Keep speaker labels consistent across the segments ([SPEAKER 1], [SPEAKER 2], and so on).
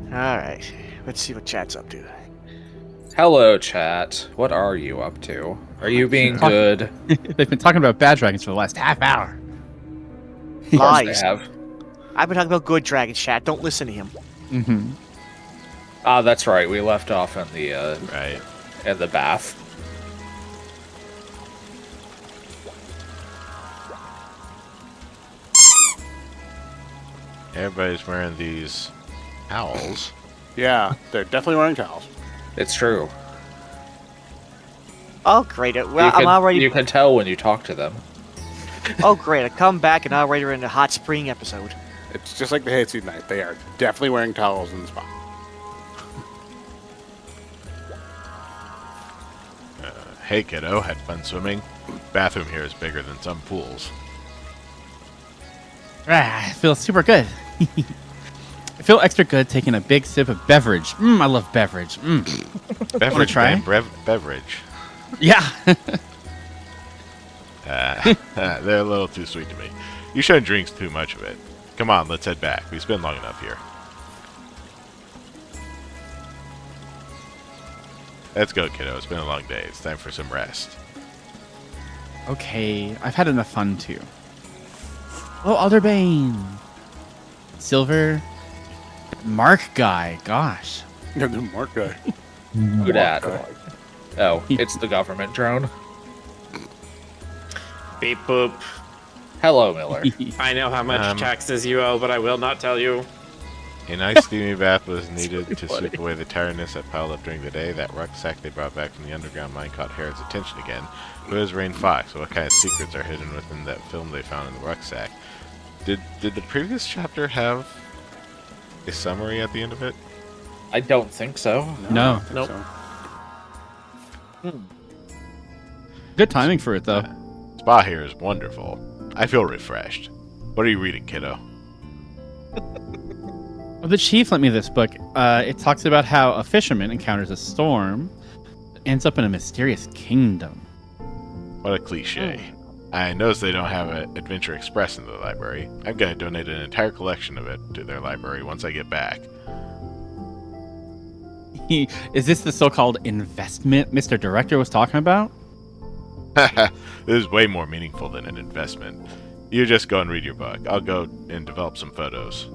[SPEAKER 1] Alright, let's see what chat's up to.
[SPEAKER 2] Hello, chat. What are you up to? Are you being good?
[SPEAKER 3] They've been talking about bad dragons for the last half hour.
[SPEAKER 2] Of course they
[SPEAKER 1] Lies.
[SPEAKER 2] have.
[SPEAKER 1] I've been talking about good dragons, chat. Don't listen to him.
[SPEAKER 3] Mm-hmm.
[SPEAKER 2] Ah, that's right. We left off in the
[SPEAKER 4] Right.
[SPEAKER 2] in the bath.
[SPEAKER 4] Everybody's wearing these towels.
[SPEAKER 5] Yeah, they're definitely wearing towels.
[SPEAKER 2] It's true.
[SPEAKER 1] Oh, great. Well, I'm already...
[SPEAKER 2] You can tell when you talk to them.
[SPEAKER 1] Oh, great. I come back and already we're in the hot spring episode.
[SPEAKER 5] It's just like the Hayseed night. They are definitely wearing towels in the spa.
[SPEAKER 4] Hey kiddo, had fun swimming? Bathroom here is bigger than some pools.
[SPEAKER 3] I feel super good. I feel extra good taking a big sip of beverage. I love beverage.
[SPEAKER 4] Beverage,
[SPEAKER 3] try?
[SPEAKER 4] man, beverage.
[SPEAKER 3] Yeah.
[SPEAKER 4] They're a little too sweet to me. You shouldn't drink too much of it. Come on, let's head back. We've been long enough here. Let's go, kiddo. It's been a long day. It's time for some rest.
[SPEAKER 3] Okay, I've had enough fun too. Oh, Alderbane. Silver. Mark guy. Gosh.
[SPEAKER 5] Yeah, the Mark guy.
[SPEAKER 2] Who dat?
[SPEAKER 5] guy.
[SPEAKER 2] Oh, it's the government drone.
[SPEAKER 6] Beep boop.
[SPEAKER 2] Hello, Miller.
[SPEAKER 6] I know how much taxes you owe, but I will not tell you.
[SPEAKER 4] A nice steamy bath was needed to
[SPEAKER 2] funny.
[SPEAKER 4] sweep away the tiredness that piled up during the day. That rucksack they brought back from the underground mine caught Harrod's attention again. It was Rain Fox. What kind of secrets are hidden within that film they found in the rucksack? Did the previous chapter have a summary at the end of it?
[SPEAKER 2] I don't think so.
[SPEAKER 3] No.
[SPEAKER 5] I think
[SPEAKER 6] Nope.
[SPEAKER 5] so.
[SPEAKER 3] Good timing for it though.
[SPEAKER 4] Spa here is wonderful. I feel refreshed. What are you reading, kiddo?
[SPEAKER 3] Well, the chief lent me this book. It talks about how a fisherman encounters a storm, ends up in a mysterious kingdom.
[SPEAKER 4] What a cliche. I noticed they don't have an Adventure Express in the library. I'm going to donate an entire collection of it to their library once I get back.
[SPEAKER 3] Is this the so-called investment Mr. Director was talking about?
[SPEAKER 4] This is way more meaningful than an investment. You just go and read your book. I'll go and develop some photos.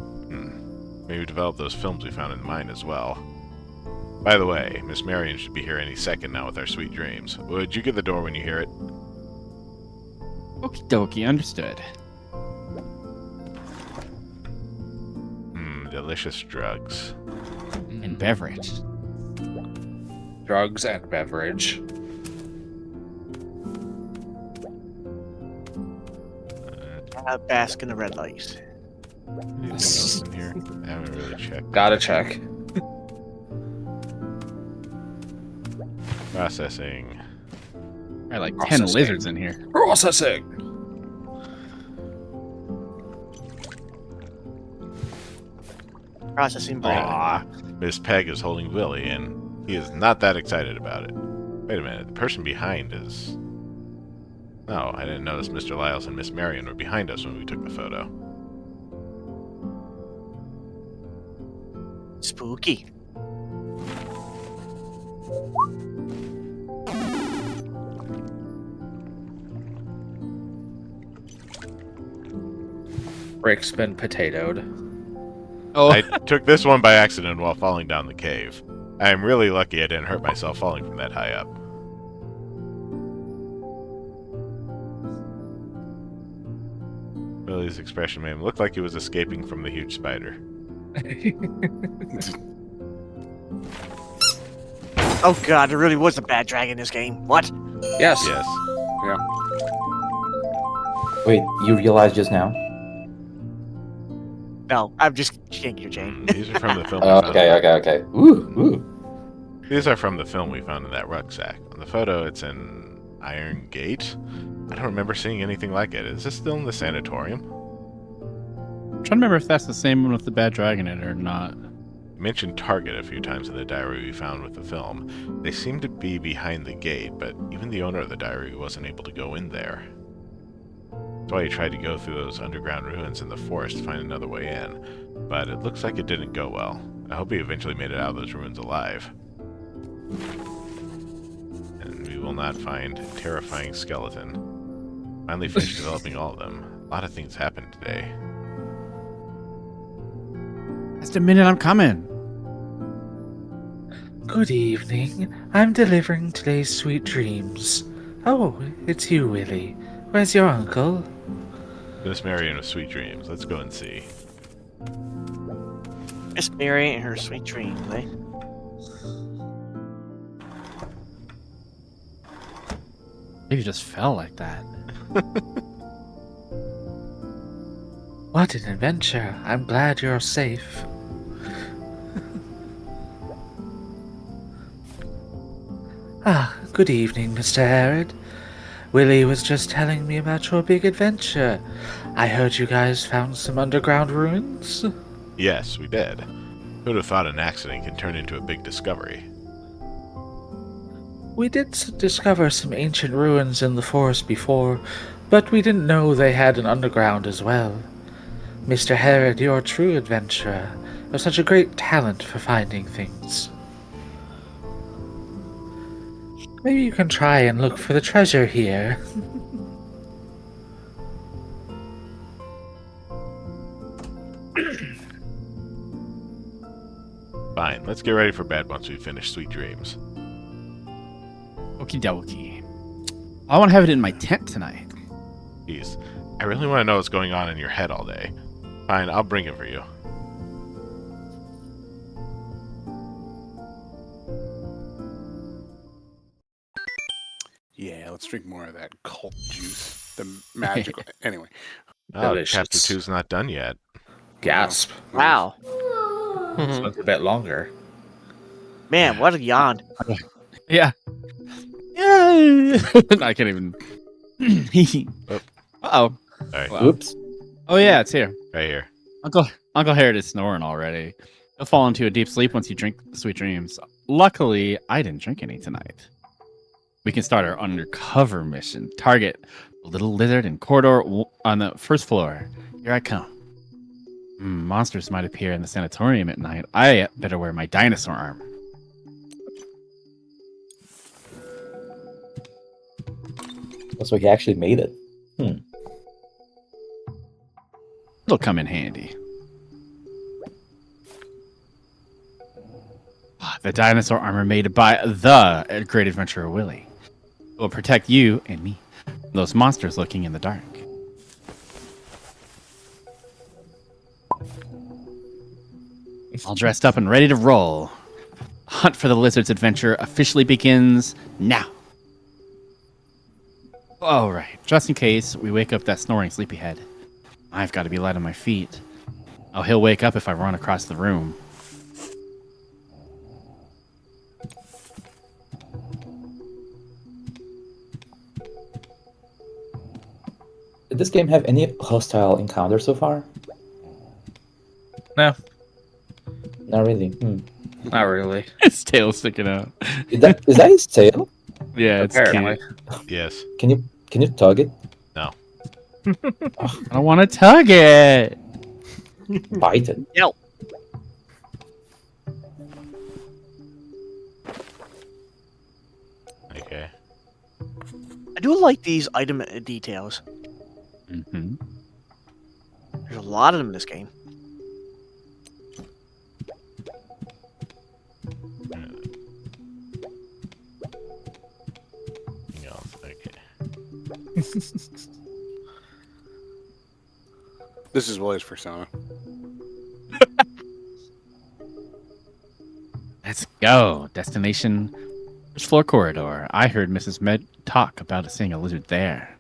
[SPEAKER 4] Maybe develop those films we found in the mine as well. By the way, Miss Marion should be here any second now with our sweet dreams. Would you get the door when you hear it?
[SPEAKER 3] Okie dokie, understood.
[SPEAKER 4] Delicious drugs.
[SPEAKER 3] And beverage.
[SPEAKER 2] Drugs and beverage.
[SPEAKER 1] Bask in the red light.
[SPEAKER 4] Anything else in here? I haven't really checked.
[SPEAKER 2] Gotta check.
[SPEAKER 4] Processing.
[SPEAKER 3] I like 10
[SPEAKER 2] Processing.
[SPEAKER 3] lizards in here.
[SPEAKER 2] Processing.
[SPEAKER 1] Processing brain.
[SPEAKER 4] Aw, Miss Peg is holding Willie, and he is not that excited about it. Wait a minute, the person behind is... No, I didn't notice Mr. Lyles and Miss Marion were behind us when we took the photo.
[SPEAKER 1] Spooky.
[SPEAKER 2] Rick's been potatoed.
[SPEAKER 3] Oh,
[SPEAKER 4] I took this one by accident while falling down the cave. I am really lucky I didn't hurt myself falling from that high up. Willie's expression made him look like he was escaping from the huge spider.
[SPEAKER 1] Oh god, there really was a bad dragon in this game. What?
[SPEAKER 2] Yes.
[SPEAKER 4] Yes.
[SPEAKER 7] Wait, you realized just now?
[SPEAKER 1] No, I'm just kidding you, Jane.
[SPEAKER 4] These are from the film we found.
[SPEAKER 7] Okay. Ooh.
[SPEAKER 4] These are from the film we found in that rucksack. On the photo, it's an iron gate. I don't remember seeing anything like it. Is this still in the sanatorium?
[SPEAKER 3] I'm trying to remember if that's the same one with the bad dragon in it or not.
[SPEAKER 4] You mentioned Target a few times in the diary we found with the film. They seem to be behind the gate, but even the owner of the diary wasn't able to go in there. That's why he tried to go through those underground ruins in the forest to find another way in, but it looks like it didn't go well. I hope he eventually made it out of those ruins alive. And we will not find a terrifying skeleton. Finally finished developing all of them. A lot of things happened today.
[SPEAKER 3] Just a minute, I'm coming.
[SPEAKER 8] Good evening. I'm delivering today's sweet dreams. Oh, it's you, Willie. Where's your uncle?
[SPEAKER 4] Miss Marion of Sweet Dreams. Let's go and see.
[SPEAKER 1] Miss Mary and her sweet dreams, eh?
[SPEAKER 3] Maybe you just fell like that.
[SPEAKER 8] What an adventure. I'm glad you're safe. Good evening, Mr. Harrod. Willie was just telling me about your big adventure. I heard you guys found some underground ruins?
[SPEAKER 4] Yes, we did. Who would have thought an accident can turn into a big discovery?
[SPEAKER 8] We did discover some ancient ruins in the forest before, but we didn't know they had an underground as well. Mr. Harrod, you're a true adventurer. You have such a great talent for finding things. Maybe you can try and look for the treasure here.
[SPEAKER 4] Fine, let's get ready for bed once we finish Sweet Dreams.
[SPEAKER 3] Okie dokie. I want to have it in my tent tonight.
[SPEAKER 4] Jeez, I really want to know what's going on in your head all day. Fine, I'll bring it for you.
[SPEAKER 5] Yeah, let's drink more of that cult juice. The magical. Anyway.
[SPEAKER 4] Oh,
[SPEAKER 2] Delicious.
[SPEAKER 4] chapter 2's not done yet.
[SPEAKER 2] Gasp.
[SPEAKER 1] Wow.
[SPEAKER 2] So it's a bit longer.
[SPEAKER 1] Man, what a yawn.
[SPEAKER 3] Yeah. Yeah. I can't even. Uh-oh.
[SPEAKER 4] Alright,
[SPEAKER 3] Wow.
[SPEAKER 7] Oops.
[SPEAKER 3] Oh, yeah, it's here.
[SPEAKER 4] right here.
[SPEAKER 3] Uncle Harrod is snoring already. He'll fall into a deep sleep once you drink Sweet Dreams. Luckily, I didn't drink any tonight. We can start our undercover mission. Target a little lizard in corridor on the first floor. Here I come. Monsters might appear in the sanatorium at night. I better wear my dinosaur armor.
[SPEAKER 7] So he actually made it.
[SPEAKER 3] It'll come in handy. The dinosaur armor made by the Great Adventurer Willie. It will protect you and me from those monsters lurking in the dark. All dressed up and ready to roll. Hunt for the Lizard's adventure officially begins now. All right, just in case we wake up that snoring sleepyhead, I've got to be light on my feet. Oh, he'll wake up if I run across the room.
[SPEAKER 7] Did this game have any hostile encounters so far?
[SPEAKER 2] No,
[SPEAKER 7] Not really.
[SPEAKER 2] not really.
[SPEAKER 3] His tail's sticking out.
[SPEAKER 7] Is that his tail?
[SPEAKER 3] Yeah, it's
[SPEAKER 2] Apparently.
[SPEAKER 3] cute.
[SPEAKER 4] Yes.
[SPEAKER 7] Can you tug it?
[SPEAKER 4] No.
[SPEAKER 3] I don't want to tug it.
[SPEAKER 7] Bite it?
[SPEAKER 1] No.
[SPEAKER 4] Okay.
[SPEAKER 1] I do like these item details.
[SPEAKER 3] Mm-hmm.
[SPEAKER 1] There's a lot of them in this game.
[SPEAKER 4] Anything else? Okay.
[SPEAKER 5] This is Willie's persona.
[SPEAKER 3] Let's go. Destination first floor corridor. I heard Mrs. Med talk about seeing a lizard there.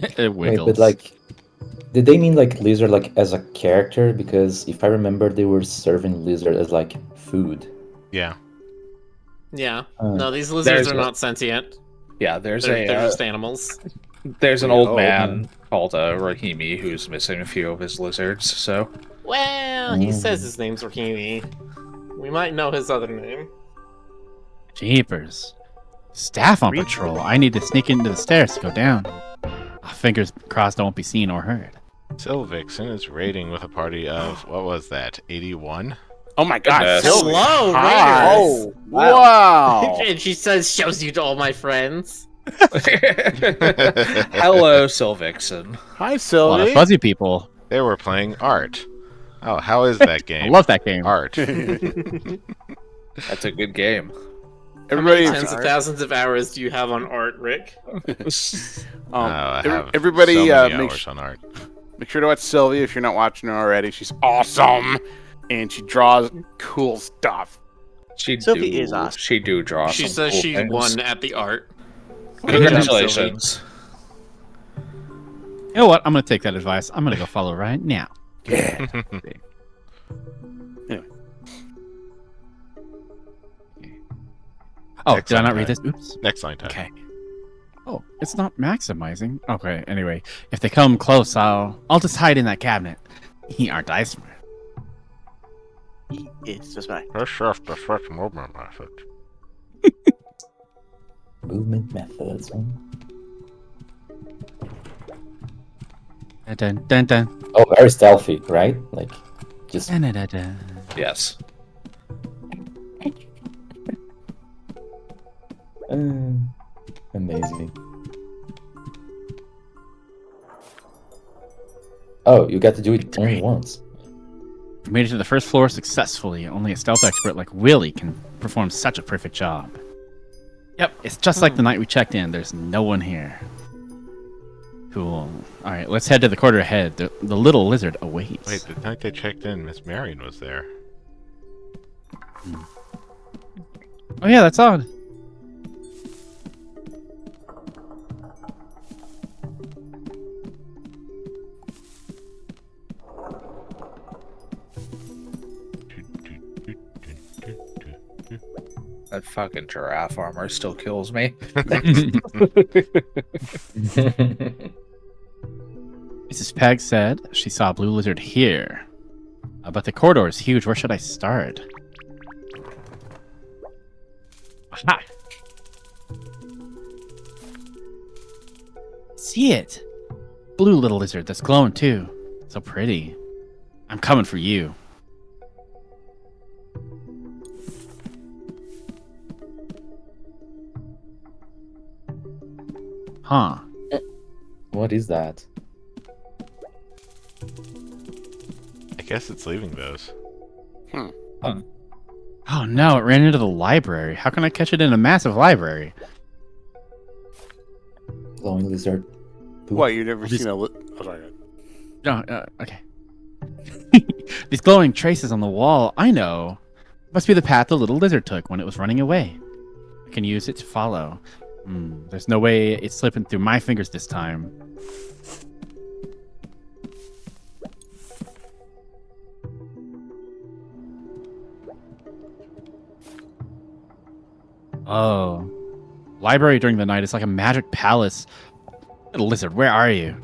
[SPEAKER 3] It
[SPEAKER 7] Wait,
[SPEAKER 3] wiggles.
[SPEAKER 7] but like, did they mean like lizard like as a character? Because if I remember, they were serving lizard as like food.
[SPEAKER 4] Yeah.
[SPEAKER 6] Yeah.
[SPEAKER 7] Uh,
[SPEAKER 6] No, these lizards
[SPEAKER 2] there's
[SPEAKER 6] are
[SPEAKER 2] a-
[SPEAKER 6] not sentient.
[SPEAKER 2] Yeah, there's
[SPEAKER 6] They're just animals.
[SPEAKER 2] there's an
[SPEAKER 5] Oh,
[SPEAKER 2] old man called Rahimi who's missing a few of his lizards. So
[SPEAKER 6] Well, he says his name's Rahimi. We might know his other name.
[SPEAKER 3] Jeepers. Staff on
[SPEAKER 1] Read-
[SPEAKER 3] patrol. I need to sneak into the stairs to go down. Fingers crossed I won't be seen or heard.
[SPEAKER 4] Sylvixen is raiding with a party of, what was that, 81?
[SPEAKER 5] Oh my god,
[SPEAKER 2] Goodness.
[SPEAKER 5] Sylvie.
[SPEAKER 6] Hello,
[SPEAKER 5] Hi.
[SPEAKER 6] Raiders.
[SPEAKER 5] Oh, wow.
[SPEAKER 6] And she says, shows you to all my friends.
[SPEAKER 2] Hello, Sylvixen.
[SPEAKER 5] Hi,
[SPEAKER 3] A lot of
[SPEAKER 5] Sylvie.
[SPEAKER 3] fuzzy people.
[SPEAKER 4] They were playing art. Oh, how is that game?
[SPEAKER 3] I love that game.
[SPEAKER 4] Art.
[SPEAKER 2] That's a good game.
[SPEAKER 6] How many
[SPEAKER 5] Everybody,
[SPEAKER 6] tens of thousands of hours do you have on art, Rick?
[SPEAKER 4] I have
[SPEAKER 5] everybody,
[SPEAKER 4] so many
[SPEAKER 5] make,
[SPEAKER 4] hours on art.
[SPEAKER 5] make sure to watch Sylvie if you're not watching her already. She's awesome, and she draws cool stuff.
[SPEAKER 1] Sylvie is awesome.
[SPEAKER 2] She do draw.
[SPEAKER 6] She
[SPEAKER 2] some
[SPEAKER 6] says
[SPEAKER 2] cool
[SPEAKER 6] she
[SPEAKER 2] things.
[SPEAKER 6] won at the art.
[SPEAKER 2] Congratulations.
[SPEAKER 3] You know what? I'm gonna take that advice. I'm gonna go follow right now.
[SPEAKER 5] Yeah.
[SPEAKER 3] Oh,
[SPEAKER 4] Next
[SPEAKER 3] did I not
[SPEAKER 4] time.
[SPEAKER 3] read this? Oops.
[SPEAKER 4] Next line time.
[SPEAKER 3] Okay. Oh, it's not maximizing. Okay. Anyway, if they come close, I'll just hide in that cabinet. Aren't I smart?
[SPEAKER 1] It's just my.
[SPEAKER 4] Press shift to switch movement method.
[SPEAKER 7] Movement methods.
[SPEAKER 3] Dun, dun, dun,
[SPEAKER 7] Oh, very stealthy, right? Like, just
[SPEAKER 3] dun, dun, dun, dun.
[SPEAKER 2] Yes.
[SPEAKER 7] amazing. Oh, you got to do it only once.
[SPEAKER 3] We made it to the first floor successfully. Only a stealth expert like Willie can perform such a perfect job. Yep, it's just like the night we checked in. There's no one here. Cool. All right, let's head to the corridor ahead. The little lizard awaits.
[SPEAKER 4] Wait, the night they checked in, Miss Marion was there.
[SPEAKER 3] Oh yeah, that's odd.
[SPEAKER 2] That fucking giraffe armor still kills me.
[SPEAKER 3] Mrs. Peg said she saw a blue lizard here. But the corridor is huge. Where should I start? Aha! See it! Blue little lizard that's glowing too. So pretty. I'm coming for you. Huh.
[SPEAKER 7] What is that?
[SPEAKER 4] I guess it's leaving those.
[SPEAKER 3] Oh no, it ran into the library. How can I catch it in a massive library?
[SPEAKER 7] Glowing lizard. Poop.
[SPEAKER 5] What, you've never
[SPEAKER 3] This-
[SPEAKER 5] seen a... Oh, sorry.
[SPEAKER 3] No, okay. These glowing traces on the wall, I know. Must be the path the little lizard took when it was running away. I can use it to follow. There's no way it's slipping through my fingers this time. Oh. Library during the night is like a magic palace. Little lizard, where are you?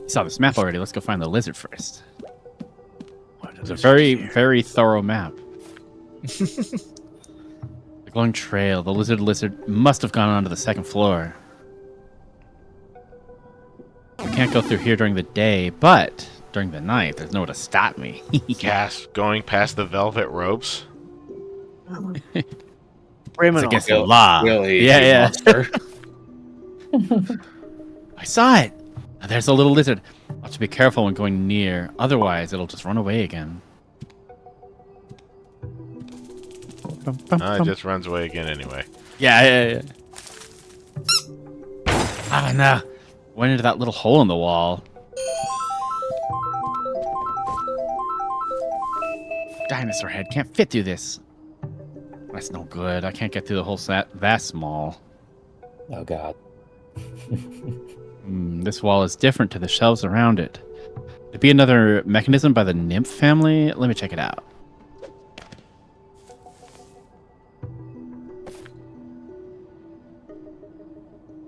[SPEAKER 3] You saw this map already. Let's go find the lizard first. It's a very, very thorough map. The glowing trail. The lizard must have gone onto the second floor. We can't go through here during the day, but during the night, there's nowhere to stop me.
[SPEAKER 4] Gas going past the velvet ropes.
[SPEAKER 3] It's
[SPEAKER 1] Criminal.
[SPEAKER 3] against the law.
[SPEAKER 2] Really,
[SPEAKER 3] Yeah,
[SPEAKER 2] you
[SPEAKER 3] yeah.
[SPEAKER 2] monster.
[SPEAKER 3] I saw it. Now, there's a little lizard. I'll have to be careful when going near. Otherwise, it'll just run away again.
[SPEAKER 4] It just runs away again anyway.
[SPEAKER 3] Yeah. Ah, no. Went into that little hole in the wall. Dinosaur head can't fit through this. That's no good. I can't get through the whole set that small.
[SPEAKER 7] Oh god.
[SPEAKER 3] This wall is different to the shelves around it. Could it be another mechanism by the nymph family? Let me check it out.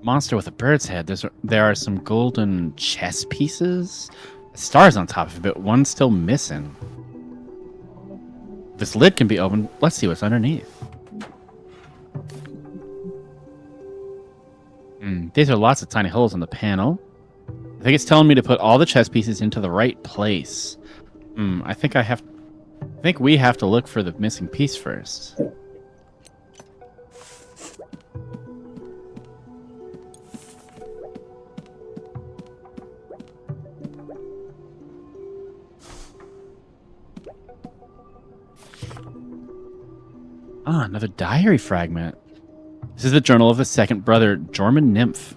[SPEAKER 3] Monster with a bird's head. There are some golden chess pieces. A star's on top of it, but one's still missing. This lid can be opened. Let's see what's underneath. These are lots of tiny holes in the panel. I think it's telling me to put all the chess pieces into the right place. I think we have to look for the missing piece first. Another diary fragment. This is the journal of the second brother, Jorman Nymph.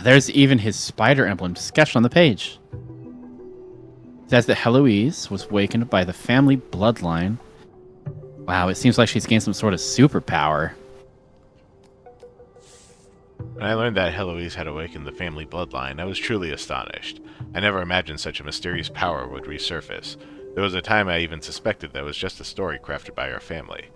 [SPEAKER 3] There's even his spider emblem sketched on the page. It says that Heloise was wakened by the family bloodline. Wow, it seems like she's gained some sort of superpower.
[SPEAKER 4] When I learned that Heloise had awakened the family bloodline, I was truly astonished. I never imagined such a mysterious power would resurface. There was a time I even suspected that was just a story crafted by our family.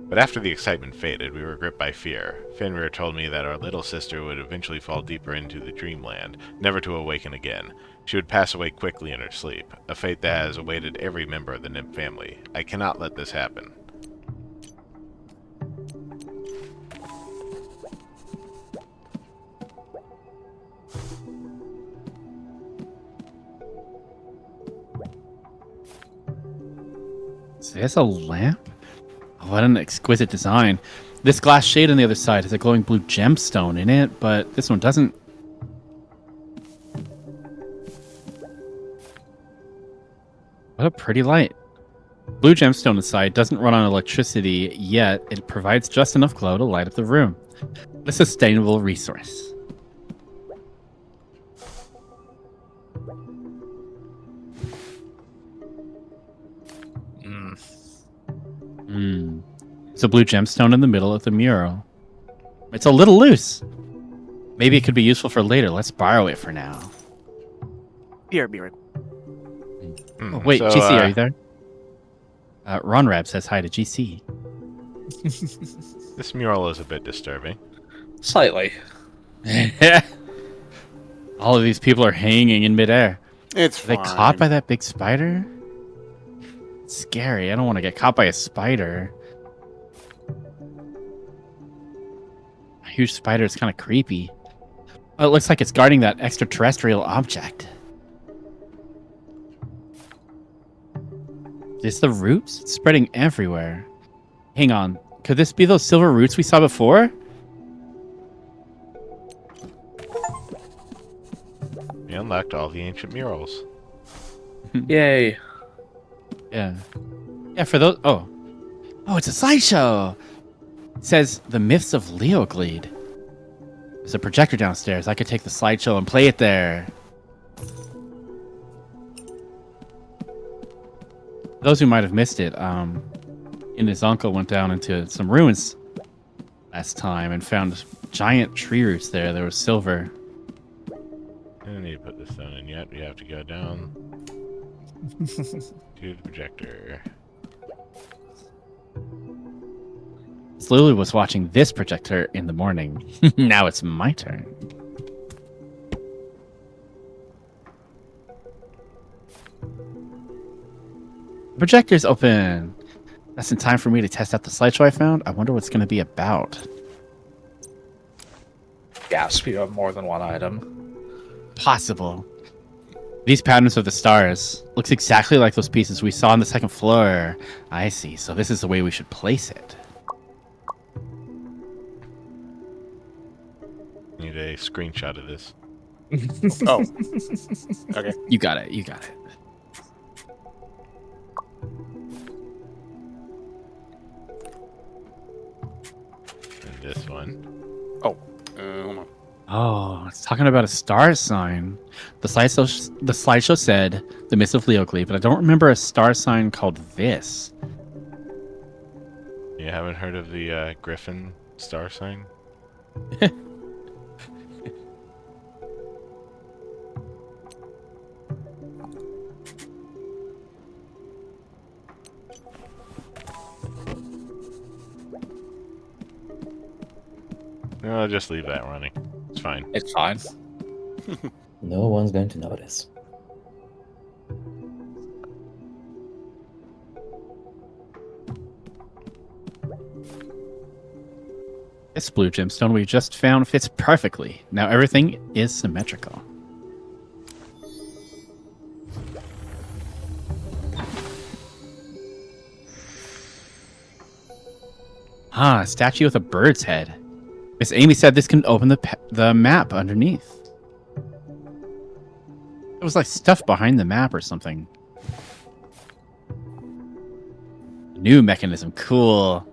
[SPEAKER 4] But after the excitement faded, we were gripped by fear. Fenrir told me that our little sister would eventually fall deeper into the dreamland, never to awaken again. She would pass away quickly in her sleep, a fate that has awaited every member of the Nymph family. I cannot let this happen.
[SPEAKER 3] Is this a lamp? Oh, what an exquisite design. This glass shade on the other side has a glowing blue gemstone in it, but this one doesn't. What a pretty light. Blue gemstone inside doesn't run on electricity, yet it provides just enough glow to light up the room. A sustainable resource. It's a blue gemstone in the middle of the mural. It's a little loose. Maybe it could be useful for later. Let's borrow it for now.
[SPEAKER 1] Be right.
[SPEAKER 3] Oh, wait,
[SPEAKER 4] so,
[SPEAKER 3] GC, are you there? Ronrab says hi to GC.
[SPEAKER 4] This mural is a bit disturbing.
[SPEAKER 8] Slightly.
[SPEAKER 3] All of these people are hanging in midair.
[SPEAKER 5] It's
[SPEAKER 3] Are they
[SPEAKER 5] fine.
[SPEAKER 3] caught by that big spider? It's scary. I don't want to get caught by a spider. A huge spider is kind of creepy. Oh, it looks like it's guarding that extraterrestrial object. Is this the roots? It's spreading everywhere. Hang on. Could this be those silver roots we saw before?
[SPEAKER 4] We unlocked all the ancient murals.
[SPEAKER 8] Yay.
[SPEAKER 3] Yeah. Yeah, for those... Oh, it's a slideshow! It says, The Myths of Leoglede. There's a projector downstairs. I could take the slideshow and play it there. Those who might have missed it, and his uncle went down into some ruins last time and found giant tree roots there. There was silver.
[SPEAKER 4] I don't need to put this stone in yet. We have to go down to the projector.
[SPEAKER 3] Lulu was watching this projector in the morning. Now it's my turn. Projector's open. That's in time for me to test out the slideshow I found. I wonder what's going to be about.
[SPEAKER 8] Gasp, you have more than one item.
[SPEAKER 3] Possible. These patterns of the stars looks exactly like those pieces we saw on the second floor. I see. So this is the way we should place it.
[SPEAKER 4] Need a screenshot of this.
[SPEAKER 5] Oh. Okay.
[SPEAKER 3] You got it. You got it.
[SPEAKER 4] And this one.
[SPEAKER 5] Hold on.
[SPEAKER 3] Oh, it's talking about a star sign. The slideshow said the Myths of Leoglede, but I don't remember a star sign called this.
[SPEAKER 4] You haven't heard of the Griffin star sign? No, I'll just leave that running. It's fine.
[SPEAKER 8] It's fine.
[SPEAKER 7] No one's going to notice.
[SPEAKER 3] This blue gemstone we just found fits perfectly. Now everything is symmetrical. Ah, a statue with a bird's head. Miss Amy said this can open the map underneath. It was like stuff behind the map or something. New mechanism, cool.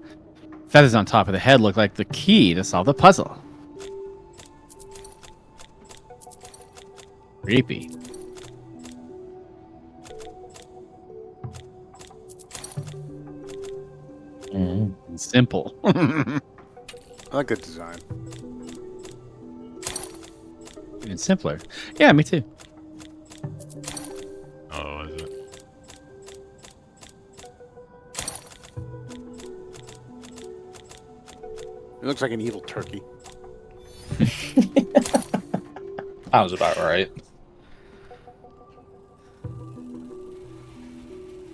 [SPEAKER 3] Feathers on top of the head look like the key to solve the puzzle. Creepy. And simple.
[SPEAKER 5] I like the design.
[SPEAKER 3] Even simpler. Yeah, me too.
[SPEAKER 4] Oh, is it?
[SPEAKER 5] It looks like an evil turkey.
[SPEAKER 8] Sounds about right.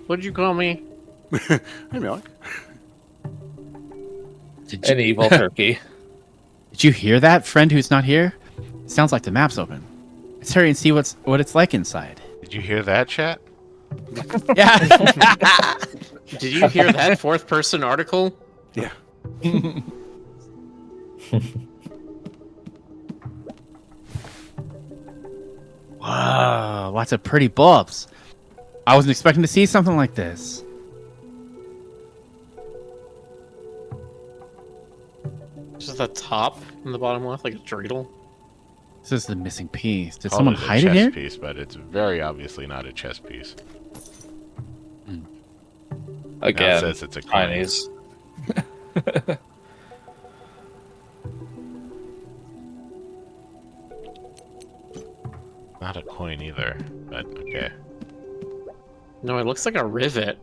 [SPEAKER 6] What'd you call me?
[SPEAKER 5] Hey, Millie.
[SPEAKER 8] An evil turkey.
[SPEAKER 3] Did you hear that, friend who's not here? It sounds like the map's open. Let's hurry and see what it's like inside.
[SPEAKER 4] Did you hear that, chat?
[SPEAKER 3] Yeah.
[SPEAKER 6] Did you hear that fourth person article?
[SPEAKER 5] Yeah.
[SPEAKER 3] Whoa, lots of pretty bulbs. I wasn't expecting to see something like this.
[SPEAKER 6] Just the top and the bottom left, like a dreidel.
[SPEAKER 3] This is the missing piece. Did
[SPEAKER 4] Call
[SPEAKER 3] someone
[SPEAKER 4] it a
[SPEAKER 3] hide it
[SPEAKER 4] chess
[SPEAKER 3] here?
[SPEAKER 4] piece, but it's very obviously not a chess piece. Now it
[SPEAKER 8] Again,
[SPEAKER 4] says it's a coin.
[SPEAKER 8] Chinese.
[SPEAKER 4] Not a coin either, but okay.
[SPEAKER 6] No, it looks like a rivet.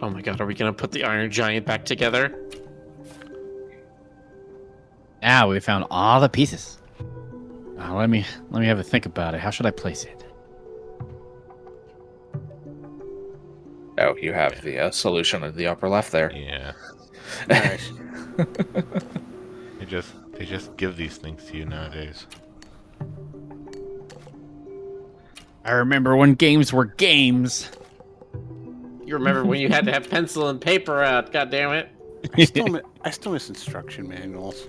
[SPEAKER 6] Oh my god, are we gonna put the Iron Giant back together?
[SPEAKER 3] Now we found all the pieces. Let me have a think about it. How should I place it?
[SPEAKER 8] Oh, you have the solution in the upper left there.
[SPEAKER 4] Yeah.
[SPEAKER 5] Nice.
[SPEAKER 4] They just give these things to you nowadays.
[SPEAKER 3] I remember when games were games.
[SPEAKER 6] You remember when you had to have pencil and paper out, god damn it.
[SPEAKER 5] I still miss instruction manuals.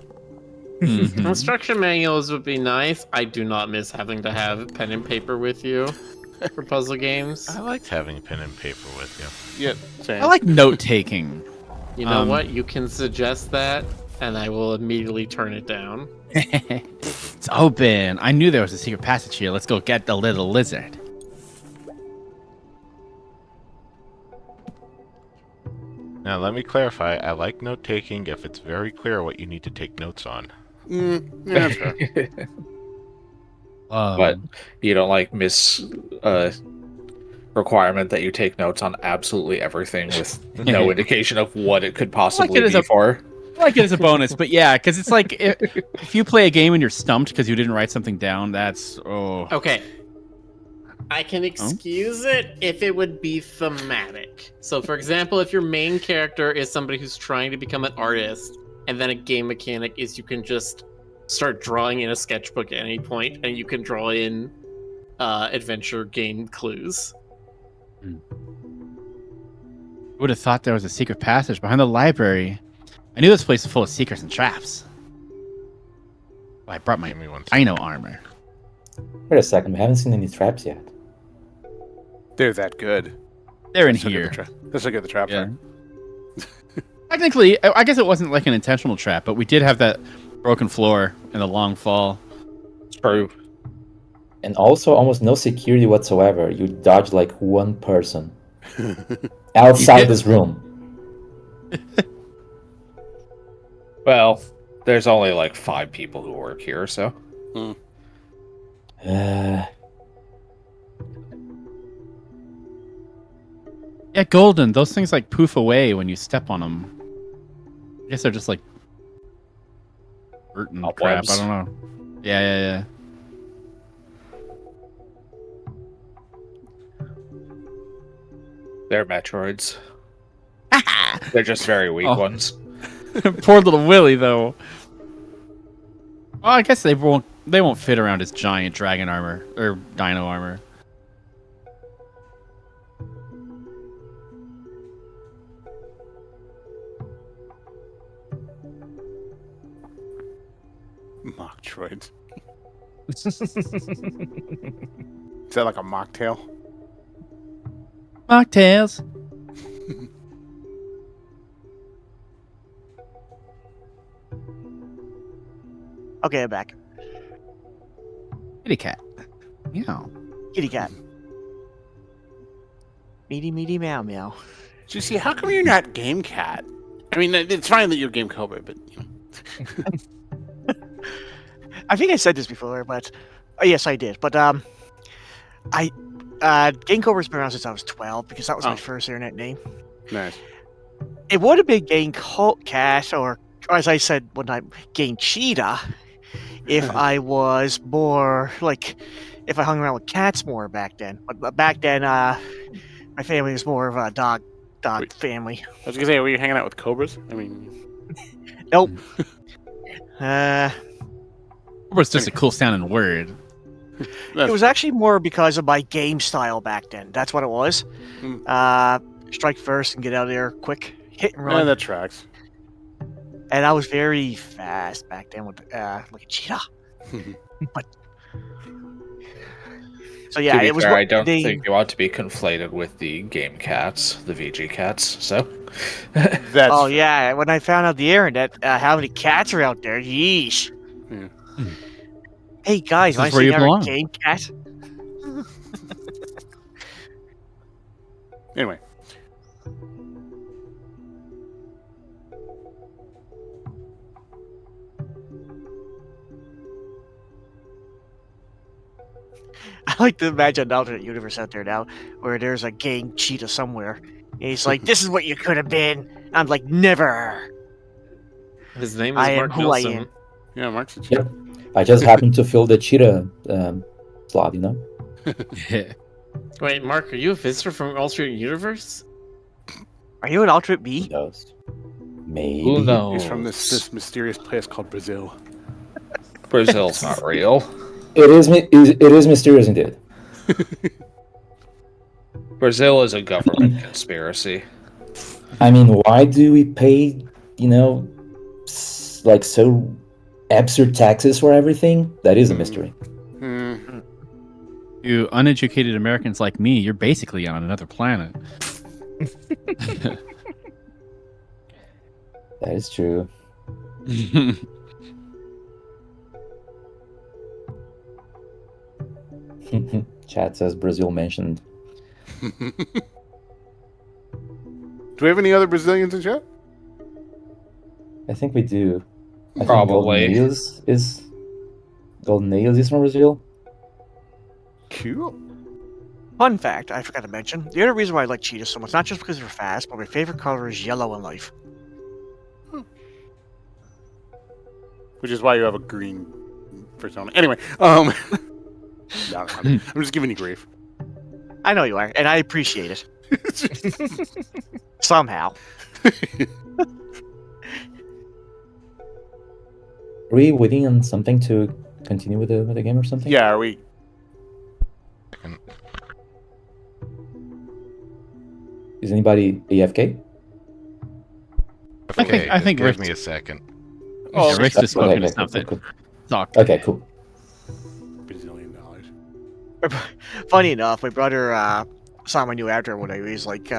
[SPEAKER 3] Mhm.
[SPEAKER 6] Instruction manuals would be nice. I do not miss having to have pen and paper with you for puzzle games.
[SPEAKER 4] I liked having pen and paper with you.
[SPEAKER 5] Yeah, same.
[SPEAKER 3] I like note taking.
[SPEAKER 6] You know what? You can suggest that, and I will immediately turn it down.
[SPEAKER 3] It's open. I knew there was a secret passage here. Let's go get the little lizard.
[SPEAKER 4] Now let me clarify, I like note taking if it's very clear what you need to take notes on.
[SPEAKER 5] Yeah, that's fair.
[SPEAKER 8] But you don't like requirement that you take notes on absolutely everything with no indication of what it could possibly
[SPEAKER 3] as
[SPEAKER 8] be
[SPEAKER 3] a-
[SPEAKER 8] for.
[SPEAKER 3] I like it as a bonus, but yeah, because it's like if you play a game and you're stumped because you didn't write something down, that's
[SPEAKER 6] Okay. I can excuse it if it would be thematic. So, for example, if your main character is somebody who's trying to become an artist, and then a game mechanic is you can just start drawing in a sketchbook at any point, and you can draw in adventure game clues.
[SPEAKER 3] would have thought there was a secret passage behind the library. I knew this place was full of secrets and traps. Well, I brought my
[SPEAKER 4] Give me one second.
[SPEAKER 3] Dino armor.
[SPEAKER 7] Wait a second, we haven't seen any traps yet.
[SPEAKER 5] They're that good.
[SPEAKER 3] They're in
[SPEAKER 5] Let's look at
[SPEAKER 3] here.
[SPEAKER 5] the Let's look at the traps.
[SPEAKER 3] Yeah.
[SPEAKER 5] are.
[SPEAKER 3] Technically, I guess it wasn't like an intentional trap, but we did have that broken floor and the long fall.
[SPEAKER 8] True.
[SPEAKER 7] And also almost no security whatsoever. You dodge like one person. Outside
[SPEAKER 3] did?
[SPEAKER 7] this room.
[SPEAKER 8] Well, there's only like 5 people who work here, so.
[SPEAKER 3] Yeah, golden. Those things like poof away when you step on them. I guess they're just like dirt and crap.
[SPEAKER 8] Cobwebs.
[SPEAKER 3] I don't know. Yeah.
[SPEAKER 8] They're Metroids.
[SPEAKER 2] They're just very weak
[SPEAKER 3] Oh.
[SPEAKER 2] ones.
[SPEAKER 3] Poor little Willy, though. Well, I guess they won't fit around his giant dragon armor or dino armor.
[SPEAKER 5] Mock droids. Is that like a mocktail?
[SPEAKER 3] Mocktails.
[SPEAKER 1] Okay, I'm back.
[SPEAKER 3] Kitty cat. Meow.
[SPEAKER 1] Kitty cat. Meaty, meaty, meow, meow.
[SPEAKER 5] Juicy, how come you're not Game Cat? I mean, it's fine that you're Game Cobra, but you know.
[SPEAKER 1] I think I said this before, but yes, I did. But I Game Cobra's been around since I was 12 because that was my first internet name.
[SPEAKER 5] Nice.
[SPEAKER 1] It would have been Game Cat, or as I said one time, Game Cheetah, if I was more like if I hung around with cats more back then. But back then, my family was more of a dog
[SPEAKER 5] Wait.
[SPEAKER 1] family.
[SPEAKER 5] I was gonna say, were you hanging out with cobras? I mean,
[SPEAKER 1] Nope.
[SPEAKER 3] Cobra's just a cool sounding word.
[SPEAKER 1] It was actually more because of my game style back then. That's what it was. Strike first and get out of there quick, hit and run.
[SPEAKER 5] that tracks.
[SPEAKER 1] And I was very fast back then with like a cheetah. But so yeah,
[SPEAKER 2] to be
[SPEAKER 1] it was.
[SPEAKER 2] fair,
[SPEAKER 1] what
[SPEAKER 2] I don't
[SPEAKER 1] they-
[SPEAKER 2] think you ought to be conflated with the game cats, the VG cats. So,
[SPEAKER 5] That's
[SPEAKER 1] Oh yeah, when I found out the internet, how many cats are out there? Yeesh.
[SPEAKER 5] Yeah.
[SPEAKER 1] Hey guys,
[SPEAKER 3] This
[SPEAKER 1] want
[SPEAKER 3] is
[SPEAKER 1] to
[SPEAKER 3] where
[SPEAKER 1] see
[SPEAKER 3] you
[SPEAKER 1] another
[SPEAKER 3] belong.
[SPEAKER 1] game cat?
[SPEAKER 5] Anyway.
[SPEAKER 1] I like to imagine an alternate universe out there now, where there's a gang cheetah somewhere. And he's like, "This is what you could have been." I'm like, "Never."
[SPEAKER 6] His name is
[SPEAKER 1] I am
[SPEAKER 6] Mark
[SPEAKER 1] who I
[SPEAKER 6] Wilson.
[SPEAKER 1] am.
[SPEAKER 5] Yeah, Mark's a
[SPEAKER 7] Yep. I just happened to fill the cheetah slot, you know?
[SPEAKER 6] Wait, Mark, are you a visitor from alternate universe?
[SPEAKER 1] Are you an alternate me?
[SPEAKER 7] Ghost. Maybe.
[SPEAKER 2] who knows?
[SPEAKER 5] He's from this mysterious place called Brazil.
[SPEAKER 2] Brazil's not real.
[SPEAKER 7] It is mysterious indeed.
[SPEAKER 2] Brazil is a government conspiracy.
[SPEAKER 7] I mean, why do we pay, you know, like so absurd taxes for everything? That is a mystery.
[SPEAKER 5] Hmm.
[SPEAKER 3] You uneducated Americans like me, you're basically on another planet.
[SPEAKER 7] That is true. Chat says Brazil mentioned.
[SPEAKER 5] Do we have any other Brazilians in chat?
[SPEAKER 7] I think we do. I think
[SPEAKER 2] Probably.
[SPEAKER 7] Golden Nails is from Brazil.
[SPEAKER 5] Cool.
[SPEAKER 1] Fun fact, I forgot to mention. The other reason why I like cheetahs so much, not just because they're fast, but my favorite color is yellow in life.
[SPEAKER 5] Which is why you have a green persona. Anyway, no, I'm just giving you grief.
[SPEAKER 1] I know you are, and I appreciate it. Somehow.
[SPEAKER 7] Are we waiting on something to continue with the game or something?
[SPEAKER 5] Yeah, are we?
[SPEAKER 7] Is anybody AFK?
[SPEAKER 3] I think
[SPEAKER 4] give
[SPEAKER 3] Rick's-
[SPEAKER 4] me a second.
[SPEAKER 5] Oh,
[SPEAKER 3] Yeah, Rick's
[SPEAKER 7] That's
[SPEAKER 3] just spoken to
[SPEAKER 7] okay, cool,
[SPEAKER 3] something.
[SPEAKER 7] cool.
[SPEAKER 3] Talk.
[SPEAKER 7] Okay, cool.
[SPEAKER 5] Brazilian dollars.
[SPEAKER 1] Funny enough, my brother saw my new avatar one day. He's like,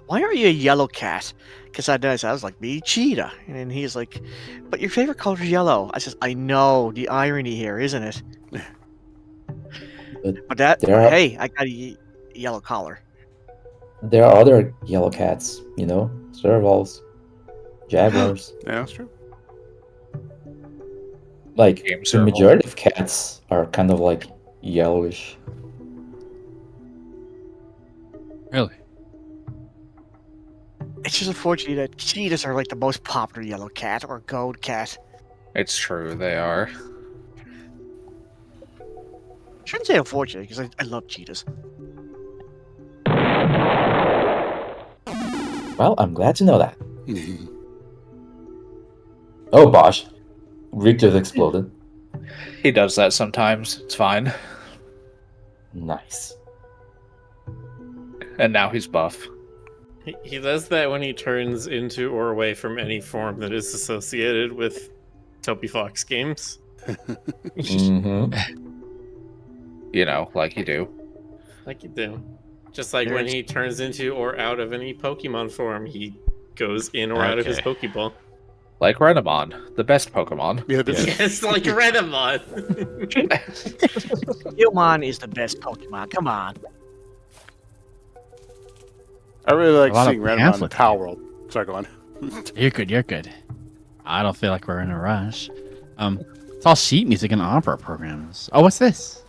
[SPEAKER 1] "Why are you a yellow cat?" Because I was like, "Me cheetah," and then he's like, "But your favorite color is yellow." I says, "I know the irony here, isn't it?" But that,
[SPEAKER 7] there are-
[SPEAKER 1] hey, I got a yellow collar.
[SPEAKER 7] There are other yellow cats, you know, servals, jaguars.
[SPEAKER 5] Yeah, that's true.
[SPEAKER 7] Like
[SPEAKER 2] Game
[SPEAKER 7] the
[SPEAKER 2] serval.
[SPEAKER 7] majority of cats are kind of like yellowish.
[SPEAKER 3] Really?
[SPEAKER 1] It's just unfortunate that cheetahs are like the most popular yellow cat or gold cat.
[SPEAKER 2] It's true, they are.
[SPEAKER 1] Shouldn't say unfortunate because I love cheetahs.
[SPEAKER 7] Well, I'm glad to know that. Oh, Bosh. Rick just exploded.
[SPEAKER 8] He does that sometimes. It's fine.
[SPEAKER 7] Nice.
[SPEAKER 8] And now he's buff.
[SPEAKER 6] He does that when he turns into or away from any form that is associated with Toby Fox games.
[SPEAKER 7] Mm-hmm.
[SPEAKER 8] You know, like you do.
[SPEAKER 6] Like you do. Just like when he turns into or out of any Pokemon form, he goes in or out of his
[SPEAKER 4] Okay.
[SPEAKER 6] Pokeball.
[SPEAKER 8] Like Renamon, the best Pokemon.
[SPEAKER 5] Yeah, this is
[SPEAKER 6] Yes, like Renamon.
[SPEAKER 1] Gilmon is the best Pokemon. Come on.
[SPEAKER 5] I really like
[SPEAKER 3] A lot of
[SPEAKER 5] seeing Renamon in
[SPEAKER 3] pamphlet.
[SPEAKER 5] Power World. Sorry, go on.
[SPEAKER 3] You're good. You're good. I don't feel like we're in a rush. It's all sheet music and opera programs. Oh, what's this?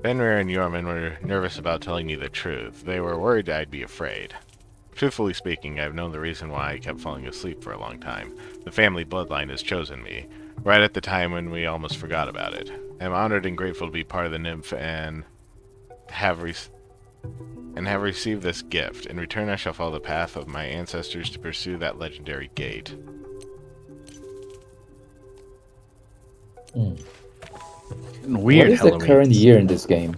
[SPEAKER 4] Fenrir and Yorman were nervous about telling me the truth. They were worried I'd be afraid. Truthfully speaking, I've known the reason why I kept falling asleep for a long time. The family bloodline has chosen me, right at the time when we almost forgot about it. I'm honored and grateful to be part of the nymph and have received this gift. In return, I shall follow the path of my ancestors to pursue that legendary gate.
[SPEAKER 3] Weird.
[SPEAKER 7] What is the
[SPEAKER 3] Halloween.
[SPEAKER 7] current year in this game?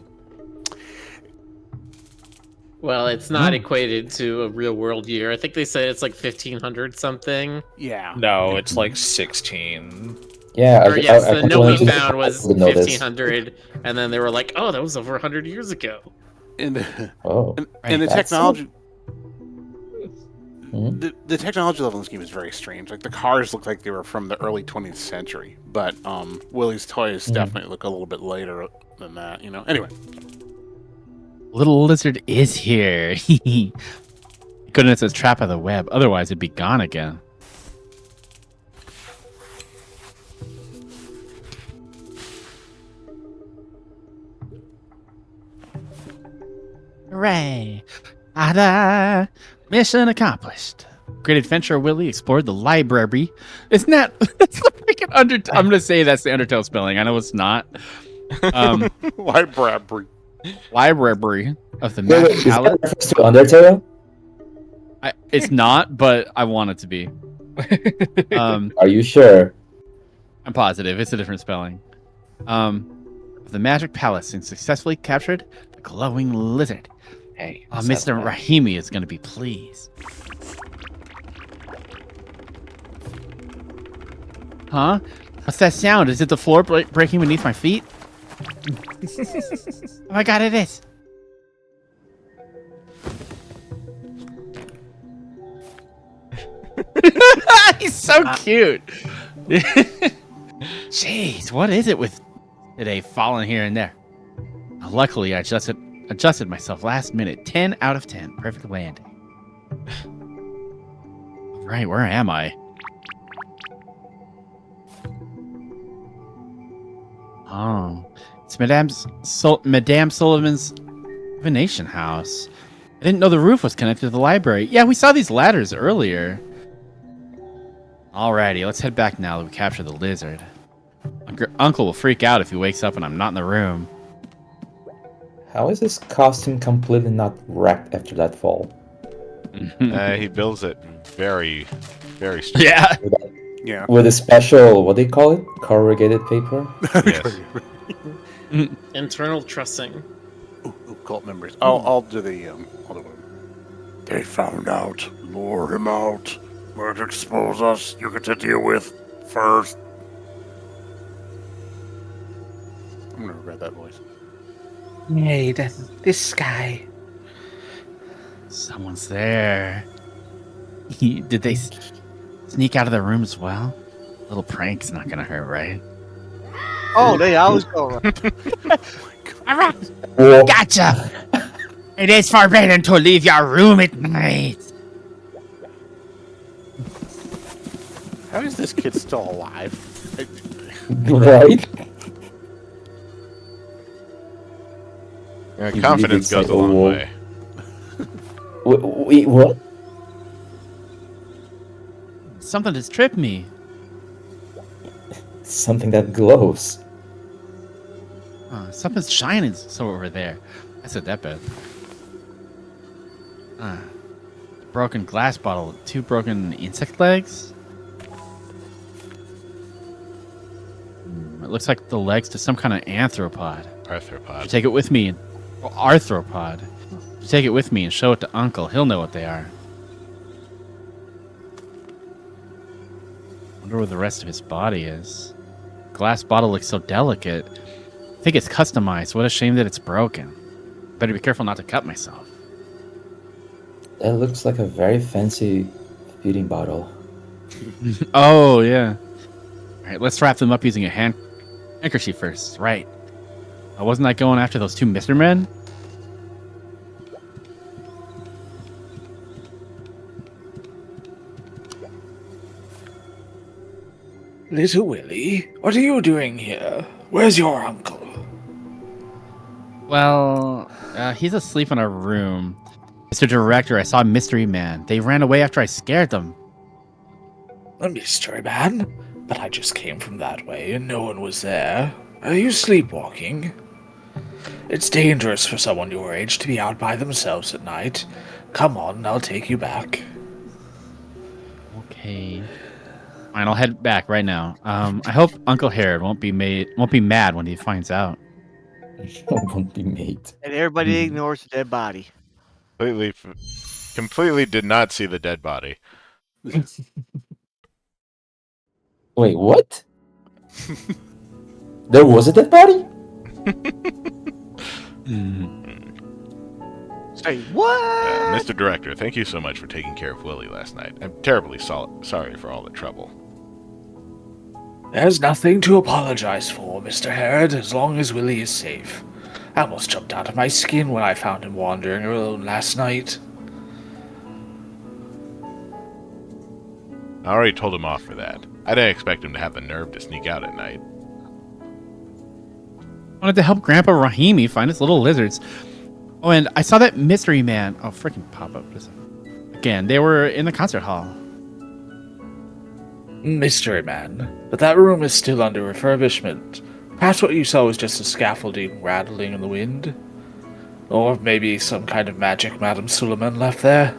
[SPEAKER 6] Well, it's not equated to a real world year. I think they said it's like 1500 something.
[SPEAKER 5] Yeah.
[SPEAKER 8] No, it's like 16.
[SPEAKER 7] Yeah,
[SPEAKER 6] Or yes, the note we
[SPEAKER 7] completely
[SPEAKER 6] found was
[SPEAKER 7] didn't know this.
[SPEAKER 6] 1500, and then they were like, "Oh, that was over 100 years ago."
[SPEAKER 5] And the,
[SPEAKER 7] Oh,
[SPEAKER 5] and the
[SPEAKER 7] That's
[SPEAKER 5] technology.
[SPEAKER 7] Mhm.
[SPEAKER 5] The technology level in this game is very strange. Like the cars look like they were from the early 20th century, but Willie's toys definitely look a little bit later than that. You know. Anyway,
[SPEAKER 3] Little lizard is here. Goodness, it's trap of the web. Otherwise, it'd be gone again. Hooray! Ta-da! Mission accomplished. Great Adventure Willie explored the library. Isn't that that's the freaking Undertale? I'm gonna say that's the Undertale spelling. I know it's not.
[SPEAKER 5] library.
[SPEAKER 3] Library of the
[SPEAKER 7] wait,
[SPEAKER 3] Magic
[SPEAKER 7] is that
[SPEAKER 3] Palette.
[SPEAKER 7] reference to Undertale?
[SPEAKER 3] It's not, but I want it to be.
[SPEAKER 7] Are you sure?
[SPEAKER 3] I'm positive it's a different spelling. Of the Magic Palace and successfully captured the glowing lizard.
[SPEAKER 8] Hey,
[SPEAKER 3] Mr. Rahimi is gonna be pleased. Huh? What's that sound? Is it the floor breaking beneath my feet? Oh my god, it is. He's so cute. Jeez, what is it with today falling here and there? Luckily, I adjusted myself last minute. 10 out of 10. Perfect landing. Right, where am I? Oh, it's Madame Sullivan's divination house. I didn't know the roof was connected to the library. Yeah, we saw these ladders earlier. Alrighty, let's head back now that we captured the lizard. Uncle will freak out if he wakes up and I'm not in the room.
[SPEAKER 7] How is his costume completely not wrecked after that fall?
[SPEAKER 4] He builds it very, very strong.
[SPEAKER 3] Yeah.
[SPEAKER 5] Yeah.
[SPEAKER 7] With a special, what do you call it? Corrugated paper?
[SPEAKER 4] Yes.
[SPEAKER 6] Internal trussing.
[SPEAKER 5] Ooh, cult members. I'll do the I'll do it. They found out. Lure him out. Might expose us. You get to deal with first. I'm gonna regret that voice.
[SPEAKER 8] Hey, this guy.
[SPEAKER 3] Someone's there. Did they sneak out of the room as well? A little prank's not gonna hurt, right?
[SPEAKER 1] Oh, they always go around.
[SPEAKER 7] Well,
[SPEAKER 3] Gotcha! It is forbidden to leave your room at night.
[SPEAKER 5] How is this kid still alive?
[SPEAKER 7] right? You
[SPEAKER 4] Confidence
[SPEAKER 7] did
[SPEAKER 4] goes
[SPEAKER 7] say,
[SPEAKER 4] a long
[SPEAKER 7] "Oh."
[SPEAKER 4] way.
[SPEAKER 7] Wait, what?
[SPEAKER 3] Something has tripped me.
[SPEAKER 7] Something that glows.
[SPEAKER 3] Something's shining so over there. I said that bad. Broken glass bottle with 2 broken insect legs. It looks like the legs to some kind of arthropod.
[SPEAKER 4] Arthropod.
[SPEAKER 3] Take it with me. Arthropod. Take it with me and show it to Uncle. He'll know what they are. Wonder where the rest of his body is. Glass bottle looks so delicate. I think it's customized. What a shame that it's broken. Better be careful not to cut myself.
[SPEAKER 7] That looks like a very fancy feeding bottle.
[SPEAKER 3] Oh, yeah. All right, let's wrap them up using a handkerchief first. Right. Wasn't I going after those 2 Mr. Men?
[SPEAKER 8] Little Willie, what are you doing here? Where's your uncle?
[SPEAKER 3] Well, he's asleep in our room. Mr. Director, I saw a mystery man. They ran away after I scared them.
[SPEAKER 8] A mystery man? But I just came from that way and no one was there. Are you sleepwalking? It's dangerous for someone your age to be out by themselves at night. Come on, I'll take you back.
[SPEAKER 3] Okay. Fine, I'll head back right now. I hope Uncle Harold won't be mad when he finds out.
[SPEAKER 7] Won't be made.
[SPEAKER 1] And everybody ignores the dead body.
[SPEAKER 4] Completely did not see the dead body.
[SPEAKER 7] Wait, what? There was a dead body?
[SPEAKER 1] Say what?
[SPEAKER 4] Mr. Director, thank you so much for taking care of Willie last night. I'm terribly sorry for all the trouble.
[SPEAKER 8] There's nothing to apologize for, Mr. Herod, as long as Willie is safe. I almost jumped out of my skin when I found him wandering alone last night.
[SPEAKER 4] I already told him off for that. I didn't expect him to have the nerve to sneak out at night.
[SPEAKER 3] Wanted to help Grandpa Rahimi find his little lizards. Oh, and I saw that mystery man. Oh, freaking pop up. Again, they were in the concert hall.
[SPEAKER 8] Mystery man, but that room is still under refurbishment. Perhaps what you saw was just a scaffolding rattling in the wind. Or maybe some kind of magic Madame Suleiman left there.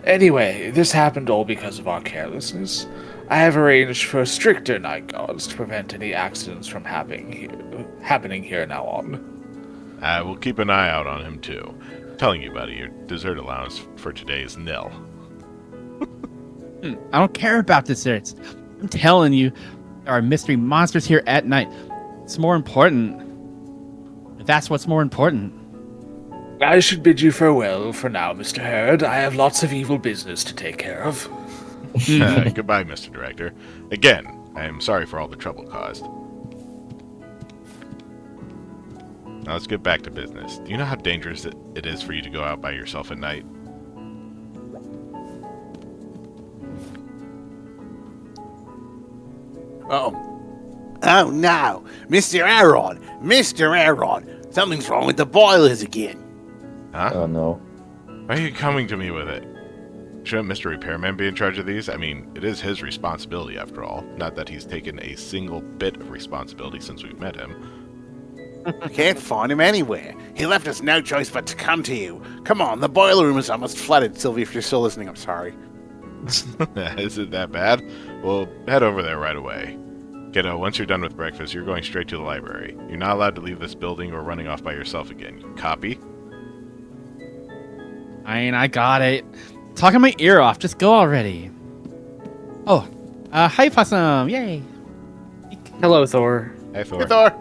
[SPEAKER 8] Anyway, this happened all because of our carelessness. I have arranged for stricter night guards to prevent any accidents from happening here now on.
[SPEAKER 4] I will keep an eye out on him too. I'm telling you, buddy, your dessert allowance for today is nil.
[SPEAKER 3] I don't care about desserts. I'm telling you, there are mystery monsters here at night. It's more important. That's what's more important.
[SPEAKER 8] I should bid you farewell for now, Mr. Herod. I have lots of evil business to take care of.
[SPEAKER 4] Goodbye, Mr. Director. Again, I am sorry for all the trouble caused. Now let's get back to business. Do you know how dangerous it is for you to go out by yourself at night?
[SPEAKER 5] Oh no! Mr. Aaron! Mr. Aaron! Something's wrong with the boilers again.
[SPEAKER 4] Huh?
[SPEAKER 7] Oh no.
[SPEAKER 4] Why are you coming to me with it? Shouldn't Mr. Repairman be in charge of these? I mean, it is his responsibility after all. Not that he's taken a single bit of responsibility since we've met him.
[SPEAKER 5] I can't find him anywhere. He left us no choice but to come to you. Come on, the boiler room is almost flooded. Sylvie, if you're still listening, I'm sorry.
[SPEAKER 4] Is it that bad? Well, head over there right away. Kiddo, once you're done with breakfast, you're going straight to the library. You're not allowed to leave this building or running off by yourself again. Copy?
[SPEAKER 3] I got it. Talking my ear off. Just go already. Oh, hi, Possum. Yay.
[SPEAKER 6] Hello, Thor.
[SPEAKER 4] Hey, Thor.
[SPEAKER 5] Hey, Thor!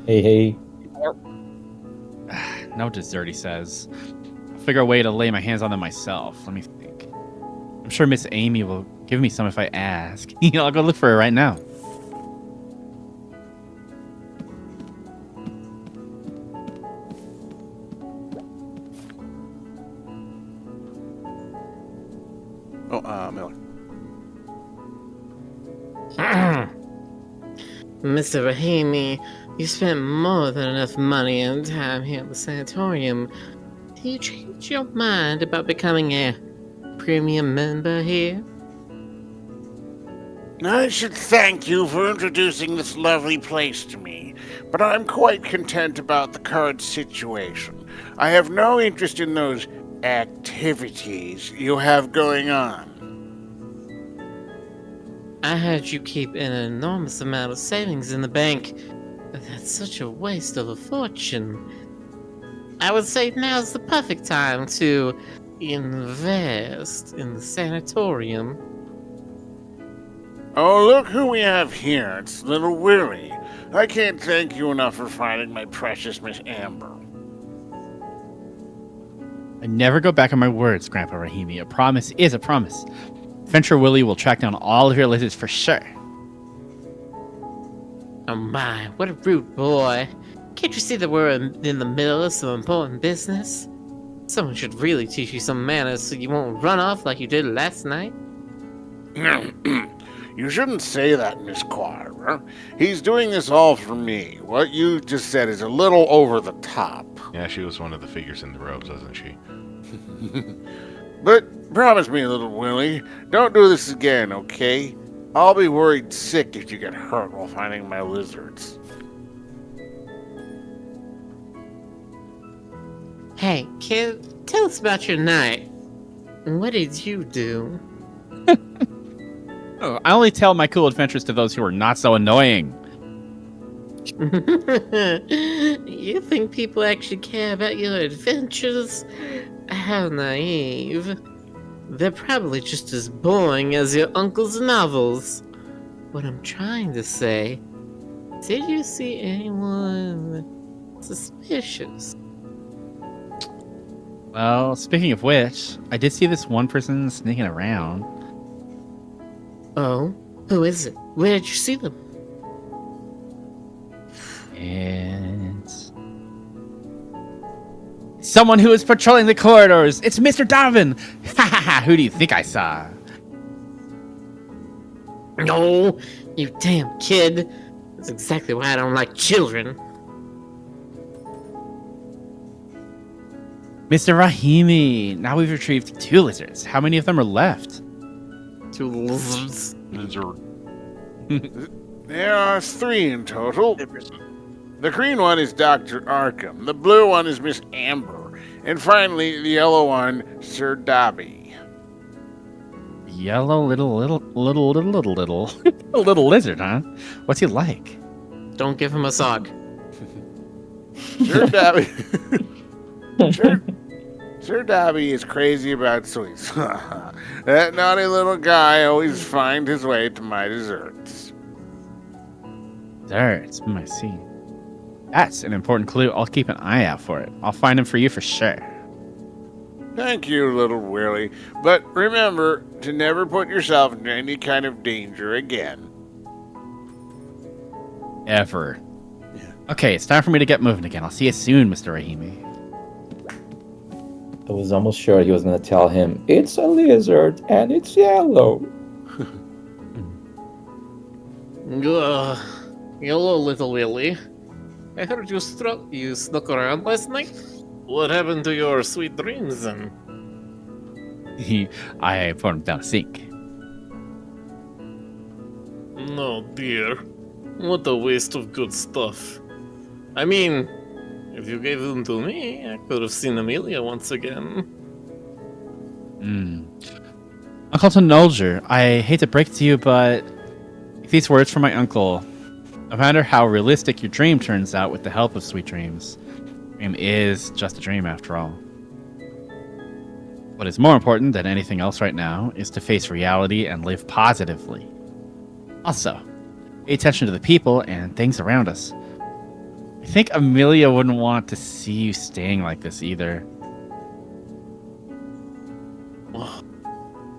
[SPEAKER 7] Hey.
[SPEAKER 3] No dessert, he says. I'll figure a way to lay my hands on them myself. Let me think. I'm sure Miss Amy will give me some if I ask. I'll go look for her right now.
[SPEAKER 5] Oh, Miller.
[SPEAKER 6] Mr. Rahimi, you spent more than enough money and time here at the sanatorium. Did you change your mind about becoming a premium member here?
[SPEAKER 5] I should thank you for introducing this lovely place to me, but I'm quite content about the current situation. I have no interest in those activities you have going on.
[SPEAKER 6] I heard you keep an enormous amount of savings in the bank. That's such a waste of a fortune. I would say now's the perfect time to invest in the sanatorium.
[SPEAKER 5] Oh, look who we have here. It's little Willie. I can't thank you enough for finding my precious Miss Amber.
[SPEAKER 3] I never go back on my words, Grandpa Rahimi. A promise is a promise. Adventure Willie will track down all of your lizards for sure.
[SPEAKER 6] Oh my, what a rude boy. Can't you see that we're in the middle of some important business? Someone should really teach you some manners so you won't run off like you did last night.
[SPEAKER 5] You shouldn't say that, Miss Quire. He's doing this all for me. What you just said is a little over the top.
[SPEAKER 4] Yeah, she was one of the figures in the robes, wasn't she?
[SPEAKER 5] But promise me, little Willie, don't do this again, okay? I'll be worried sick if you get hurt while finding my lizards.
[SPEAKER 6] Hey, kid, tell us about your night. What did you do?
[SPEAKER 3] Oh, I only tell my cool adventures to those who are not so annoying.
[SPEAKER 6] You think people actually care about your adventures? How naive. They're probably just as boring as your uncle's novels. What I'm trying to say, did you see anyone suspicious?
[SPEAKER 3] Well, speaking of which, I did see this one person sneaking around.
[SPEAKER 6] Oh, who is it? Where did you see them?
[SPEAKER 3] It's someone who is patrolling the corridors. It's Mr. Darwin. Ha ha ha! Who do you think I saw?
[SPEAKER 6] No, you damn kid. That's exactly why I don't like children.
[SPEAKER 3] Mr. Rahimi. Now we've retrieved 2 lizards. How many of them are left?
[SPEAKER 6] 2 lizards.
[SPEAKER 5] There are 3 in total. The green one is Dr. Arkham, the blue one is Miss Amber, and finally the yellow one, Sir Dobby.
[SPEAKER 3] Yellow little a little lizard, huh? What's he like?
[SPEAKER 6] Don't give him a sock.
[SPEAKER 5] Sir Dobby. Sir Dobby is crazy about sweets. That naughty little guy always finds his way to my desserts.
[SPEAKER 3] Desserts. I see. That's an important clue. I'll keep an eye out for it. I'll find him for you for sure.
[SPEAKER 5] Thank you, little Willie. But remember to never put yourself in any kind of danger again.
[SPEAKER 3] Ever.
[SPEAKER 5] Yeah.
[SPEAKER 3] Okay, it's time for me to get moving again. I'll see you soon, Mr. Rahimi.
[SPEAKER 7] I was almost sure he was going to tell him, it's a lizard and it's yellow.
[SPEAKER 6] Hello, little Willie. I heard you snuck around last night. What happened to your sweet dreams then?
[SPEAKER 3] I put him down a sink.
[SPEAKER 6] No, dear. What a waste of good stuff. I mean, if you gave them to me, I could have seen Amelia once again.
[SPEAKER 3] Uncle Nolger, I hate to break it to you, but these words from my uncle. No matter how realistic your dream turns out with the help of sweet dreams, dream is just a dream after all. What is more important than anything else right now is to face reality and live positively. Also, pay attention to the people and things around us. I think Amelia wouldn't want to see you staying like this either.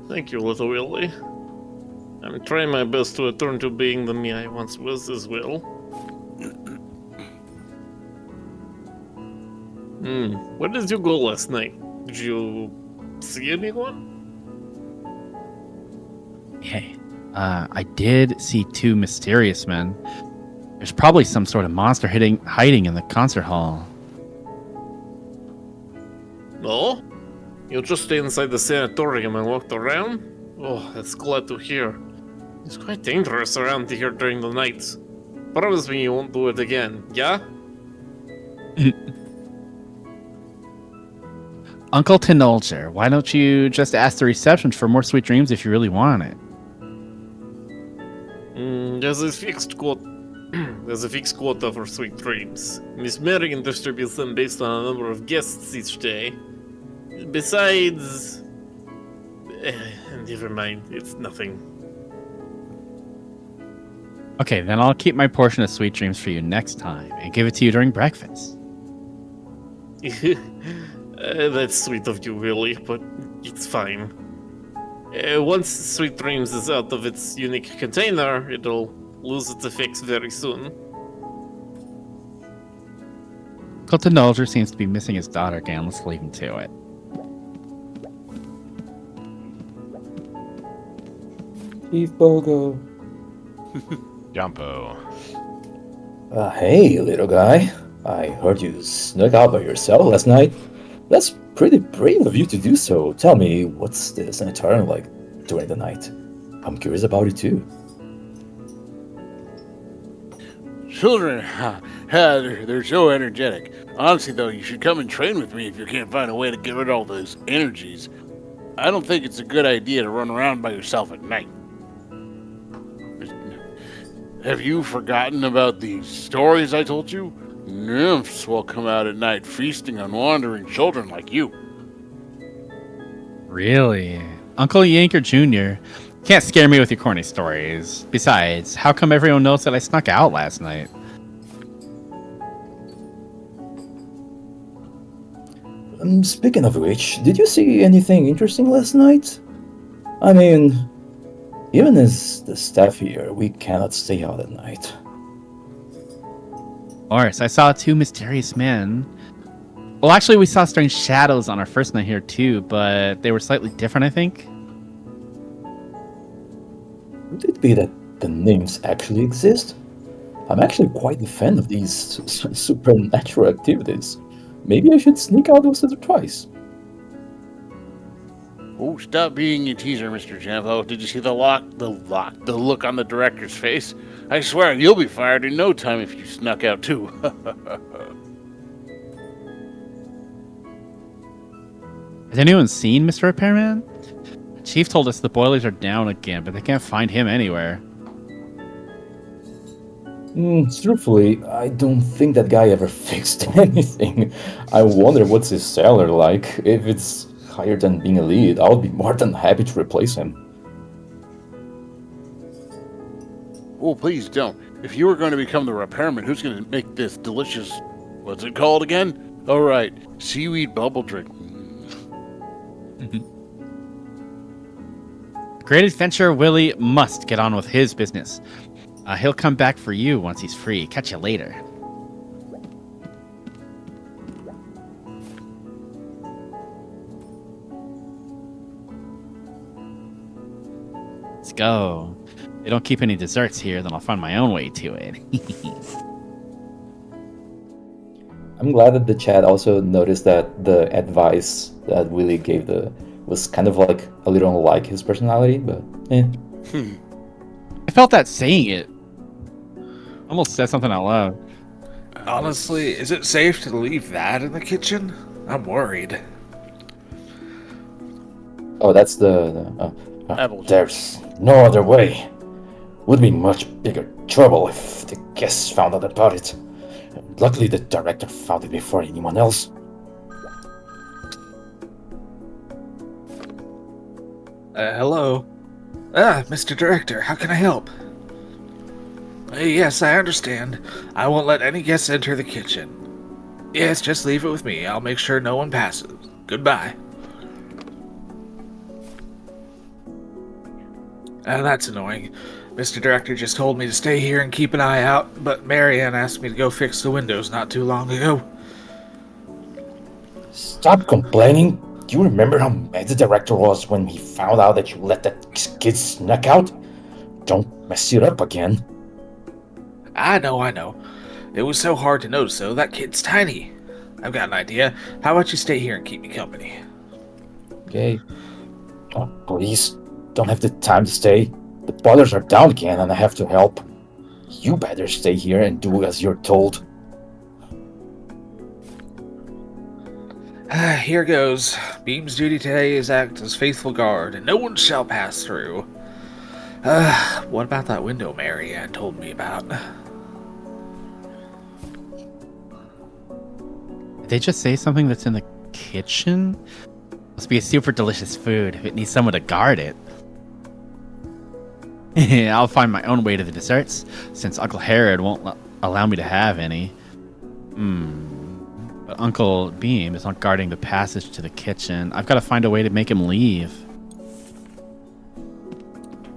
[SPEAKER 6] Thank you, little Willie. I'm trying my best to return to being the me I once was as well. Where did you go last night? Did you see anyone?
[SPEAKER 3] Hey, I did see 2 mysterious men. There's probably some sort of monster hiding in the concert hall.
[SPEAKER 6] No? You just stayed inside the sanatorium and walked around? Oh, that's glad to hear. It's quite dangerous around here during the night. Promise me you won't do it again, yeah?
[SPEAKER 3] Uncle Tenolger, why don't you just ask the reception for more sweet dreams if you really want it?
[SPEAKER 6] There's a fixed quota. There's a fixed quota for sweet dreams. Miss Marion distributes them based on a number of guests each day. Besides, never mind. It's nothing.
[SPEAKER 3] Okay, then I'll keep my portion of sweet dreams for you next time and give it to you during breakfast.
[SPEAKER 6] That's sweet of you, Willie, but it's fine. Once Sweet Dreams is out of its unique container, it'll lose its effects very soon.
[SPEAKER 3] Uncle Tenolger seems to be missing his daughter again. Let's leave him to it.
[SPEAKER 7] Chief Bogo.
[SPEAKER 4] Jumpo.
[SPEAKER 7] Hey, little guy. I heard you snuck out by yourself last night. That's pretty brave of you to do so. Tell me, what's the sanitarium like during the night? I'm curious about it too.
[SPEAKER 5] Children, they're so energetic. Honestly, though, you should come and train with me if you can't find a way to get rid of all those energies. I don't think it's a good idea to run around by yourself at night. Have you forgotten about the stories I told you? Nymphs will come out at night feasting on wandering children like you.
[SPEAKER 3] Really? Uncle Yanker Jr. Can't scare me with your corny stories. Besides, how come everyone knows that I snuck out last night?
[SPEAKER 7] Speaking of which, did you see anything interesting last night? I mean, even as the staff here, we cannot stay out at night.
[SPEAKER 3] Of course, I saw two mysterious men. Well, actually, we saw strange shadows on our first night here too, but they were slightly different, I think.
[SPEAKER 7] Could it be that the nymphs actually exist? I'm actually quite a fan of these supernatural activities. Maybe I should sneak out once or twice.
[SPEAKER 5] Oh, stop being a teaser, Mr. Jampo. Did you see the look on the director's face? I swear you'll be fired in no time if you snuck out too.
[SPEAKER 3] Has anyone seen Mr. Repairman? Chief told us the boilers are down again, but they can't find him anywhere.
[SPEAKER 7] Truthfully, I don't think that guy ever fixed anything. I wonder what's his salary like. If it's higher than being a lead, I would be more than happy to replace him.
[SPEAKER 5] Oh, please don't. If you were going to become the repairman, who's going to make this delicious... What's it called again? Oh, right. Seaweed bubble drink.
[SPEAKER 3] Great adventurer Willie must get on with his business. He'll come back for you once he's free. Catch you later. Let's go. If they don't keep any desserts here, then I'll find my own way to it.
[SPEAKER 7] I'm glad that the chat also noticed that the advice that Willie gave was kind of like a little unlike his personality, but
[SPEAKER 3] I felt that saying it. Almost said something out loud.
[SPEAKER 8] Honestly, is it safe to leave that in the kitchen? I'm worried.
[SPEAKER 7] oh, that's there's no other way. Would be much bigger trouble if the guests found out about it. Luckily, the director found it before anyone else.
[SPEAKER 8] Hello? Mr. Director, how can I help? Yes, I understand. I won't let any guests enter the kitchen. Yes, just leave it with me. I'll make sure no one passes. Goodbye. That's annoying. Mr. Director just told me to stay here and keep an eye out, but Marianne asked me to go fix the windows not too long ago.
[SPEAKER 7] Stop complaining. Do you remember how mad the director was when he found out that you let that kid snuck out? Don't mess it up again.
[SPEAKER 8] I know. It was so hard to notice, though. That kid's tiny. I've got an idea. How about you stay here and keep me company?
[SPEAKER 7] Okay. Oh, please. Don't have the time to stay. The boilers are down again and I have to help. You better stay here and do as you're told.
[SPEAKER 8] Here goes. Beam's duty today is act as faithful guard, and no one shall pass through. What about that window Mary Ann told me about?
[SPEAKER 3] Did they just say something that's in the kitchen? Must be a super delicious food if it needs someone to guard it. I'll find my own way to the desserts, since Uncle Herod won't allow me to have any. But Uncle Beam is not guarding the passage to the kitchen. I've got to find a way to make him leave.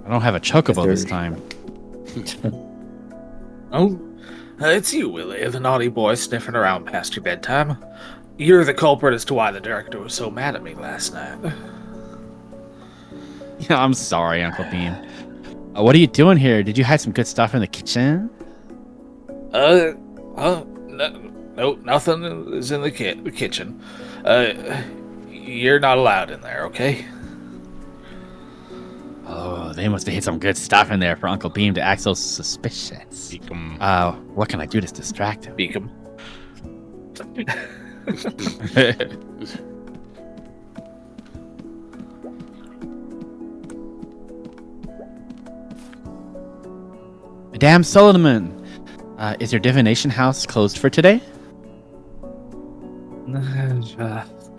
[SPEAKER 3] I don't have a chocobo this time.
[SPEAKER 8] Oh, it's you, Willie, the naughty boy sniffing around past your bedtime. You're the culprit as to why the director was so mad at me last night.
[SPEAKER 3] Yeah, I'm sorry, Uncle Beam. What are you doing here? Did you hide some good stuff in the kitchen?
[SPEAKER 8] No, nothing is in the kitchen. You're not allowed in there, okay?
[SPEAKER 3] Oh, they must have hid some good stuff in there for Uncle Beam to act so suspicious. What can I do to distract him?
[SPEAKER 8] Beak 'em.
[SPEAKER 3] Madame Solomon, is your divination house closed for today?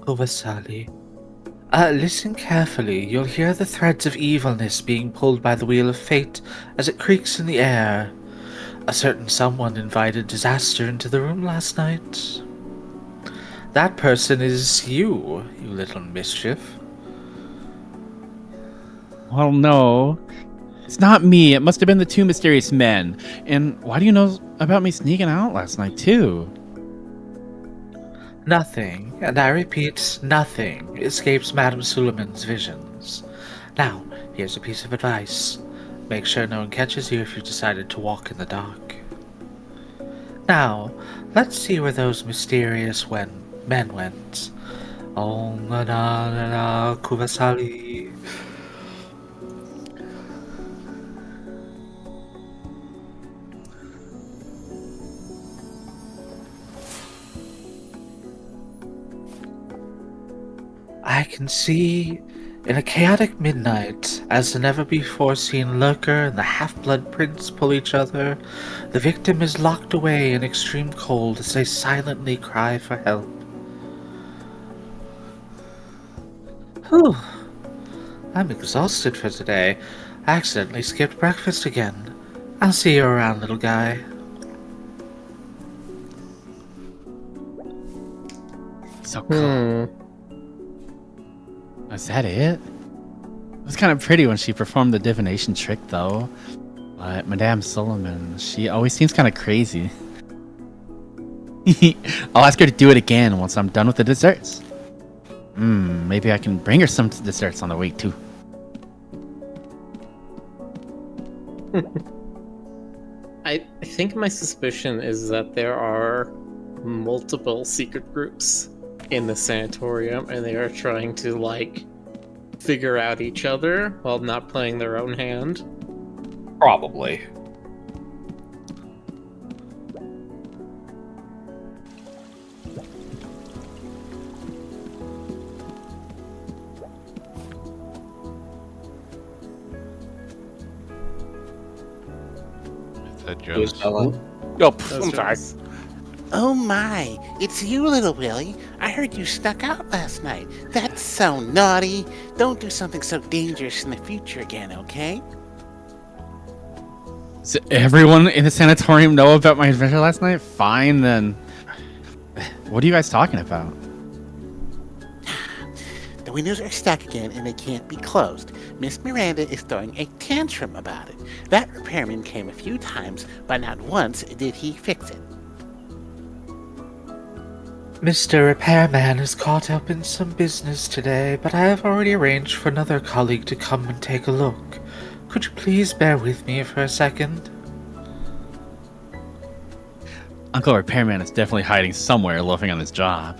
[SPEAKER 8] Vasali. Listen carefully. You'll hear the threads of evilness being pulled by the wheel of fate as it creaks in the air. A certain someone invited disaster into the room last night. That person is you, you little mischief.
[SPEAKER 3] Well, no. It's not me. It must have been the two mysterious men. And why do you know about me sneaking out last night, too?
[SPEAKER 8] Nothing, and I repeat, nothing escapes Madame Suleiman's visions. Now, here's a piece of advice. Make sure no one catches you if you decided to walk in the dark. Now, let's see where those mysterious men went. Oh, na na na na, Kuvasali. I can see in a chaotic midnight, as the never-before-seen lurker and the half-blood prince pull each other, the victim is locked away in extreme cold as they silently cry for help. Whew. I'm exhausted for today. I accidentally skipped breakfast again. I'll see you around, little guy.
[SPEAKER 3] So cool. Is that it? It was kind of pretty when she performed the divination trick, though. But Madame Solomon, she always seems kind of crazy. I'll ask her to do it again once I'm done with the desserts. Maybe I can bring her some desserts on the way, too.
[SPEAKER 6] I think my suspicion is that there are multiple secret groups in the sanatorium, and they are trying to, like, figure out each other while not playing their own hand.
[SPEAKER 8] Probably.
[SPEAKER 4] Is that Jonas?
[SPEAKER 5] Oh, I'm sorry. Oh my, it's you, little Willie. I heard you snuck out last night. That's so naughty. Don't do something so dangerous in the future again, okay?
[SPEAKER 3] Does everyone in the sanatorium know about my adventure last night? Fine, then. What are you guys talking about?
[SPEAKER 5] The windows are stuck again and they can't be closed. Miss Miranda is throwing a tantrum about it. That repairman came a few times, but not once did he fix it.
[SPEAKER 8] Mr. Repairman is caught up in some business today, but I have already arranged for another colleague to come and take a look. Could you please bear with me for a second?
[SPEAKER 3] Uncle Repairman is definitely hiding somewhere, loafing on his job.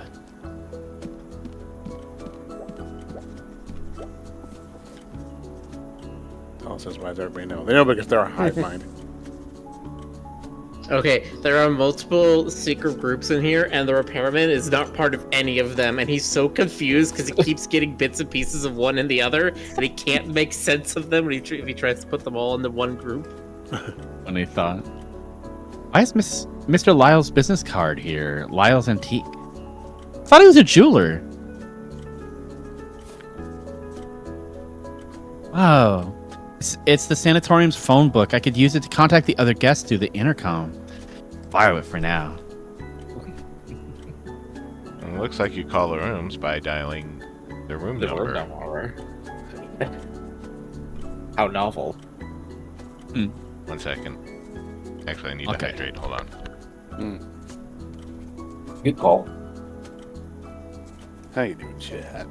[SPEAKER 5] Oh, says why as everybody knows. They know because they're a hive mind.
[SPEAKER 6] Okay, there are multiple secret groups in here, and the repairman is not part of any of them, and he's so confused because he keeps getting bits and pieces of one and the other, and he can't make sense of them if he tries to put them all into one group.
[SPEAKER 3] Funny thought. Why is Mr. Lyle's business card here? Lyle's Antique. I thought he was a jeweler. Wow. It's the sanatorium's phone book. I could use it to contact the other guests through the intercom. Borrow it for now.
[SPEAKER 4] It looks like you call the rooms by dialing the room number.
[SPEAKER 8] How novel.
[SPEAKER 4] 1 second. Actually, I need to hydrate. Hold on.
[SPEAKER 7] Good call.
[SPEAKER 5] How you doing, chat?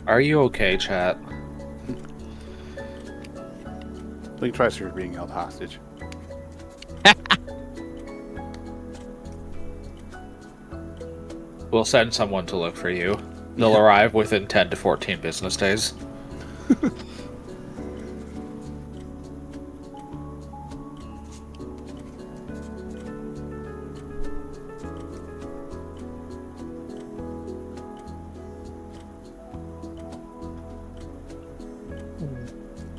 [SPEAKER 8] Are you okay, chat?
[SPEAKER 5] Blink tries you're being held hostage.
[SPEAKER 8] We'll send someone to look for you. They'll arrive within 10 to 14 business days.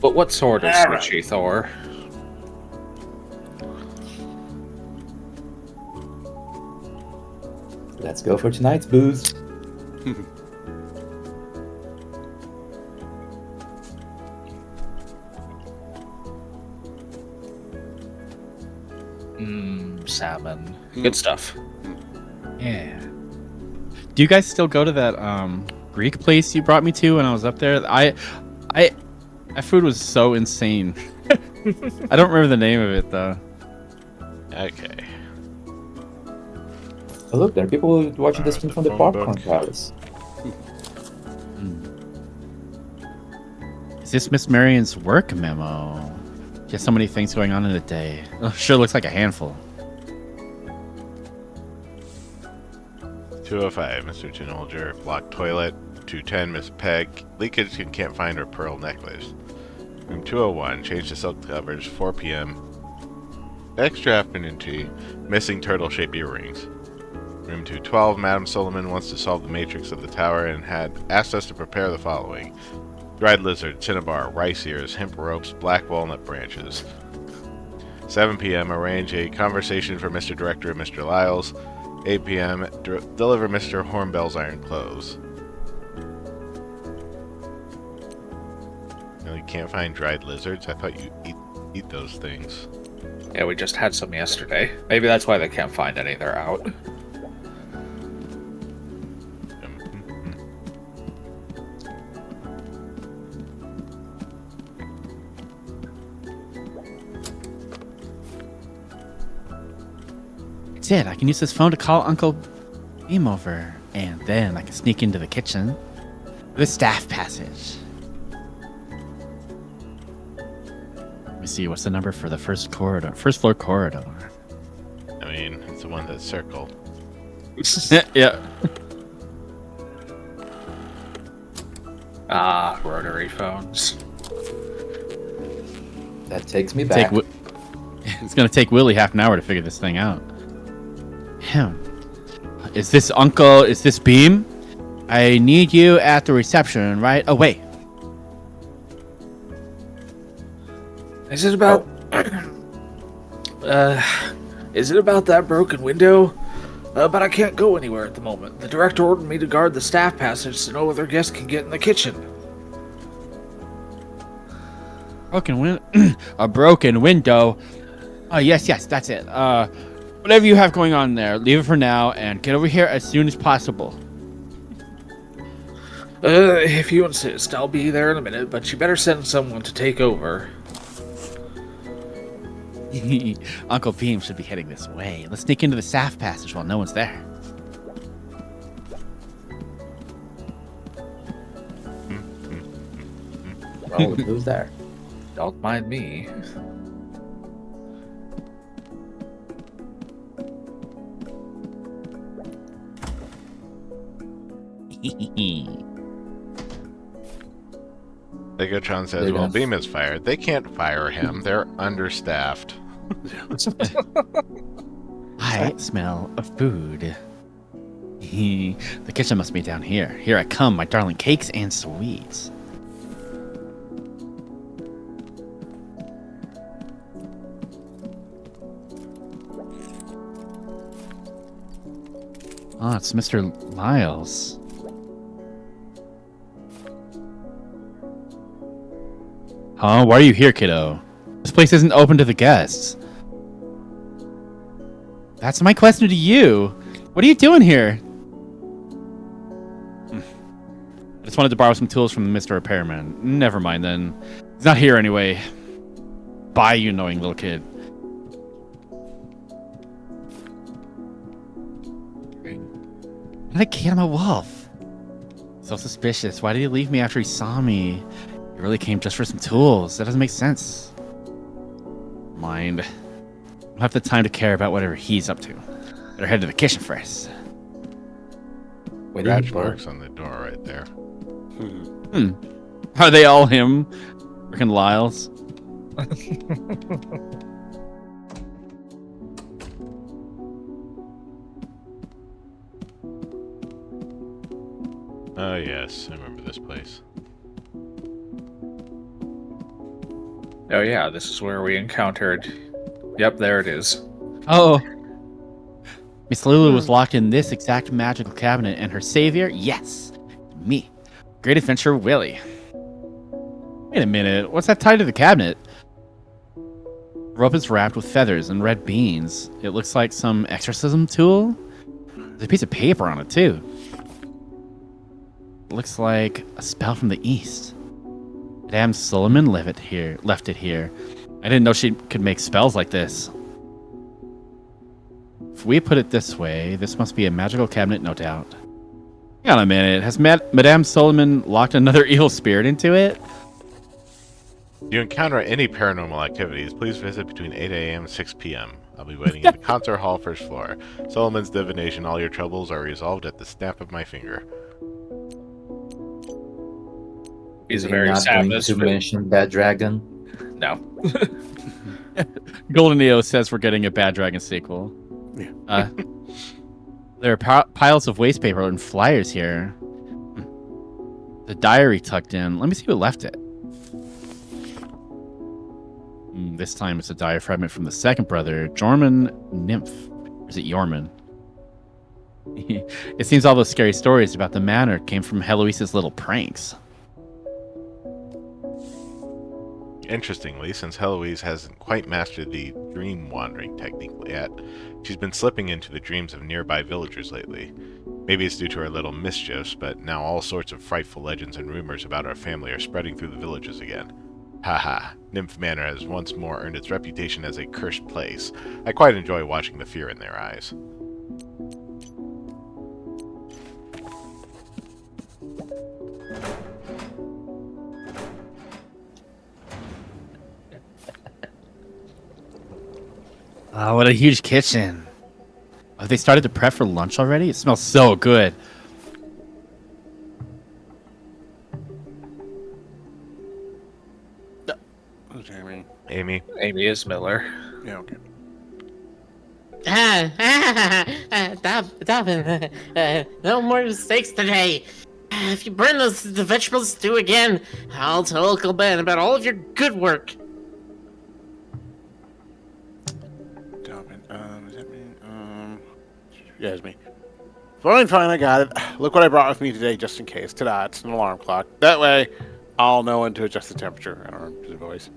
[SPEAKER 8] But what sort of switchy, Thor?
[SPEAKER 7] Let's go for tonight's booze.
[SPEAKER 8] Salmon. Good stuff.
[SPEAKER 3] Yeah. Do you guys still go to that Greek place you brought me to when I was up there? That food was so insane. I don't remember the name of it though.
[SPEAKER 4] Okay.
[SPEAKER 7] Oh, look, there are people watching this from the popcorn palace.
[SPEAKER 3] Is this Miss Marion's work memo? She has so many things going on in a day. Oh, sure looks like a handful.
[SPEAKER 4] 205, Mr. Tinolger, blocked toilet. 210, Miss Peg, leakage and can't find her pearl necklace. Room 201, change to silk covers, 4 p.m. Extra afternoon tea, missing turtle-shaped earrings. Room 212, Madame Solomon wants to solve the matrix of the tower and had asked us to prepare the following. Dried lizard, cinnabar, rice ears, hemp ropes, black walnut branches. 7 p.m., arrange a conversation for Mr. Director and Mr. Lyles. 8 p.m., deliver Mr. Hornbell's iron clothes. You can't find dried lizards? I thought you eat those things.
[SPEAKER 8] Yeah, we just had some yesterday. Maybe that's why they can't find any. They're out.
[SPEAKER 3] That's it. I can use this phone to call Uncle Beam over, and then I can sneak into the kitchen. The staff passage. Let me see. What's the number for the first floor corridor?
[SPEAKER 4] I mean, it's the one that's circled.
[SPEAKER 3] Yeah.
[SPEAKER 8] Rotary phones.
[SPEAKER 7] That takes me back.
[SPEAKER 3] It's gonna take Willie half an hour to figure this thing out. Is this Uncle? Is this Beam? I need you at the reception right away.
[SPEAKER 8] Is it about... is it about that broken window? But I can't go anywhere at the moment. The director ordered me to guard the staff passage so no other guests can get in the kitchen.
[SPEAKER 3] A broken window. Oh, yes, that's it. Whatever you have going on there, leave it for now and get over here as soon as possible.
[SPEAKER 8] If you insist, I'll be there in a minute, but you better send someone to take over.
[SPEAKER 3] Uncle Beam should be heading this way. Let's sneak into the staff passage while no one's there.
[SPEAKER 7] Well, who's there?
[SPEAKER 8] Don't mind me.
[SPEAKER 4] Legotron says,
[SPEAKER 7] They're
[SPEAKER 4] well,
[SPEAKER 7] gonna-
[SPEAKER 4] Beam is fired. They can't fire him. They're understaffed.
[SPEAKER 3] I smell of food. The kitchen must be down here. Here I come, my darling cakes and sweets. Oh, it's Mr. Lyles. Huh? Why are you here, kiddo? This place isn't open to the guests. That's my question to you. What are you doing here? I just wanted to borrow some tools from Mr. Repairman. Never mind then. He's not here anyway. Bye, you annoying little kid. Not a kid, I'm a wolf. So suspicious. Why did he leave me after he saw me? He really came just for some tools. That doesn't make sense. Mind. I don't have the time to care about whatever he's up to. Better head to the kitchen first.
[SPEAKER 7] Wait,
[SPEAKER 4] Scratch marks on the door right there.
[SPEAKER 3] Are they all him? Freaking Lyles.
[SPEAKER 4] Oh, yes. I remember this place.
[SPEAKER 8] Oh yeah, this is where we encountered. Yep, there it is.
[SPEAKER 3] Oh. Miss Lulu was locked in this exact magical cabinet, and her savior, yes, me. Great Adventure Willie. Wait a minute, what's that tied to the cabinet? Rope is wrapped with feathers and red beans. It looks like some exorcism tool. There's a piece of paper on it, too. It looks like a spell from the east. Madame Solomon left it here. I didn't know she could make spells like this. If we put it this way, this must be a magical cabinet, no doubt. Hang on a minute. Has Madame Solomon locked another evil spirit into it?
[SPEAKER 4] If you encounter any paranormal activities, please visit between 8 a.m. and 6 p.m. I'll be waiting in the concert hall first floor. Solomon's divination, all your troubles are resolved at the snap of my finger.
[SPEAKER 8] He's a
[SPEAKER 7] You're
[SPEAKER 8] very
[SPEAKER 7] not going
[SPEAKER 8] Samus.
[SPEAKER 7] to mention Bad Dragon.
[SPEAKER 8] No.
[SPEAKER 3] Golden Neo says we're getting a Bad Dragon sequel.
[SPEAKER 5] Yeah.
[SPEAKER 3] There are piles of waste paper and flyers here. The diary tucked in. Let me see who left it. This time it's a diary fragment from the second brother, Jorman Nymph. Or is it Yorman? It seems all those scary stories about the manor came from Heloise's little pranks.
[SPEAKER 4] Interestingly, since Heloise hasn't quite mastered the dream wandering technique yet, she's been slipping into the dreams of nearby villagers lately. Maybe it's due to her little mischiefs, but now all sorts of frightful legends and rumors about our family are spreading through the villages again. Haha, Nymph Manor has once more earned its reputation as a cursed place. I quite enjoy watching the fear in their eyes.
[SPEAKER 3] Oh, what a huge kitchen. Have they started to prep for lunch already? It smells so good.
[SPEAKER 5] Who's Amy?
[SPEAKER 4] Amy?
[SPEAKER 8] Amy is Miller.
[SPEAKER 5] Yeah, okay.
[SPEAKER 6] Dobbin, no more mistakes today. If you burn the vegetable stew again, I'll tell Uncle Ben about all of your good work.
[SPEAKER 5] Dobbin, is that me? Yeah, it's me. Fine, I got it. Look what I brought with me today, just in case. Ta-da, it's an alarm clock. That way, I'll know when to adjust the temperature. I don't know his voice.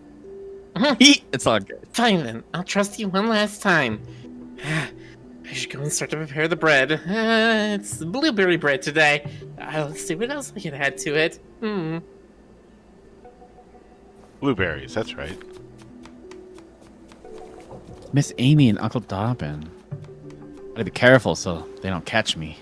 [SPEAKER 3] It's all good.
[SPEAKER 6] Fine then, I'll trust you one last time. I should go and start to prepare the bread. It's blueberry bread today. Let's see what else I can add to it.
[SPEAKER 4] Blueberries, that's right.
[SPEAKER 3] Miss Amy and Uncle Dobbin. Gotta be careful so they don't catch me.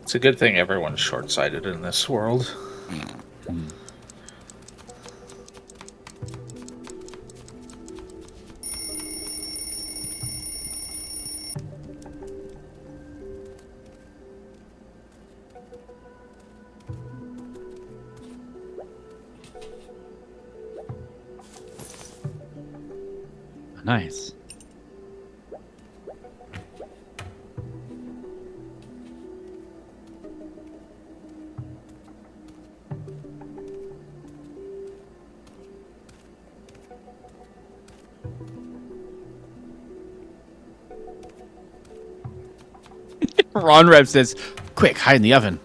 [SPEAKER 8] It's a good thing everyone's short-sighted in this world.
[SPEAKER 3] Nice. Ron Rev says, "Quick, hide in the oven."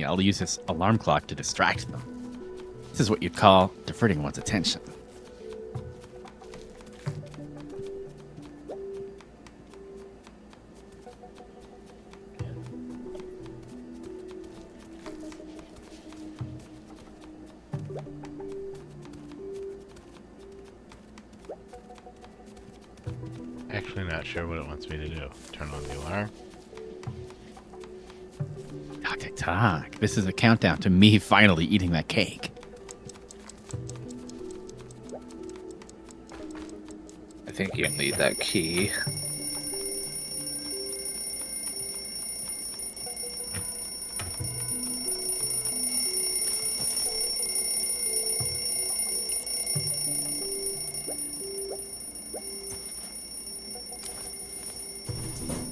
[SPEAKER 3] I'll use this alarm clock to distract them. This is what you'd call diverting one's attention.
[SPEAKER 4] Actually not sure what it wants me to do. Turn on the alarm.
[SPEAKER 3] Tick tock. This is a countdown to me finally eating that cake.
[SPEAKER 8] I think you need that key.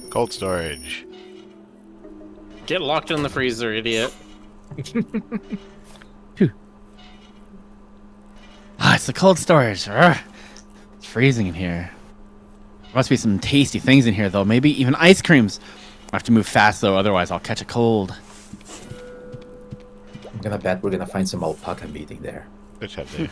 [SPEAKER 4] Cold storage.
[SPEAKER 6] Get locked in the freezer, idiot.
[SPEAKER 3] Ah, it's the cold storage. Urgh. It's freezing in here. There must be some tasty things in here, though. Maybe even ice creams. I have to move fast, though, otherwise I'll catch a cold.
[SPEAKER 7] I'm gonna bet we're gonna find some alpaca meat in there.
[SPEAKER 4] Good job, Dave.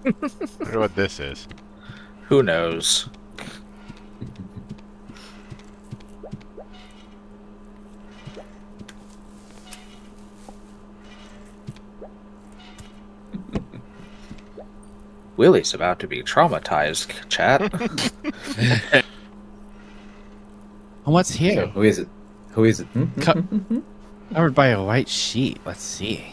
[SPEAKER 4] I wonder what this is.
[SPEAKER 8] Who knows? Willie's about to be traumatized, chat.
[SPEAKER 3] And what's here?
[SPEAKER 7] Who is it? Who is it?
[SPEAKER 3] Covered by a white sheet. Let's see.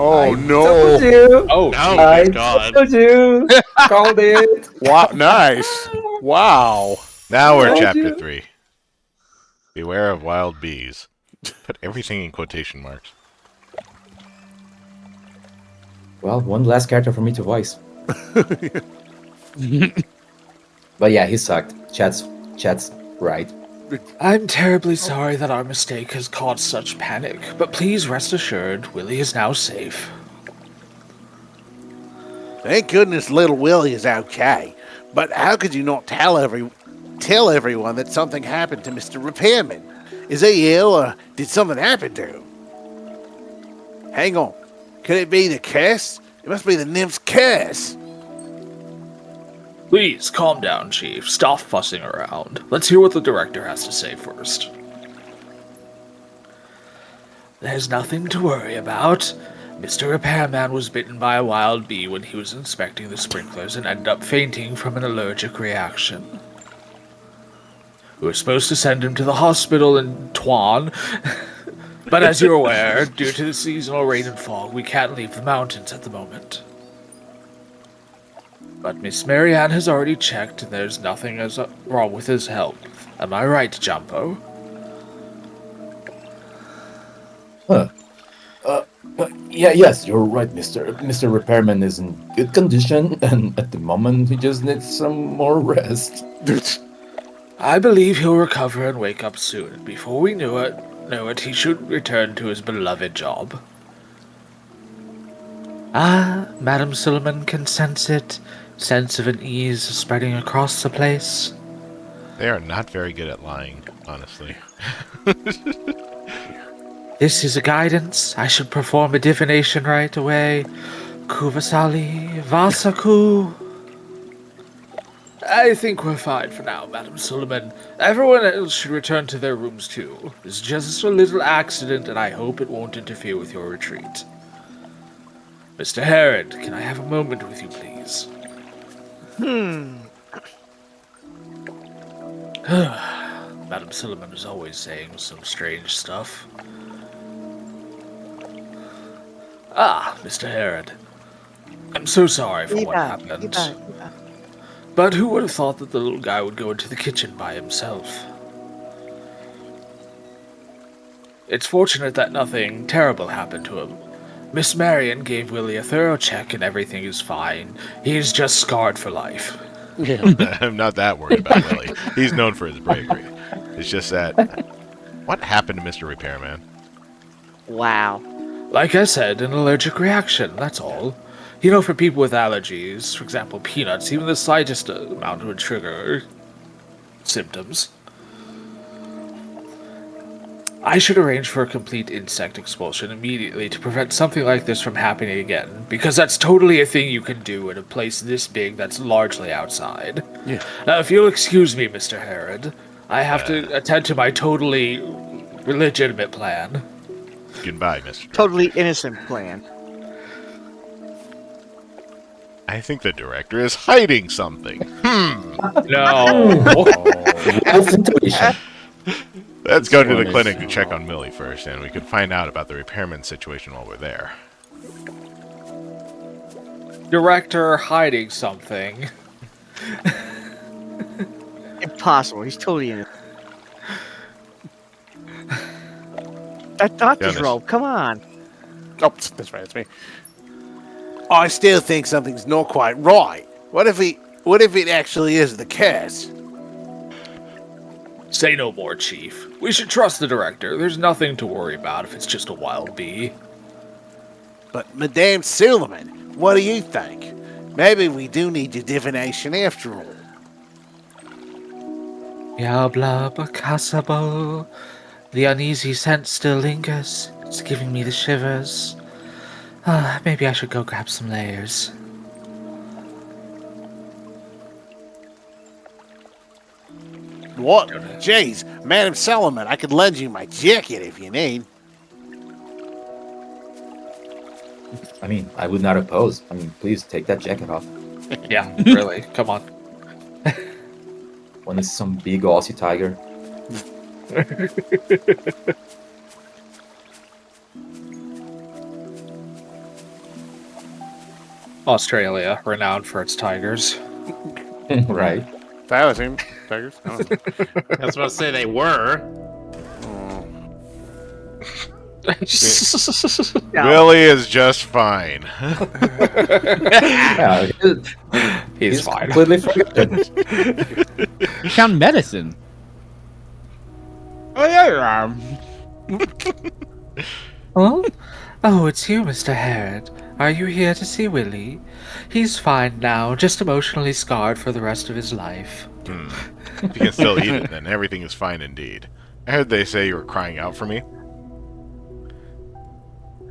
[SPEAKER 5] Oh no!
[SPEAKER 7] Told you.
[SPEAKER 8] Oh,
[SPEAKER 5] Oh
[SPEAKER 7] I
[SPEAKER 5] my god!
[SPEAKER 7] told you. Called it.
[SPEAKER 5] Wow! Nice! Wow!
[SPEAKER 4] Now we're
[SPEAKER 7] Told
[SPEAKER 4] chapter
[SPEAKER 7] you.
[SPEAKER 4] 3. Beware of wild bees. Put everything in quotation marks.
[SPEAKER 7] Well, one last character for me to voice. But yeah, he sucked. Chat's right.
[SPEAKER 8] I'm terribly sorry that our mistake has caused such panic, but please rest assured, Willie is now safe.
[SPEAKER 5] Thank goodness little Willie is okay. But how could you not tell everyone that something happened to Mr. Repairman? Is he ill or did something happen to him? Hang on. Could it be the curse? It must be the nymph's curse.
[SPEAKER 8] Please, calm down, Chief. Stop fussing around. Let's hear what the director has to say first. There's nothing to worry about. Mr. Repairman was bitten by a wild bee when he was inspecting the sprinklers and ended up fainting from an allergic reaction. We were supposed to send him to the hospital in Tuan, but as you're aware, due to the seasonal rain and fog, we can't leave the mountains at the moment. But Miss Marianne has already checked, and there's nothing wrong with his health. Am I right, Jumpo?
[SPEAKER 7] Huh. Yes, you're right, Mr. Repairman is in good condition, and at the moment he just needs some more rest.
[SPEAKER 8] I believe he'll recover and wake up soon. Before we know it, he should return to his beloved job. Ah, Madam Suleiman can sense it. sense of unease spreading across the place.
[SPEAKER 4] They are not very good at lying, honestly.
[SPEAKER 8] This is a guidance. I should perform a divination right away. Kuvasali Vasaku. I think we're fine for now, Madam Suleiman. Everyone else should return to their rooms too. It's just a little accident, and I hope it won't interfere with your retreat. Mr. Herod, can I have a moment with you, please? Madam Suleiman is always saying some strange stuff. Mr. Herod. I'm so sorry for what happened. But who would have thought that the little guy would go into the kitchen by himself? It's fortunate that nothing terrible happened to him. Miss Marion gave Willie a thorough check and everything is fine. He's just scarred for life.
[SPEAKER 4] I'm not that worried about Willie. He's known for his bravery. It's just that... What happened to Mr. Repairman?
[SPEAKER 1] Wow.
[SPEAKER 8] Like I said, an allergic reaction, that's all. You know, for people with allergies, for example peanuts, even the slightest amount would trigger symptoms. I should arrange for a complete insect expulsion immediately to prevent something like this from happening again, because that's totally a thing you can do in a place this big that's largely outside.
[SPEAKER 5] Yeah.
[SPEAKER 8] Now, if you'll excuse me, Mr. Herod, I have to attend to my totally legitimate plan.
[SPEAKER 4] Goodbye, Mr.
[SPEAKER 1] Totally innocent plan.
[SPEAKER 4] I think the director is hiding something.
[SPEAKER 8] No.
[SPEAKER 7] That's intuition.
[SPEAKER 4] Let's go to the
[SPEAKER 3] One
[SPEAKER 4] clinic
[SPEAKER 3] is-
[SPEAKER 4] to check on Millie first, and we can find out about the repairman situation while we're there.
[SPEAKER 8] Director hiding something.
[SPEAKER 1] Impossible. He's totally innocent. That doctor's
[SPEAKER 4] Dennis.
[SPEAKER 1] robe. Come on.
[SPEAKER 5] Oh, that's right, it's me. I still think something's not quite right. What if it actually is the curse?
[SPEAKER 8] Say no more, Chief. We should trust the director. There's nothing to worry about if it's just a wild bee.
[SPEAKER 5] But Madame Suleiman, what do you think? Maybe we do need your divination after all.
[SPEAKER 8] Yabla Bacasabo. The uneasy scent still lingers. It's giving me the shivers. Maybe I should go grab some layers.
[SPEAKER 5] What? Jeez, Madame Suleiman, I could lend you my jacket if you need.
[SPEAKER 7] I mean, I would not oppose. I mean, please take that jacket off.
[SPEAKER 8] Yeah, really. Come on.
[SPEAKER 7] One is some big Aussie tiger.
[SPEAKER 8] Australia, renowned for its tigers.
[SPEAKER 7] Right.
[SPEAKER 5] Thousand tigers. I don't know.
[SPEAKER 6] I was about to say they were.
[SPEAKER 4] Willie is just fine.
[SPEAKER 7] Yeah,
[SPEAKER 8] He's fine.
[SPEAKER 7] completely forgotten.
[SPEAKER 3] You found medicine. Oh yeah, you are.
[SPEAKER 8] Huh? Oh, it's you, Mr. Herod. Are you here to see Willie? He's fine now, just emotionally scarred for the rest of his life.
[SPEAKER 4] If you can still eat it, then everything is fine indeed. I heard they say you were crying out for me.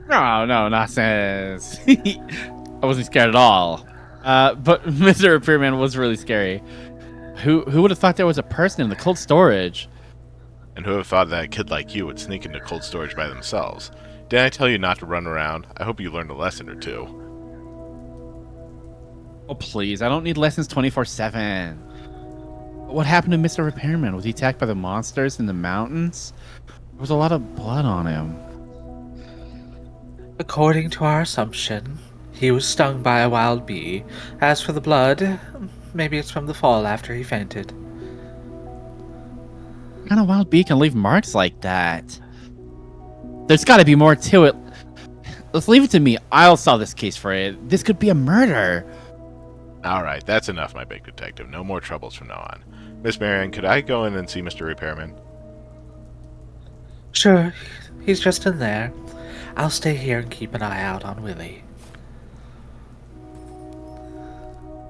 [SPEAKER 3] No, nonsense. I wasn't scared at all. But Mr. Repairman was really scary. Who would have thought there was a person in the cold storage?
[SPEAKER 4] And who would have thought that a kid like you would sneak into cold storage by themselves? Didn't I tell you not to run around? I hope you learned a lesson or two.
[SPEAKER 3] Oh, please. I don't need lessons 24/7. What happened to Mr. Repairman? Was he attacked by the monsters in the mountains? There was a lot of blood on him.
[SPEAKER 8] According to our assumption, he was stung by a wild bee. As for the blood, maybe it's from the fall after he fainted.
[SPEAKER 3] What kind of wild bee can leave marks like that? There's got to be more to it. Let's leave it to me. I'll solve this case for you. This could be a murder.
[SPEAKER 4] Alright, that's enough, my big detective. No more troubles from now on. Miss Marion, could I go in and see Mr. Repairman?
[SPEAKER 8] Sure, he's just in there. I'll stay here and keep an eye out on Willie.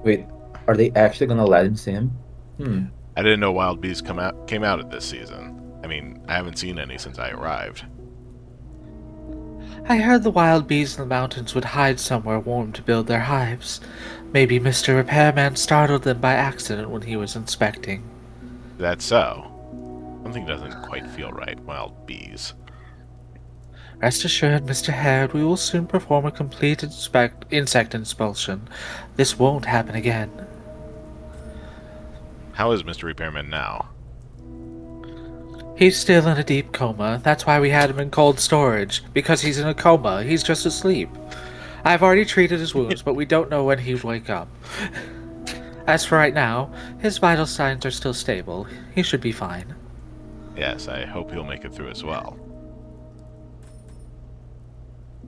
[SPEAKER 7] Wait, are they actually gonna let him see him?
[SPEAKER 4] I didn't know wild bees came out at this season. I mean, I haven't seen any since I arrived.
[SPEAKER 8] I heard the wild bees in the mountains would hide somewhere warm to build their hives. Maybe Mr. Repairman startled them by accident when he was inspecting.
[SPEAKER 4] That's so. Something doesn't quite feel right, wild bees.
[SPEAKER 8] Rest assured, Mr. Harrod, we will soon perform a complete insect expulsion. This won't happen again.
[SPEAKER 4] How is Mr. Repairman now?
[SPEAKER 8] He's still in a deep coma. That's why we had him in cold storage. Because he's in a coma. He's just asleep. I've already treated his wounds, but we don't know when he'd wake up. As for right now, his vital signs are still stable. He should be fine.
[SPEAKER 4] Yes, I hope he'll make it through as well.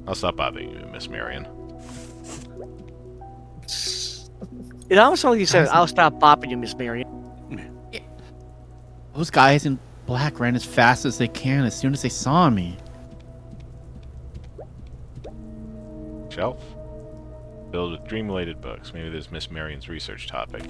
[SPEAKER 4] I'll stop bothering you, Miss Marion.
[SPEAKER 1] It almost like you said, "I'll stop bopping you, Miss Marion."
[SPEAKER 3] Those guys in black ran as fast as they can as soon as they saw me.
[SPEAKER 4] Shelf? Filled with dream-related books. Maybe this is Miss Marion's research topic.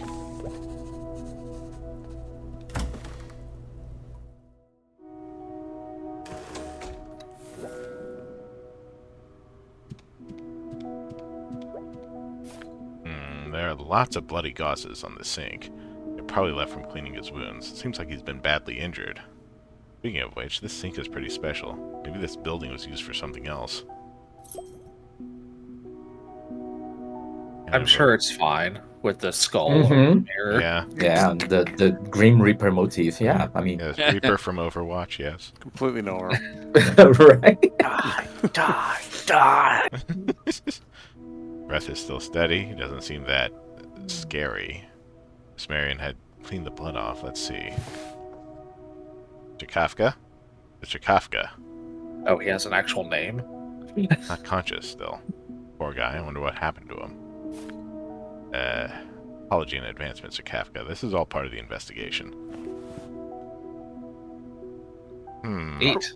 [SPEAKER 4] There are lots of bloody gauzes on the sink. They're probably left from cleaning his wounds. It seems like he's been badly injured. Speaking of which, this sink is pretty special. Maybe this building was used for something else.
[SPEAKER 8] I'm sure it's fine with the skull
[SPEAKER 7] Mhm.
[SPEAKER 8] mirror.
[SPEAKER 4] Yeah.
[SPEAKER 7] Yeah, the Grim Reaper motif. Yeah, I mean,
[SPEAKER 4] Yes, Reaper from Overwatch, yes.
[SPEAKER 5] Completely normal.
[SPEAKER 7] right?
[SPEAKER 1] Die, die, die.
[SPEAKER 4] Breath is still steady. He doesn't seem that scary. Miss Marion had cleaned the blood off. Let's see. Mr. Kafka? Mr. Kafka.
[SPEAKER 8] Oh, he has an actual name?
[SPEAKER 4] Not conscious still. Poor guy. I wonder what happened to him. Apology in advance, Mr. Kafka. This is all part of the investigation.
[SPEAKER 8] Neat.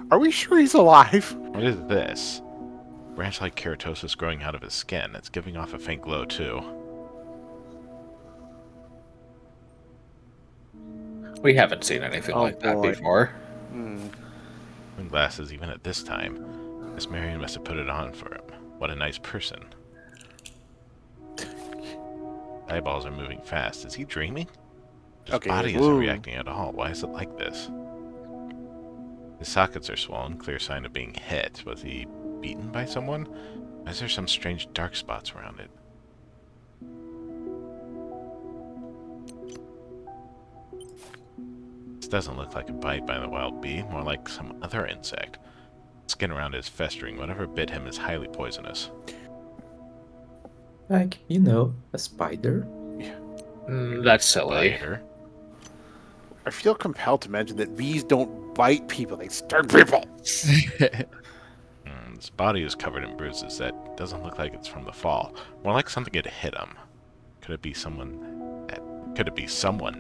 [SPEAKER 5] Are we sure he's alive?
[SPEAKER 4] What is this? Branch-like keratosis growing out of his skin. It's giving off a faint glow, too.
[SPEAKER 8] We haven't seen anything like that
[SPEAKER 1] boy.
[SPEAKER 8] before.
[SPEAKER 4] Glasses even at this time. Miss Marion must have put it on for him. What a nice person. Eyeballs are moving fast. Is he dreaming? His
[SPEAKER 5] Okay,
[SPEAKER 4] body isn't
[SPEAKER 5] ooh.
[SPEAKER 4] reacting at all. Why is it like this? His sockets are swollen, clear sign of being hit. Was he beaten by someone? Why is there some strange dark spots around it? This doesn't look like a bite by the wild bee, more like some other insect. Skin around it is festering. Whatever bit him is highly poisonous.
[SPEAKER 7] Like, you know, a spider.
[SPEAKER 8] That's silly.
[SPEAKER 4] Spider.
[SPEAKER 5] I feel compelled to mention that bees don't bite people; they sting people.
[SPEAKER 4] His body is covered in bruises. That doesn't look like it's from the fall. More like something had hit him. Could it be someone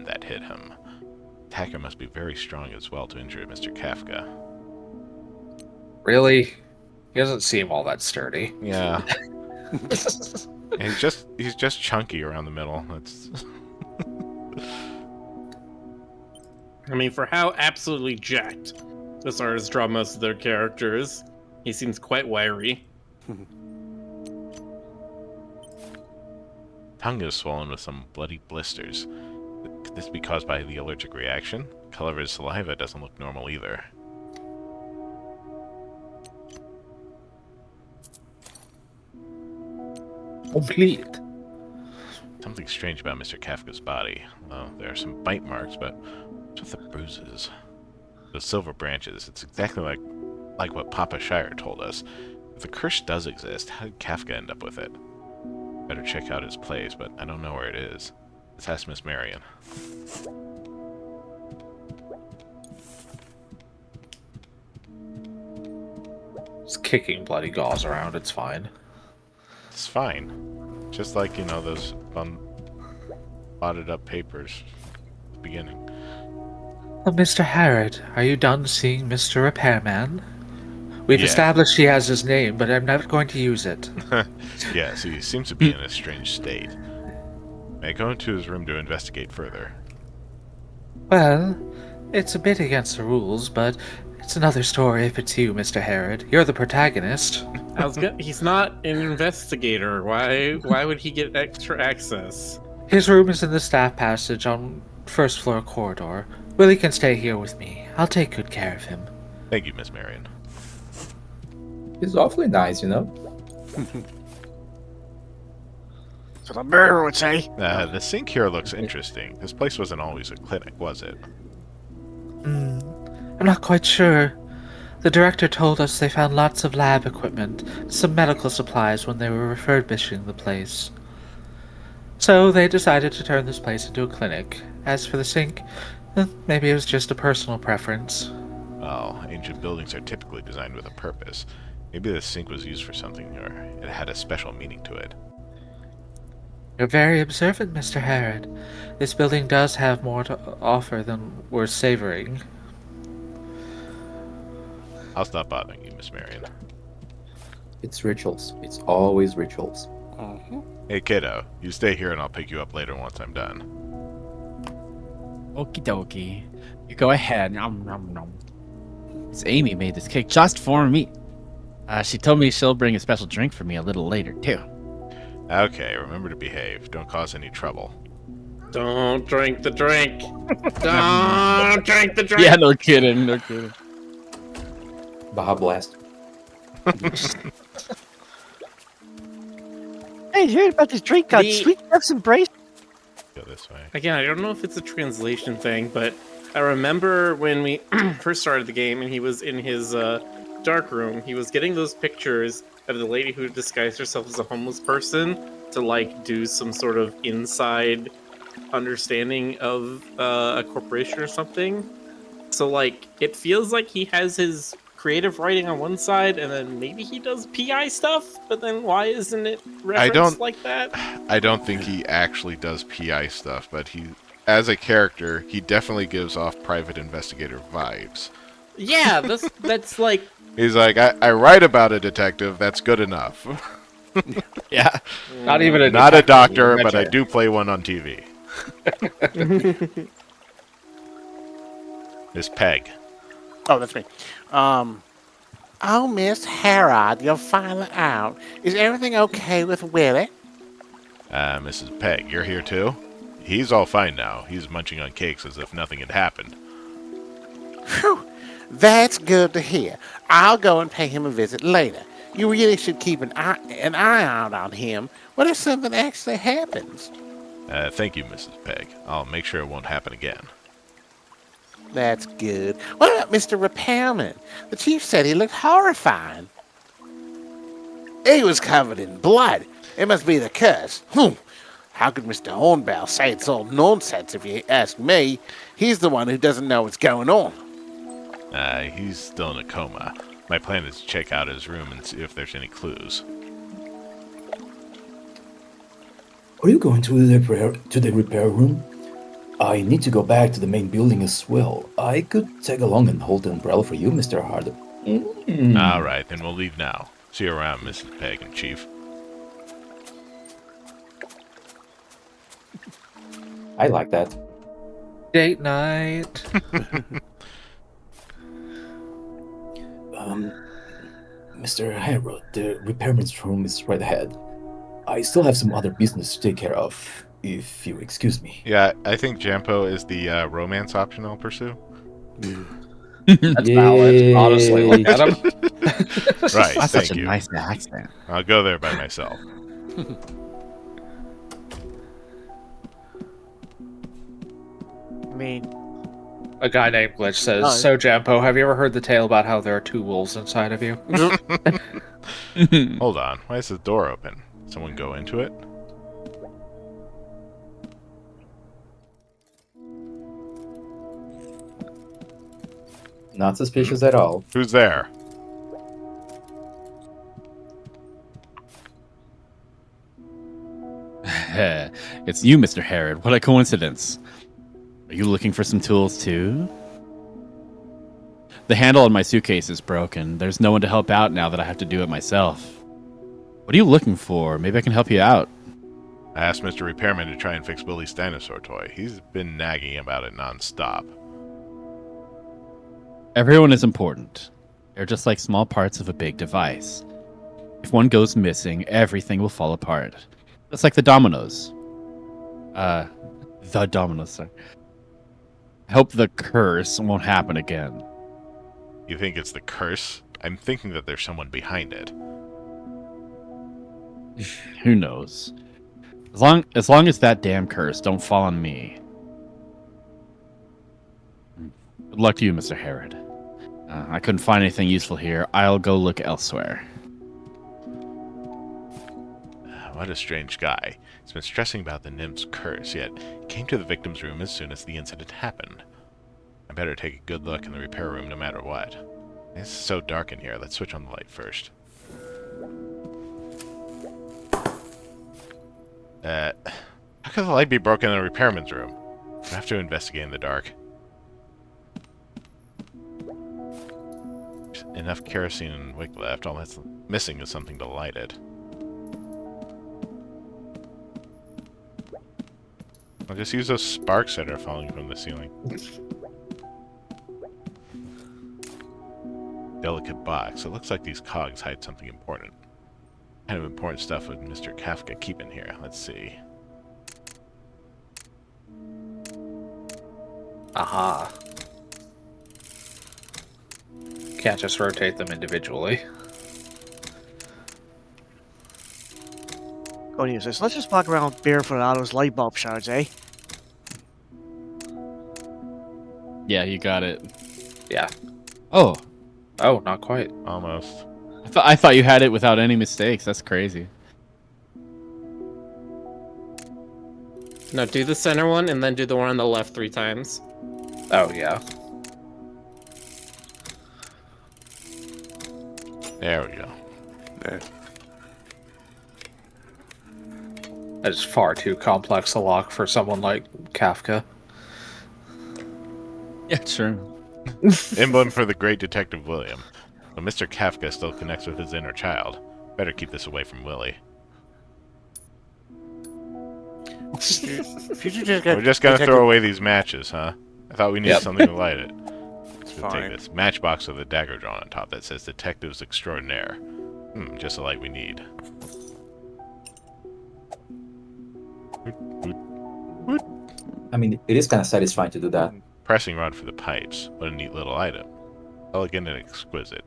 [SPEAKER 4] that hit him? Attacker must be very strong as well to injure Mr. Kafka.
[SPEAKER 8] Really? He doesn't seem all that sturdy.
[SPEAKER 4] Yeah. And he's just chunky around the middle. That's
[SPEAKER 6] I mean, for how absolutely jacked this artist draw most of their characters, he seems quite wiry.
[SPEAKER 4] tongue is swollen with some bloody blisters. Could this be caused by the allergic reaction? The color of his saliva doesn't look normal either.
[SPEAKER 8] Complete.
[SPEAKER 4] Something strange about Mr. Kafka's body. Well, there are some bite marks, but what's with the bruises? The silver branches, it's exactly like what Papa Shire told us. If the curse does exist, how did Kafka end up with it? Better check out his place, but I don't know where it is. Let's ask Miss Marion.
[SPEAKER 8] It's kicking bloody gauze around, it's fine.
[SPEAKER 4] It's fine. Just like, you know, those blotted up papers at the beginning.
[SPEAKER 8] Well, Mr. Harrod, are you done seeing Mr. Repairman? We've
[SPEAKER 4] Yeah.
[SPEAKER 8] established he has his name, but I'm never going to use it.
[SPEAKER 4] Yes, he seems to be in a strange state. May I go into his room to investigate further?
[SPEAKER 8] Well, it's a bit against the rules, but it's another story if it's you, Mr. Herod. You're the protagonist.
[SPEAKER 6] He's not an investigator. Why would he get extra access?
[SPEAKER 8] His room is in the staff passage on first floor corridor. Willie can stay here with me. I'll take good care of him.
[SPEAKER 4] Thank you, Miss Marion.
[SPEAKER 7] He's awfully nice, you know?
[SPEAKER 1] That's what a murderer would say.
[SPEAKER 4] The sink here looks interesting. This place wasn't always a clinic, was it?
[SPEAKER 8] I'm not quite sure. The director told us they found lots of lab equipment, some medical supplies when they were refurbishing the place. So they decided to turn this place into a clinic. As for the sink, maybe it was just a personal preference.
[SPEAKER 4] Well, ancient buildings are typically designed with a purpose. Maybe the sink was used for something, or it had a special meaning to it.
[SPEAKER 8] You're very observant, Mr. Herod. This building does have more to offer than we're savoring.
[SPEAKER 4] I'll stop bothering you, Miss Marion.
[SPEAKER 7] It's rituals. It's always rituals.
[SPEAKER 4] Hey, kiddo, you stay here and I'll pick you up later once I'm done.
[SPEAKER 3] Okie dokie. You go ahead. Nom, nom, nom. Miss Amy made this cake just for me. She told me she'll bring a special drink for me a little later, too.
[SPEAKER 4] Okay, remember to behave. Don't cause any trouble.
[SPEAKER 6] Don't drink the drink. Don't drink the drink.
[SPEAKER 3] Yeah, no kidding, no kidding.
[SPEAKER 7] Baja Blast.
[SPEAKER 1] Hey, you heard about this drink called Sweet Love's Embrace?
[SPEAKER 4] Go this way.
[SPEAKER 6] Again, I don't know if it's a translation thing, but I remember when we first started the game and he was in his dark room, he was getting those pictures of the lady who disguised herself as a homeless person to like do some sort of inside understanding of a corporation or something. So like it feels like he has his creative writing on one side and then maybe he does PI stuff, but then why isn't it referenced like that?
[SPEAKER 4] I don't think he actually does PI stuff, but he, as a character, he definitely gives off private investigator vibes.
[SPEAKER 6] Yeah, that's like
[SPEAKER 4] He's like, I write about a detective, that's good enough.
[SPEAKER 3] Yeah.
[SPEAKER 8] Not even a
[SPEAKER 4] Not a
[SPEAKER 8] detective,
[SPEAKER 4] doctor, but I
[SPEAKER 8] adventurer.
[SPEAKER 4] do play one on TV. Miss Peg.
[SPEAKER 5] Oh, that's me. Oh, Miss Herod, you're finally out. Is everything okay with Willie?
[SPEAKER 4] Mrs. Peg, you're here too? He's all fine now. He's munching on cakes as if nothing had happened.
[SPEAKER 5] Phew, that's good to hear. I'll go and pay him a visit later. You really should keep an eye out on him. What if something actually happens?
[SPEAKER 4] Thank you, Mrs. Peg. I'll make sure it won't happen again.
[SPEAKER 5] That's good. What about Mr. Repairman? The chief said he looked horrifying. He was covered in blood. It must be the curse. How could Mr. Hornbell say it's all nonsense if you ask me? He's the one who doesn't know what's going on.
[SPEAKER 4] He's still in a coma. My plan is to check out his room and see if there's any clues.
[SPEAKER 7] Are you going to the repair room? I need to go back to the main building as well. I could tag along and hold the umbrella for you, Mr. Hard.
[SPEAKER 4] Alright, then we'll leave now. See you around, Mrs. Peg and Chief.
[SPEAKER 7] I like that.
[SPEAKER 8] Date night.
[SPEAKER 7] Mr. Herod, the repairman's room is right ahead. I still have some other business to take care of, if you excuse me.
[SPEAKER 4] Yeah, I think Jampo is the romance option I'll pursue.
[SPEAKER 3] That's valid. Honestly, look at him.
[SPEAKER 4] Right,
[SPEAKER 3] That's
[SPEAKER 4] thank
[SPEAKER 3] such a
[SPEAKER 4] you.
[SPEAKER 3] nice accent.
[SPEAKER 4] I'll go there by myself.
[SPEAKER 1] I mean,
[SPEAKER 8] A guy named Glitch says,
[SPEAKER 1] Oh.
[SPEAKER 8] "So Jampo, have you ever heard the tale about how there are two wolves inside of you?"
[SPEAKER 4] Hold on, why is the door open? Someone go into it?
[SPEAKER 7] Not suspicious at all.
[SPEAKER 4] Who's there?
[SPEAKER 3] It's you, Mr. Herod. What a coincidence. Are you looking for some tools too? The handle on my suitcase is broken. There's no one to help out now that I have to do it myself. What are you looking for? Maybe I can help you out.
[SPEAKER 4] I asked Mr. Repairman to try and fix Willie's dinosaur toy. He's been nagging about it non-stop.
[SPEAKER 3] Everyone is important. They're just like small parts of a big device. If one goes missing, everything will fall apart. Just like the dominoes. The dominoes, sorry. I hope the curse won't happen again.
[SPEAKER 4] You think it's the curse? I'm thinking that there's someone behind it.
[SPEAKER 3] Who knows? As long as that damn curse don't fall on me. Good luck to you, Mr. Herod. I couldn't find anything useful here. I'll go look elsewhere.
[SPEAKER 4] What a strange guy. He's been stressing about the nymph's curse, yet came to the victim's room as soon as the incident happened. I better take a good look in the repair room no matter what. It's so dark in here. Let's switch on the light first. How could the light be broken in the repairman's room? I have to investigate in the dark. There's enough kerosene and wick left. All that's missing is something to light it. I'll just use those sparks that are falling from the ceiling. Delicate box. It looks like these cogs hide something important. What kind of important stuff would Mr. Kafka keep in here? Let's see.
[SPEAKER 8] Aha. Can't just rotate them individually.
[SPEAKER 1] Go use this. Let's just walk around barefoot out of those light bulb shards, eh?
[SPEAKER 3] Yeah, you got it.
[SPEAKER 8] Yeah.
[SPEAKER 3] Oh,
[SPEAKER 8] Oh, not quite.
[SPEAKER 4] Almost.
[SPEAKER 3] I thought you had it without any mistakes. That's crazy.
[SPEAKER 6] No, do the center one and then do the one on the left 3 times.
[SPEAKER 8] Oh, yeah.
[SPEAKER 4] There we go.
[SPEAKER 5] There.
[SPEAKER 8] That is far too complex a lock for someone like Kafka.
[SPEAKER 3] Yeah, sure.
[SPEAKER 4] Emblem for the great Detective William. But Mr. Kafka still connects with his inner child. Better keep this away from Willie.
[SPEAKER 5] We're
[SPEAKER 4] We're just gonna throw away these matches, huh? I thought we needed something to light it.
[SPEAKER 5] It's
[SPEAKER 4] We'll take
[SPEAKER 5] fine.
[SPEAKER 4] this matchbox with a dagger drawn on top that says Detectives Extraordinaire. Just the light we need.
[SPEAKER 7] I mean, it is kind of satisfying to do that.
[SPEAKER 4] Pressing rod for the pipes. What a neat little item. Elegant and exquisite.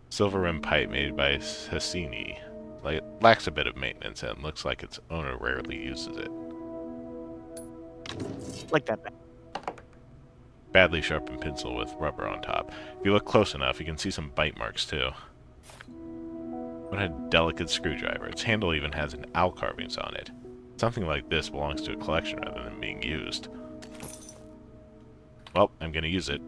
[SPEAKER 4] Silver rim pipe made by Hassini. Lacks a bit of maintenance and looks like its owner rarely uses it.
[SPEAKER 1] Like that.
[SPEAKER 4] Badly sharpened pencil with rubber on top. If you look close enough, you can see some bite marks too. What a delicate screwdriver. Its handle even has an owl carvings on it. Something like this belongs to a collection rather than being used. Well, I'm gonna use it.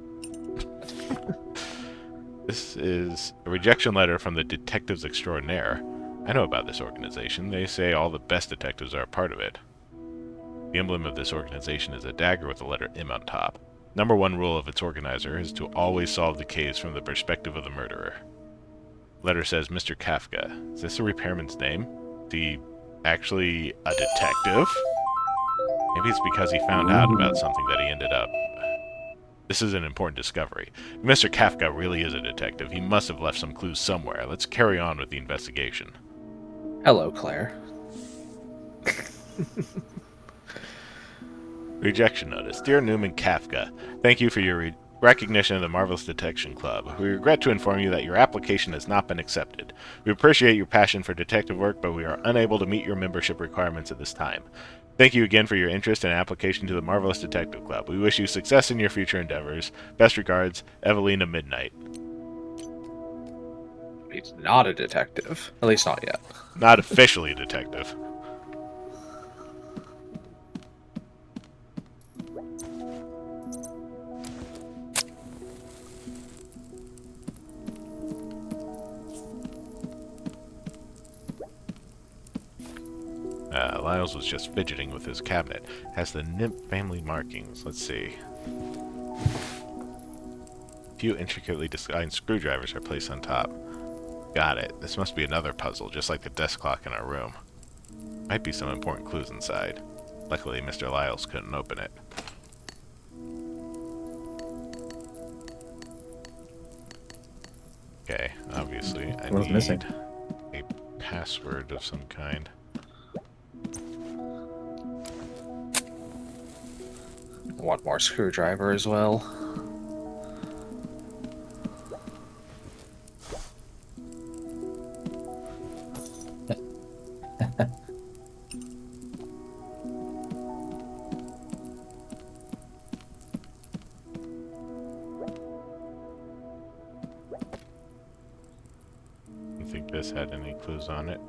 [SPEAKER 4] This is a rejection letter from the Detectives Extraordinaire. I know about this organization. They say all the best detectives are a part of it. The emblem of this organization is a dagger with the letter M on top. Number 1 rule of its organizer is to always solve the case from the perspective of the murderer. Letter says, Mr. Kafka. Is this a repairman's name? Is he actually a detective? Maybe it's because he found out about something that he ended up... This is an important discovery. If Mr. Kafka really is a detective, he must have left some clues somewhere. Let's carry on with the investigation.
[SPEAKER 8] Hello, Claire.
[SPEAKER 4] Rejection notice. Dear Newman Kafka, thank you for your recognition of the Marvelous Detection Club. We regret to inform you that your application has not been accepted. We appreciate your passion for detective work, but we are unable to meet your membership requirements at this time. Thank you again for your interest and application to the Marvelous Detective Club. We wish you success in your future endeavors. Best regards, Evelina Midnight.
[SPEAKER 8] He's not a detective. At least not yet.
[SPEAKER 4] Not officially a detective. Lyles was just fidgeting with his cabinet. Has the nymph family markings. Let's see. A few intricately designed screwdrivers are placed on top. Got it. This must be another puzzle, just like the desk clock in our room. Might be some important clues inside. Luckily, Mr. Lyles couldn't open it. Okay, obviously, I
[SPEAKER 7] What's
[SPEAKER 4] need
[SPEAKER 7] missing?
[SPEAKER 4] a password of some kind.
[SPEAKER 8] One more screwdriver as well.
[SPEAKER 4] You think this had any clues on it?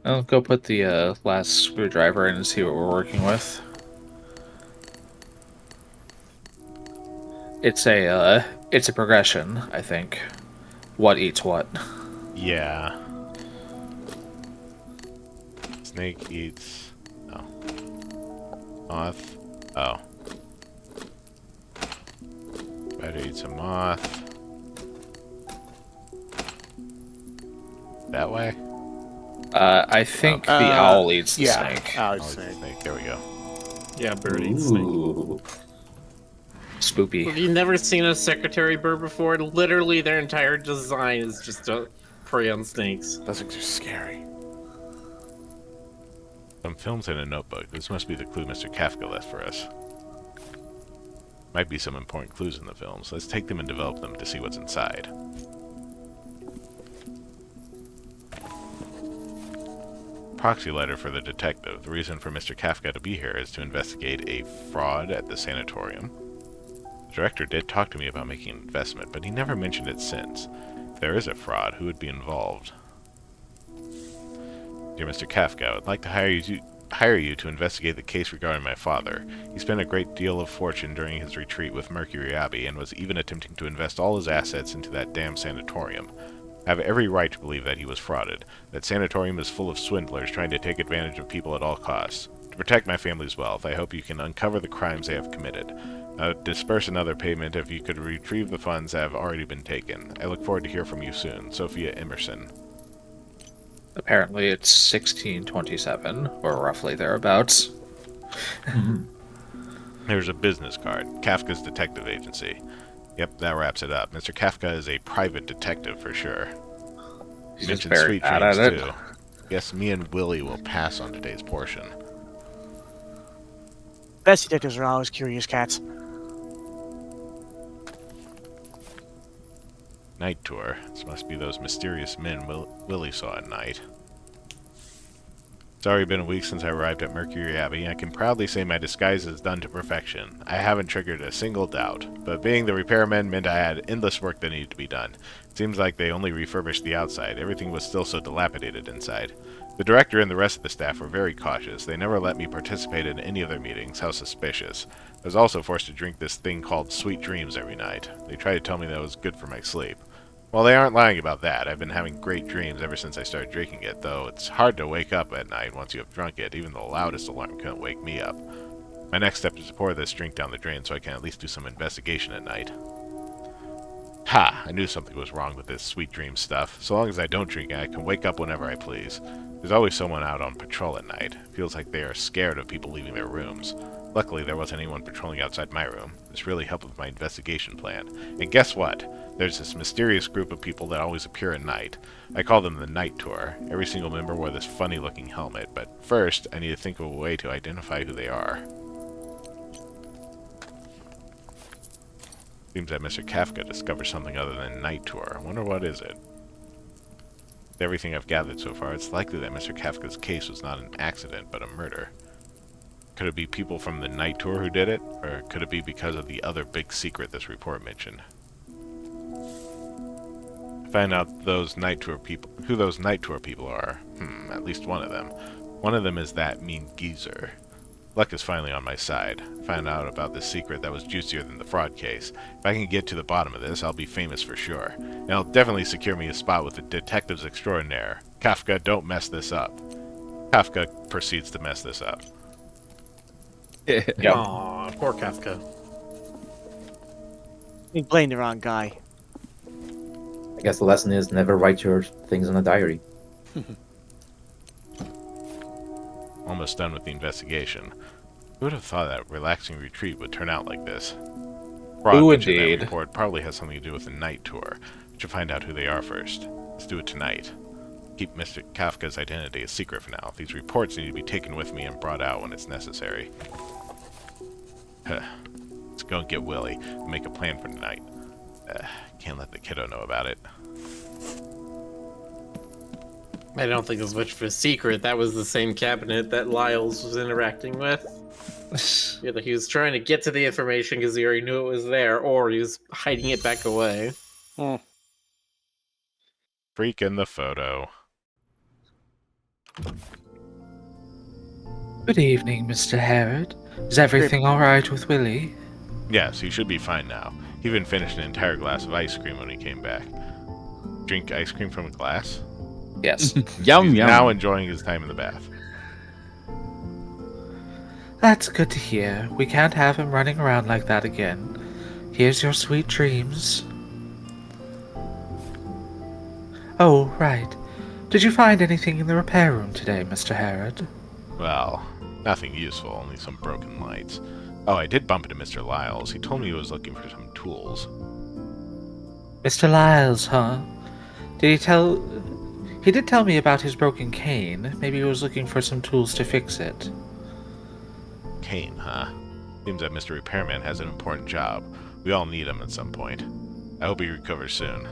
[SPEAKER 8] I'll go put the last screwdriver in and see what we're working with. It's a progression, I think. What eats what?
[SPEAKER 4] Yeah. Snake eats... Oh. Moth. Oh. Spider eats a moth. That way?
[SPEAKER 8] I think the owl eats the snake.
[SPEAKER 5] I
[SPEAKER 4] Oh,
[SPEAKER 5] would
[SPEAKER 4] it's
[SPEAKER 5] say.
[SPEAKER 4] a snake. There we go.
[SPEAKER 6] Yeah, bird eats snake.
[SPEAKER 7] Ooh.
[SPEAKER 8] Spoopy.
[SPEAKER 6] Have you never seen a secretary bird before? Literally, their entire design is just to prey on snakes.
[SPEAKER 5] Those things are scary.
[SPEAKER 4] Some films in a notebook. This must be the clue Mr. Kafka left for us. Might be some important clues in the films. Let's take them and develop them to see what's inside. Proxy letter for the detective. The reason for Mr. Kafka to be here is to investigate a fraud at the sanatorium. The director did talk to me about making an investment, but he never mentioned it since. If there is a fraud, who would be involved? Dear Mr. Kafka, I would like to hire you to investigate the case regarding my father. He spent a great deal of fortune during his retreat with Mercury Abbey and was even attempting to invest all his assets into that damn sanatorium. I have every right to believe that he was frauded. That sanatorium is full of swindlers trying to take advantage of people at all costs. To protect my family's wealth, I hope you can uncover the crimes they have committed. Disperse another payment if you could retrieve the funds that have already been taken. I look forward to hear from you soon. Sophia Emerson.
[SPEAKER 8] Apparently it's 1627, or roughly thereabouts.
[SPEAKER 4] There's a business card. Kafka's Detective Agency. Yep, that wraps it up. Mr. Kafka is a private detective for sure.
[SPEAKER 8] He's
[SPEAKER 4] You
[SPEAKER 8] just
[SPEAKER 4] mentioned
[SPEAKER 8] very
[SPEAKER 4] sweet
[SPEAKER 8] bad
[SPEAKER 4] dreams
[SPEAKER 8] at it.
[SPEAKER 4] too. Guess me and Willie will pass on today's portion.
[SPEAKER 1] Best detectives are always curious cats.
[SPEAKER 4] Night tour. This must be those mysterious men Willie saw at night. It's already been a week since I arrived at Mercury Abbey. I can proudly say my disguise is done to perfection. I haven't triggered a single doubt, but being the repairman meant I had endless work that needed to be done. It seems like they only refurbished the outside. Everything was still so dilapidated inside. The director and the rest of the staff were very cautious. They never let me participate in any of their meetings. How suspicious. I was also forced to drink this thing called Sweet Dreams every night. They tried to tell me that it was good for my sleep. Well, they aren't lying about that. I've been having great dreams ever since I started drinking it, though it's hard to wake up at night once you have drunk it. Even the loudest alarm couldn't wake me up. My next step is to pour this drink down the drain so I can at least do some investigation at night. Ha! I knew something was wrong with this sweet dream stuff. So long as I don't drink it, I can wake up whenever I please. There's always someone out on patrol at night. It feels like they are scared of people leaving their rooms. Luckily, there wasn't anyone patrolling outside my room. This really helped with my investigation plan. And guess what? There's this mysterious group of people that always appear at night. I call them the Night Tour. Every single member wore this funny-looking helmet, but first, I need to think of a way to identify who they are. Seems that Mr. Kafka discovered something other than Night Tour. I wonder what is it? With everything I've gathered so far, it's likely that Mr. Kafka's case was not an accident, but a murder. Could it be people from the Night Tour who did it? Or could it be because of the other big secret this report mentioned? Find out who those Night Tour people are. At least one of them. One of them is that mean geezer. Luck is finally on my side. I found out about this secret that was juicier than the fraud case. If I can get to the bottom of this, I'll be famous for sure. And I'll definitely secure me a spot with the detectives extraordinaire. Kafka, don't mess this up. Kafka proceeds to mess this up.
[SPEAKER 8] Yep.
[SPEAKER 6] Aw, poor Kafka.
[SPEAKER 1] You blame the wrong guy.
[SPEAKER 7] I guess the lesson is never write your things in a diary.
[SPEAKER 4] almost done with the investigation. Who would have thought that relaxing retreat would turn out like this? Fraud
[SPEAKER 2] Who
[SPEAKER 4] mentioned that
[SPEAKER 2] indeed?
[SPEAKER 4] report probably has something to do with the night tour. We should find out who they are first. Let's do it tonight. Keep Mr. Kafka's identity a secret for now. These reports need to be taken with me and brought out when it's necessary. Let's go and get Willie and make a plan for tonight. Can't let the kiddo know about it.
[SPEAKER 6] I don't think there's much of a secret. That was the same cabinet that Lyles was interacting with. Either he was trying to get to the information because he already knew it was there, or he was hiding it back away.
[SPEAKER 4] Freak in the photo.
[SPEAKER 8] Good evening, Mr. Herod. Is everything alright with Willie?
[SPEAKER 4] Yes, he should be fine now. He even finished an entire glass of ice cream when he came back. Drink ice cream from a glass?
[SPEAKER 8] Yes.
[SPEAKER 3] Yum,
[SPEAKER 4] He's
[SPEAKER 3] yum.
[SPEAKER 4] now enjoying his time in the bath.
[SPEAKER 8] That's good to hear. We can't have him running around like that again. Here's your sweet dreams. Oh, right. Did you find anything in the repair room today, Mr. Herod?
[SPEAKER 4] Well, nothing useful, only some broken lights. Oh, I did bump into Mr. Lyles. He told me he was looking for some tools.
[SPEAKER 8] Mr. Lyles, huh? He did tell me about his broken cane. Maybe he was looking for some tools to fix it.
[SPEAKER 4] Cane, huh? Seems that Mr. Repairman has an important job. We all need him at some point. I hope he recovers soon.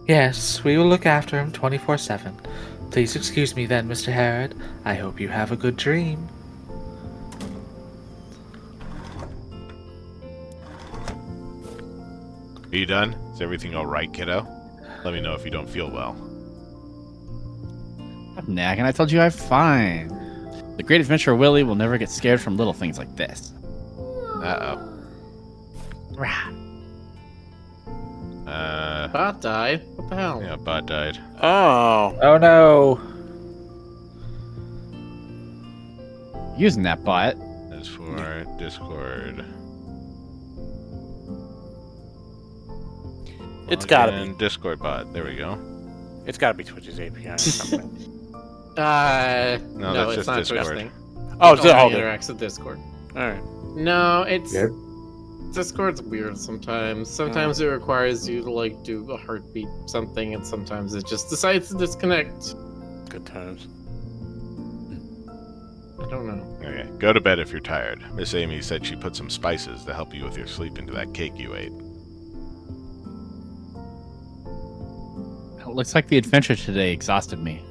[SPEAKER 8] Yes, we will look after him 24/7. Please excuse me then, Mr. Herod. I hope you have a good dream.
[SPEAKER 4] Are you done? Is everything alright, kiddo? Let me know if you don't feel well.
[SPEAKER 3] Stop nagging. I told you I'm fine. The Great Adventurer Willie will never get scared from little things like this.
[SPEAKER 4] Uh-oh.
[SPEAKER 6] Bot died. What the hell?
[SPEAKER 4] Yeah, Bot died.
[SPEAKER 5] Oh.
[SPEAKER 8] Oh no!
[SPEAKER 3] Using that bot.
[SPEAKER 4] As for Discord.
[SPEAKER 5] It's gotta
[SPEAKER 4] Login, Discord bot. There we go.
[SPEAKER 5] It's gotta be Twitch's API or something.
[SPEAKER 4] No, that's
[SPEAKER 6] it's
[SPEAKER 4] just
[SPEAKER 6] not
[SPEAKER 4] Discord.
[SPEAKER 6] a Twitch thing.
[SPEAKER 5] Oh,
[SPEAKER 6] It
[SPEAKER 5] it's
[SPEAKER 6] only
[SPEAKER 5] okay.
[SPEAKER 6] interacts with Discord.
[SPEAKER 5] Alright.
[SPEAKER 6] No, it's
[SPEAKER 7] Yep.
[SPEAKER 6] Discord's weird sometimes. Sometimes it requires you to like do a heartbeat something, and sometimes it just decides to disconnect.
[SPEAKER 5] Good times.
[SPEAKER 6] I don't know.
[SPEAKER 4] Okay, go to bed if you're tired. Miss Amy said she put some spices to help you with your sleep into that cake you ate.
[SPEAKER 3] It looks like the adventure today exhausted me.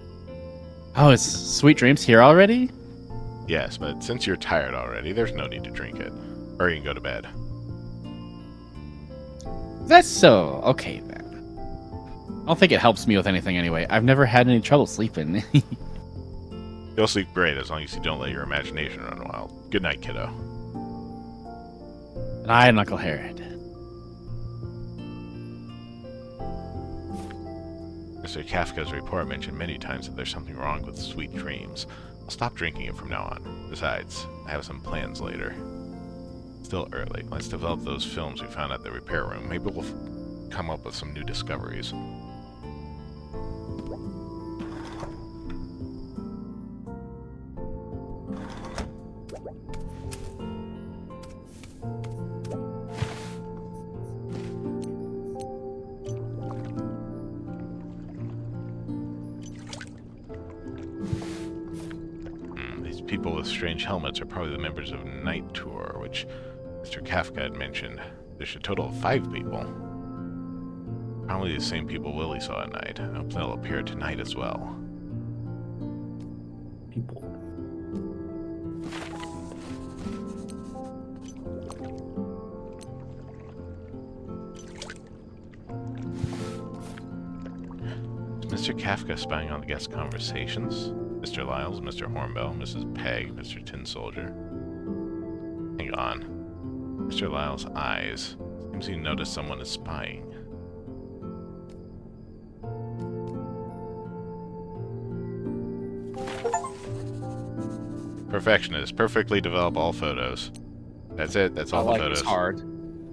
[SPEAKER 3] Oh, is Sweet Dreams here already?
[SPEAKER 4] Yes, but since you're tired already, there's no need to drink it. Hurry and go to bed.
[SPEAKER 3] That's so. Okay, then. I don't think it helps me with anything anyway. I've never had any trouble sleeping.
[SPEAKER 4] You'll sleep great as long as you don't let your imagination run wild. Good night, kiddo.
[SPEAKER 3] And I am Uncle Herod.
[SPEAKER 4] Mr. Kafka's report mentioned many times that there's something wrong with Sweet Dreams. I'll stop drinking it from now on. Besides, I have some plans later. Still early. Let's develop those films we found at the repair room. Maybe we'll come up with some new discoveries. These people with strange helmets are probably the members of a night tour, which Mr. Kafka had mentioned. There's a total of 5 people. Probably the same people Willie saw at night. I hope they'll appear tonight as well.
[SPEAKER 7] People.
[SPEAKER 4] Is Mr. Kafka spying on the guest conversations? Mr. Lyles, Mr. Hornbell, Mrs. Peg, Mr. Tin Soldier. Hang on. Mr. Lyles' eyes. Seems he noticed someone is spying. Perfectionist. Perfectly develop all photos. That's it. That's all the photos.
[SPEAKER 2] It's hard.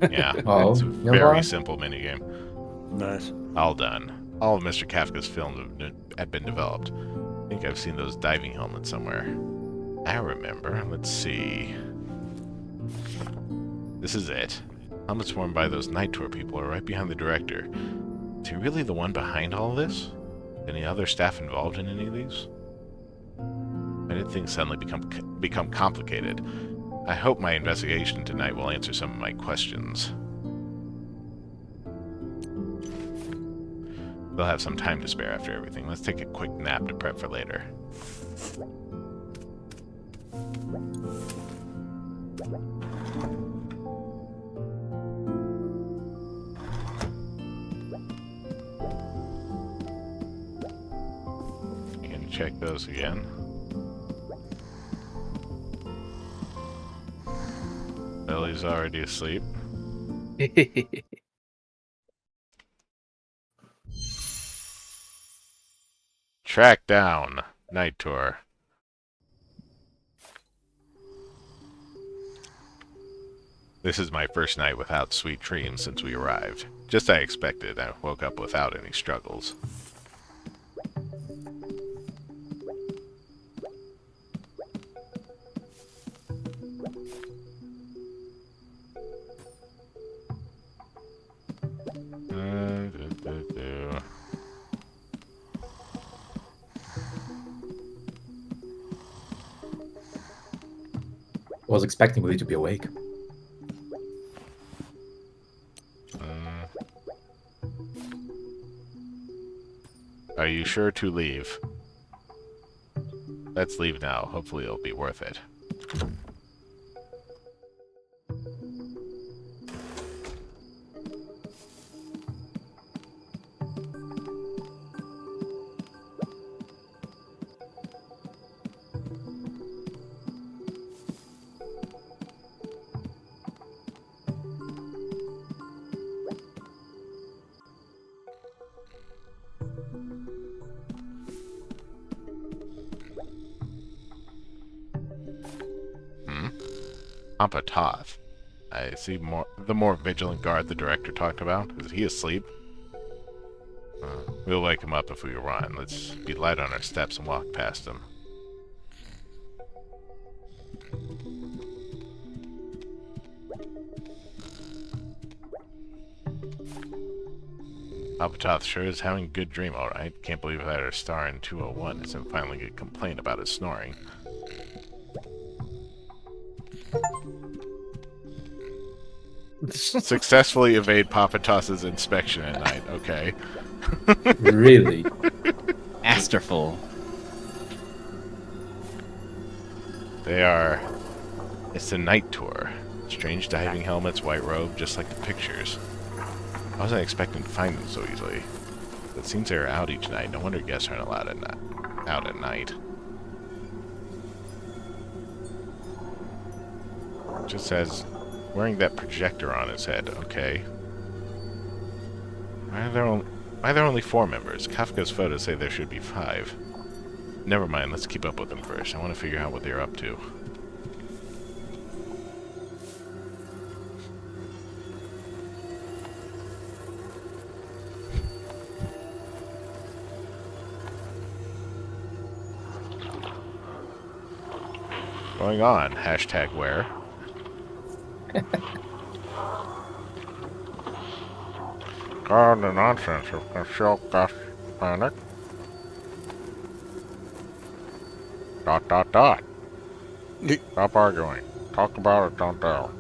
[SPEAKER 4] Yeah.
[SPEAKER 7] Oh,
[SPEAKER 4] It's a
[SPEAKER 7] you know
[SPEAKER 4] very
[SPEAKER 7] what?
[SPEAKER 4] simple minigame.
[SPEAKER 5] Nice.
[SPEAKER 4] All done. All of Mr. Kafka's films have been developed. think I've seen those diving helmets somewhere. I remember. Let's see. This is it. Helmets worn by those night tour people are right behind the director. Is he really the one behind all this? Any other staff involved in any of these? Why did things suddenly become complicated? I hope my investigation tonight will answer some of my questions. We'll have some time to spare after everything. Let's take a quick nap to prep for later. You can check those again. Billy's already asleep. Track down. Night tour. This is my first night without sweet dreams since we arrived. Just as I expected, I woke up without any struggles.
[SPEAKER 7] Was expecting Lee to be awake.
[SPEAKER 4] Are you sure to leave? Let's leave now. Hopefully it'll be worth it. Papa Toth. I see the more vigilant guard the director talked about. Is he asleep? We'll wake him up if we run. Let's be light on our steps and walk past him. Papa Toth sure is having a good dream, alright. Can't believe that our star in 201 isn't finally gonna complain about his snoring. Successfully evade Papa Toss's inspection at night. Okay.
[SPEAKER 7] Really?
[SPEAKER 3] Masterful.
[SPEAKER 4] They are... It's the night tour. Strange diving helmets, white robe, just like the pictures. I wasn't expecting to find them so easily. But it seems they're out each night. No wonder guests aren't allowed out at night. It just says... Wearing that projector on his head, okay. Why are there only 4 members? Kafka's photos say there should be 5. Never mind, let's keep up with them first. I want to figure out what they're up to. Going on, hashtag where? God, the nonsense of concealed panic. ... Stop arguing. Talk about it, don't tell.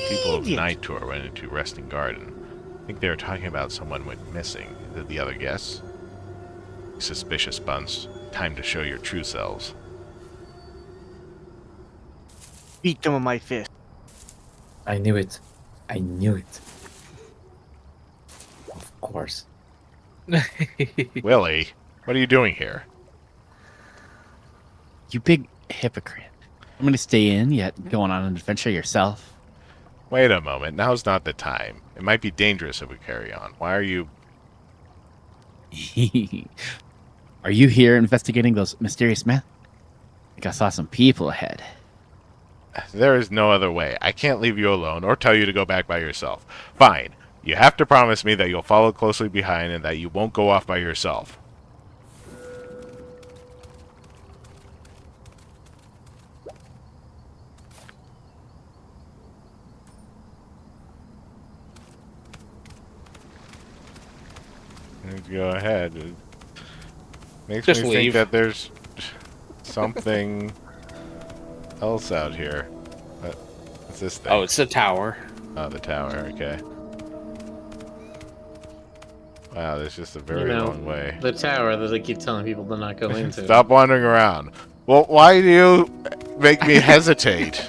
[SPEAKER 4] People of Night Tour went into Resting Garden. I think they were talking about someone went missing. Is it the other guests? Suspicious bunch. Time to show your true selves.
[SPEAKER 1] Beat them with my fist.
[SPEAKER 7] I knew it. I knew it. Of course.
[SPEAKER 4] Willie, what are you doing here?
[SPEAKER 3] You big hypocrite. I'm gonna stay in, yet going on an adventure yourself.
[SPEAKER 4] Wait a moment. Now's not the time. It might be dangerous if we carry on. Why are you...
[SPEAKER 3] Are you here investigating those mysterious men? I think I saw some people ahead.
[SPEAKER 4] There is no other way. I can't leave you alone or tell you to go back by yourself. Fine. You have to promise me that you'll follow closely behind and that you won't go off by yourself. Go ahead. It makes
[SPEAKER 2] Just
[SPEAKER 4] me
[SPEAKER 2] leave.
[SPEAKER 4] think that there's something else out here. What's this thing?
[SPEAKER 2] Oh, it's the tower.
[SPEAKER 4] Oh, the tower. Okay. Wow, there's just a very long way.
[SPEAKER 6] The tower that they keep telling people to not go into.
[SPEAKER 4] Stop wandering around. Well, why do you make me hesitate?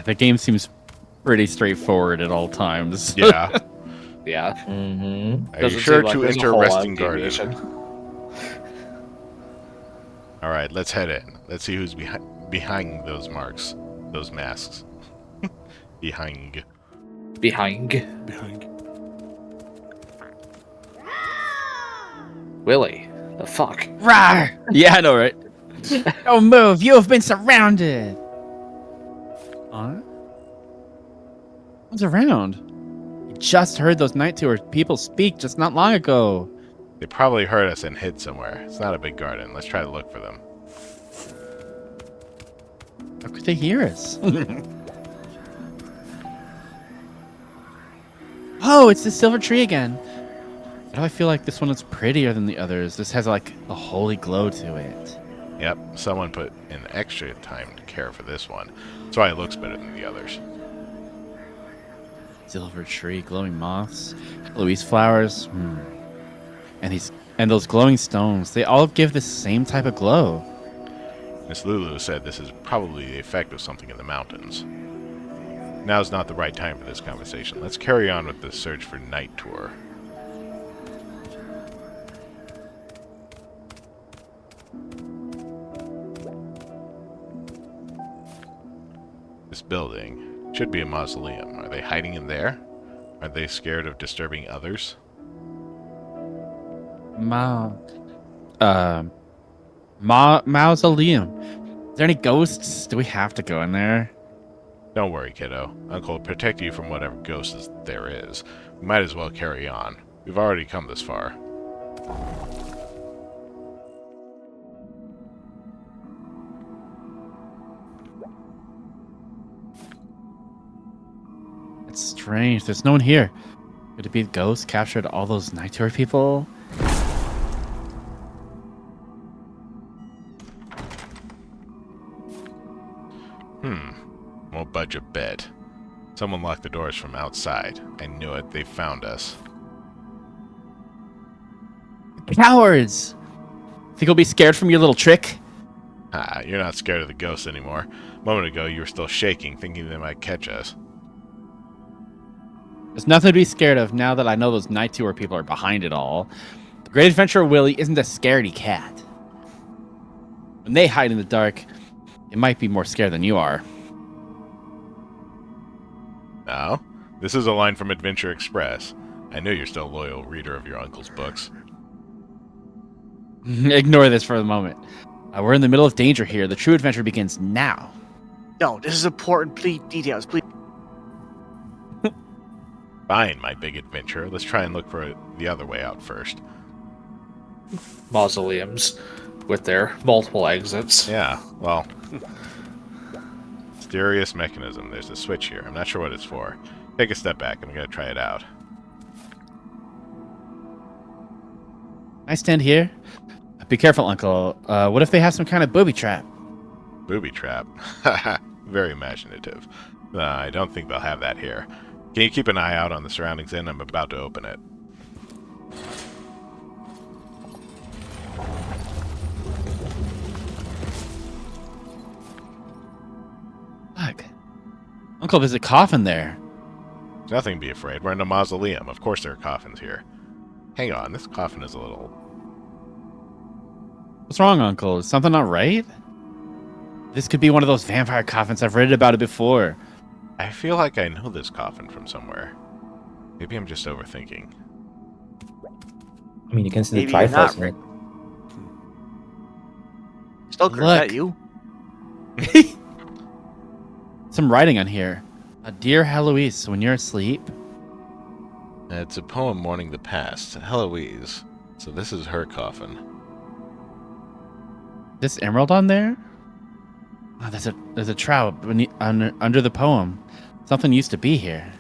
[SPEAKER 3] The game seems pretty straightforward at all times.
[SPEAKER 4] Yeah.
[SPEAKER 2] Yeah.
[SPEAKER 7] Mm-hmm.
[SPEAKER 4] Are you
[SPEAKER 2] Doesn't
[SPEAKER 4] sure
[SPEAKER 2] seem like
[SPEAKER 4] to
[SPEAKER 2] there's a
[SPEAKER 4] enter
[SPEAKER 2] whole lot of
[SPEAKER 4] resting garden?
[SPEAKER 2] deviation.
[SPEAKER 4] All right, let's head in. Let's see who's behind those marks, those masks. Behind.
[SPEAKER 2] Behind. Willie, the fuck?
[SPEAKER 3] Rawr! Yeah, I know, right? Don't move. You have been surrounded. Huh? What's around? You just heard those night tour people speak just not long ago.
[SPEAKER 4] They probably heard us and hid somewhere. It's not a big garden. Let's try to look for them.
[SPEAKER 3] How could they hear us? Oh, it's the silver tree again. Why do I feel like this one is prettier than the others? This has like a holy glow to it.
[SPEAKER 4] Yep, someone put in extra time to care for this one. That's why it looks better than the others.
[SPEAKER 3] Silver tree, glowing moths, Louise flowers, and those glowing stones. They all give the same type of glow.
[SPEAKER 4] Miss Lulu said this is probably the effect of something in the mountains. Now's not the right time for this conversation. Let's carry on with the search for night tour. This building should be a mausoleum. Are they hiding in there? Are they scared of disturbing others?
[SPEAKER 3] Mausoleum. Is there any ghosts? Do we have to go in there?
[SPEAKER 4] Don't worry, kiddo. Uncle will protect you from whatever ghosts there is. We might as well carry on. We've already come this far.
[SPEAKER 3] It's strange. There's no one here. Could it be the ghost captured all those night tour people?
[SPEAKER 4] Won't budge a bit. Someone locked the doors from outside. I knew it. They found us.
[SPEAKER 3] Cowards! Think you'll be scared from your little trick?
[SPEAKER 4] Ah, you're not scared of the ghosts anymore. A moment ago, you were still shaking, thinking they might catch us.
[SPEAKER 3] There's nothing to be scared of now that I know those night tour people are behind it all. The Great Adventurer Willie isn't a scaredy cat. When they hide in the dark, it might be more scared than you are.
[SPEAKER 4] Now, this is a line from Adventure Express. I know you're still a loyal reader of your uncle's books.
[SPEAKER 3] Ignore this for the moment. We're in the middle of danger here. The true adventure begins now.
[SPEAKER 1] No, this is important. Please, details, please.
[SPEAKER 4] Fine, my big adventurer. Let's try and look for the other way out first.
[SPEAKER 2] Mausoleums with their multiple exits.
[SPEAKER 4] Yeah, well... mysterious mechanism. There's a switch here. I'm not sure what it's for. Take a step back. I'm going to try it out.
[SPEAKER 3] I stand here. Be careful, Uncle. What if they have some kind of booby trap?
[SPEAKER 4] Booby trap? Very imaginative. I don't think they'll have that here. Can you keep an eye out on the surroundings then? I'm about to open it.
[SPEAKER 3] Fuck. Uncle, there's a coffin there.
[SPEAKER 4] There's nothing to be afraid. We're in a mausoleum. Of course there are coffins here. Hang on, this coffin is a little...
[SPEAKER 3] What's wrong, Uncle? Is something not right? This could be one of those vampire coffins. I've read about it before.
[SPEAKER 4] I feel like I know this coffin from somewhere. Maybe I'm just overthinking.
[SPEAKER 7] I mean, you can see
[SPEAKER 1] Maybe
[SPEAKER 7] the
[SPEAKER 1] you're not,
[SPEAKER 7] Triforce in it.
[SPEAKER 1] Stoker, is that
[SPEAKER 3] Look.
[SPEAKER 1] you?
[SPEAKER 3] Some writing on here. Dear Heloise, when you're asleep.
[SPEAKER 4] It's a poem mourning the past. Heloise. So this is her coffin.
[SPEAKER 3] This emerald on there? Oh, there's a trout under the poem. Something used to be here.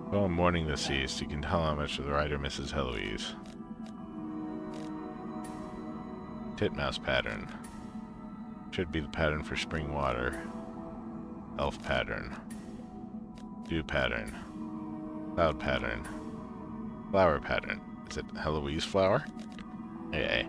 [SPEAKER 4] Poem mourning the deceased. You can tell how much the writer misses Heloise. Titmouse pattern. Should be the pattern for spring water. Elf pattern. Dew pattern. Cloud pattern. Flower pattern. Is it Heloise flower? Hey.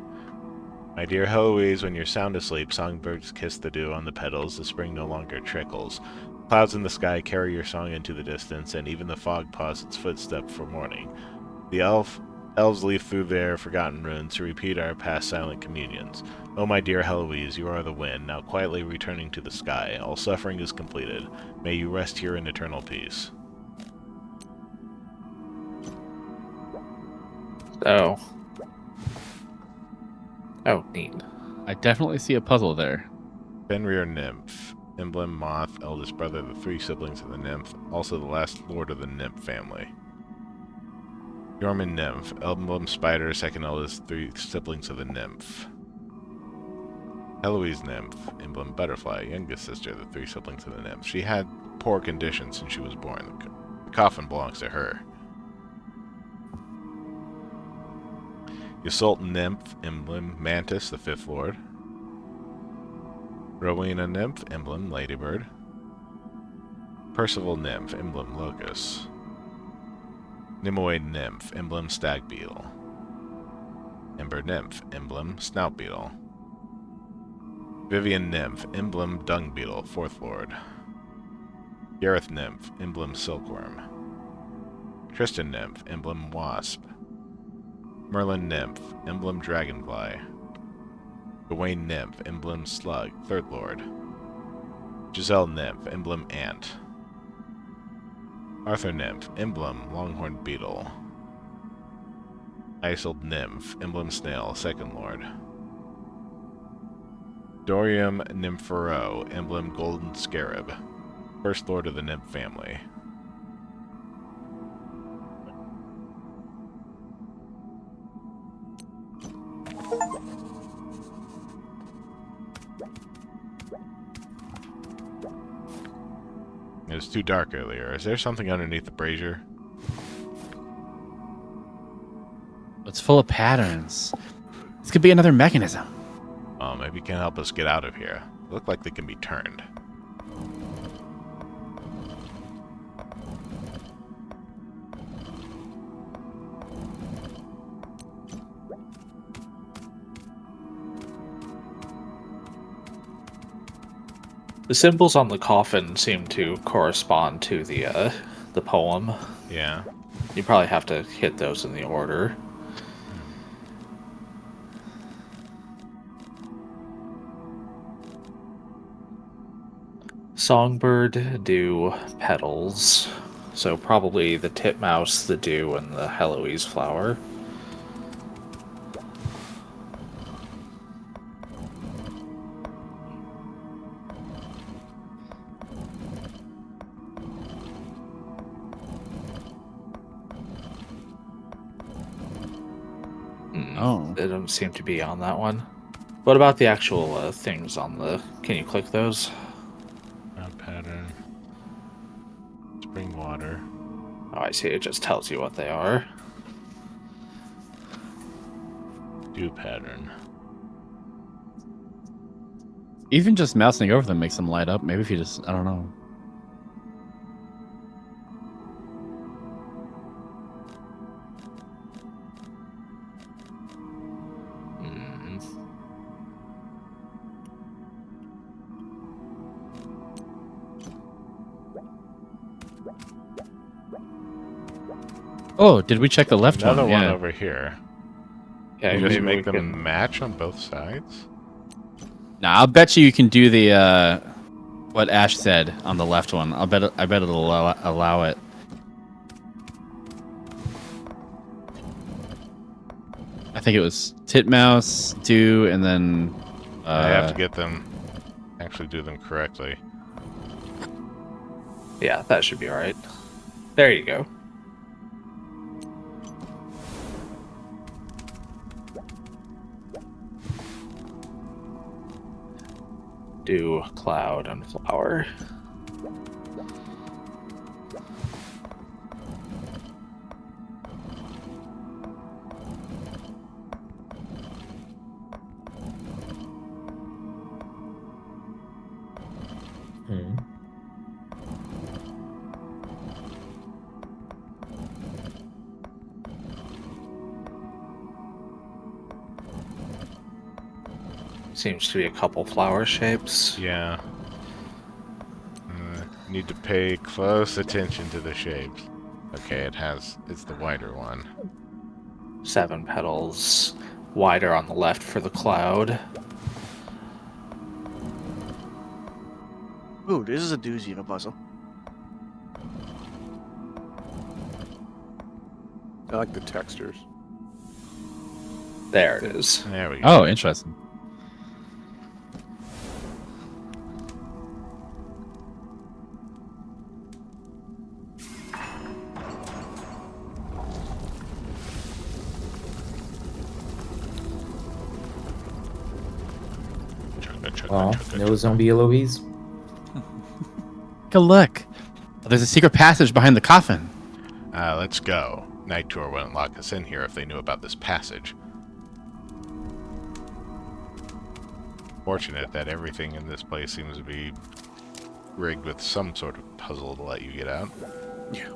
[SPEAKER 4] My dear Heloise, when you're sound asleep, songbirds kiss the dew on the petals, the spring no longer trickles. Clouds in the sky carry your song into the distance, and even the fog paws its footstep for morning. The elves leaf through their forgotten runes to repeat our past silent communions. Oh, my dear Heloise, you are the wind, now quietly returning to the sky. All suffering is completed. May you rest here in eternal peace.
[SPEAKER 8] Oh. Oh, neat.
[SPEAKER 3] I definitely see a puzzle there.
[SPEAKER 4] Fenrir Nymph. Emblem Moth, eldest brother of the 3 siblings of the nymph, also the last lord of the nymph family. Jormund Nymph. Emblem Spider, second eldest 3 siblings of the nymph. Heloise Nymph. Emblem Butterfly, youngest sister of the 3 siblings of the nymph. She had poor conditions since she was born. The coffin belongs to her. Yseult Nymph, emblem Mantis, the 5th Lord. Rowena Nymph, emblem Ladybird. Percival Nymph, emblem Locust. Nimue Nymph, emblem Stag Beetle. Ember Nymph, emblem Snout Beetle. Vivian Nymph, emblem Dung Beetle, 4th Lord. Gareth Nymph, emblem Silkworm. Tristan Nymph, emblem Wasp. Merlin Nymph, emblem Dragonfly. Gawain Nymph, emblem Slug, 3rd Lord. Giselle Nymph, emblem Ant. Arthur Nymph, emblem Longhorn Beetle. Isolde Nymph, emblem Snail, 2nd Lord. Dorium Nymphero, emblem Golden Scarab, 1st Lord of the Nymph family. It was too dark earlier. Is there something underneath the brazier?
[SPEAKER 3] It's full of patterns. This could be another mechanism.
[SPEAKER 4] Oh, maybe it can help us get out of here. Look like they can be turned.
[SPEAKER 8] The symbols on the coffin seem to correspond to the poem.
[SPEAKER 4] Yeah.
[SPEAKER 8] You probably have to hit those in the order. Songbird, dew, petals. So probably the titmouse, the dew, and the Heloise flower.
[SPEAKER 3] Oh.
[SPEAKER 8] They don't seem to be on that one. What about the actual things on the... Can you click those?
[SPEAKER 4] Pattern. Spring water.
[SPEAKER 8] Oh, I see. It just tells you what they are.
[SPEAKER 4] Dew pattern.
[SPEAKER 3] Even just mousing over them makes them light up. Maybe if you just, I don't know. Oh, did we check the left
[SPEAKER 4] Another
[SPEAKER 3] one?
[SPEAKER 4] one
[SPEAKER 3] Yeah.
[SPEAKER 4] over here.
[SPEAKER 8] Yeah,
[SPEAKER 4] You just
[SPEAKER 8] maybe
[SPEAKER 4] make
[SPEAKER 8] we
[SPEAKER 4] them
[SPEAKER 8] can-
[SPEAKER 4] match on both sides?
[SPEAKER 3] Nah, I'll bet you can do the what Ash said on the left one. I bet it'll allow it. I think it was Titmouse, Do, and then
[SPEAKER 4] I have to get them, actually do them correctly.
[SPEAKER 8] Yeah, that should be alright. There you go. Do, Cloud, and Flower.
[SPEAKER 7] Hmm.
[SPEAKER 8] Seems to be a couple flower shapes.
[SPEAKER 4] Yeah. Need to pay close attention to the shapes. Okay, it's the wider one.
[SPEAKER 8] 7 petals. Wider on the left for the cloud.
[SPEAKER 1] Ooh, this is a doozy of a puzzle.
[SPEAKER 9] I like the textures.
[SPEAKER 8] There it is.
[SPEAKER 4] There we go.
[SPEAKER 3] Oh, interesting.
[SPEAKER 7] Well, no zombie LOVs.
[SPEAKER 3] Take a look. Oh, there's a secret passage behind the coffin.
[SPEAKER 4] Let's go. Night Tour wouldn't lock us in here if they knew about this passage. Fortunate that everything in this place seems to be rigged with some sort of puzzle to let you get out.
[SPEAKER 9] Yeah.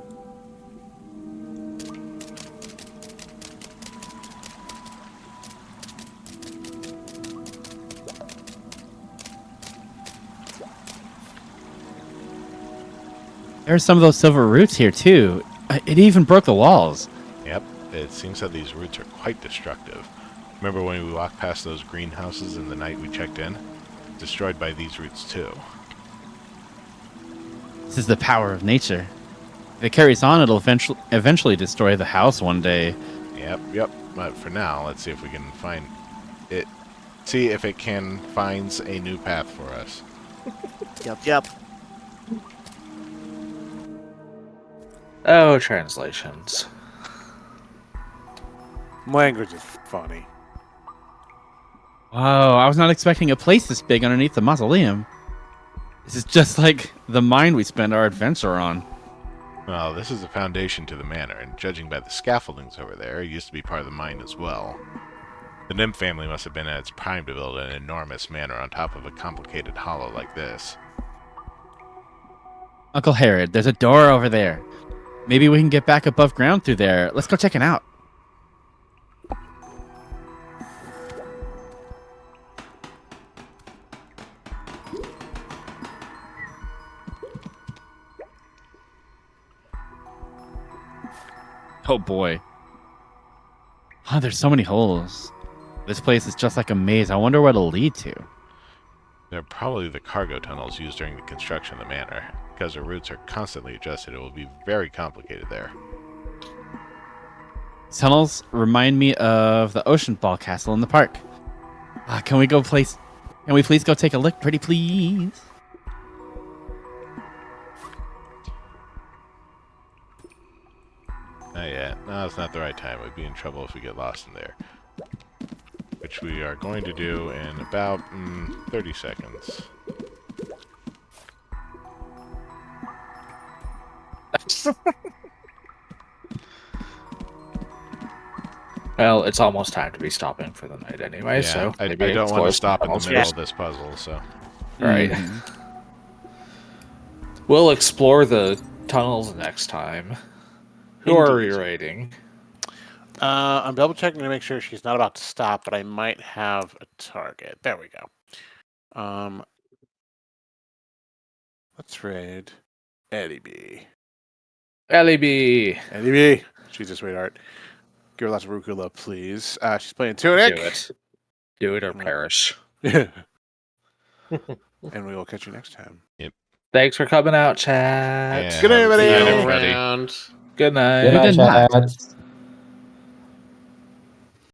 [SPEAKER 3] There's some of those silver roots here, too. It even broke the walls.
[SPEAKER 4] Yep, it seems that these roots are quite destructive. Remember when we walked past those greenhouses in the night we checked in? Destroyed by these roots too.
[SPEAKER 3] This is the power of nature. If it carries on, it'll eventually destroy the house one day.
[SPEAKER 4] Yep. But for now, let's see if we can find it. See if it finds a new path for us.
[SPEAKER 1] Yep.
[SPEAKER 8] Oh, translations.
[SPEAKER 9] Language is funny.
[SPEAKER 3] Whoa, I was not expecting a place this big underneath the mausoleum. This is just like the mine we spent our adventure on.
[SPEAKER 4] Well, this is the foundation to the manor, and judging by the scaffoldings over there, it used to be part of the mine as well. The nymph family must have been at its prime to build an enormous manor on top of a complicated hollow like this.
[SPEAKER 3] Uncle Herod, there's a door over there. Maybe we can get back above ground through there. Let's go check it out. Oh boy. Oh, there's so many holes. This place is just like a maze. I wonder what it'll lead to.
[SPEAKER 4] They're probably the cargo tunnels used during the construction of the manor. Because the routes are constantly adjusted, it will be very complicated there.
[SPEAKER 3] Tunnels remind me of the ocean ball castle in the park. Can we please go take a look, pretty please?
[SPEAKER 4] Not yet. No, it's not the right time. We'd be in trouble if we get lost in there. Which we are going to do in about 30 seconds.
[SPEAKER 8] Well, it's almost time to be stopping for the night anyway,
[SPEAKER 4] Yeah,
[SPEAKER 8] so
[SPEAKER 4] I
[SPEAKER 8] maybe
[SPEAKER 4] don't want
[SPEAKER 8] explore
[SPEAKER 4] to stop in the
[SPEAKER 8] some
[SPEAKER 4] middle
[SPEAKER 8] tunnels
[SPEAKER 4] of this puzzle, so...
[SPEAKER 8] Right. We'll explore the tunnels next time. Who are we raiding?
[SPEAKER 9] I'm double checking to make sure she's not about to stop, but I might have a target. There we go. Let's raid Eddie B.
[SPEAKER 8] Ellie B.
[SPEAKER 9] Eddie B. She's a sweetheart. Give her lots of Roo Croo love, please. She's playing Tunic.
[SPEAKER 8] Do it. Do it or perish.
[SPEAKER 9] And we will catch you next time.
[SPEAKER 8] Thanks for coming out, chat.
[SPEAKER 4] Yeah,
[SPEAKER 9] Good night,
[SPEAKER 4] have a
[SPEAKER 9] everybody.
[SPEAKER 4] good night,
[SPEAKER 6] See you
[SPEAKER 4] everybody.
[SPEAKER 6] around.
[SPEAKER 8] Good night.
[SPEAKER 7] Good night,
[SPEAKER 3] Good night.
[SPEAKER 7] chat.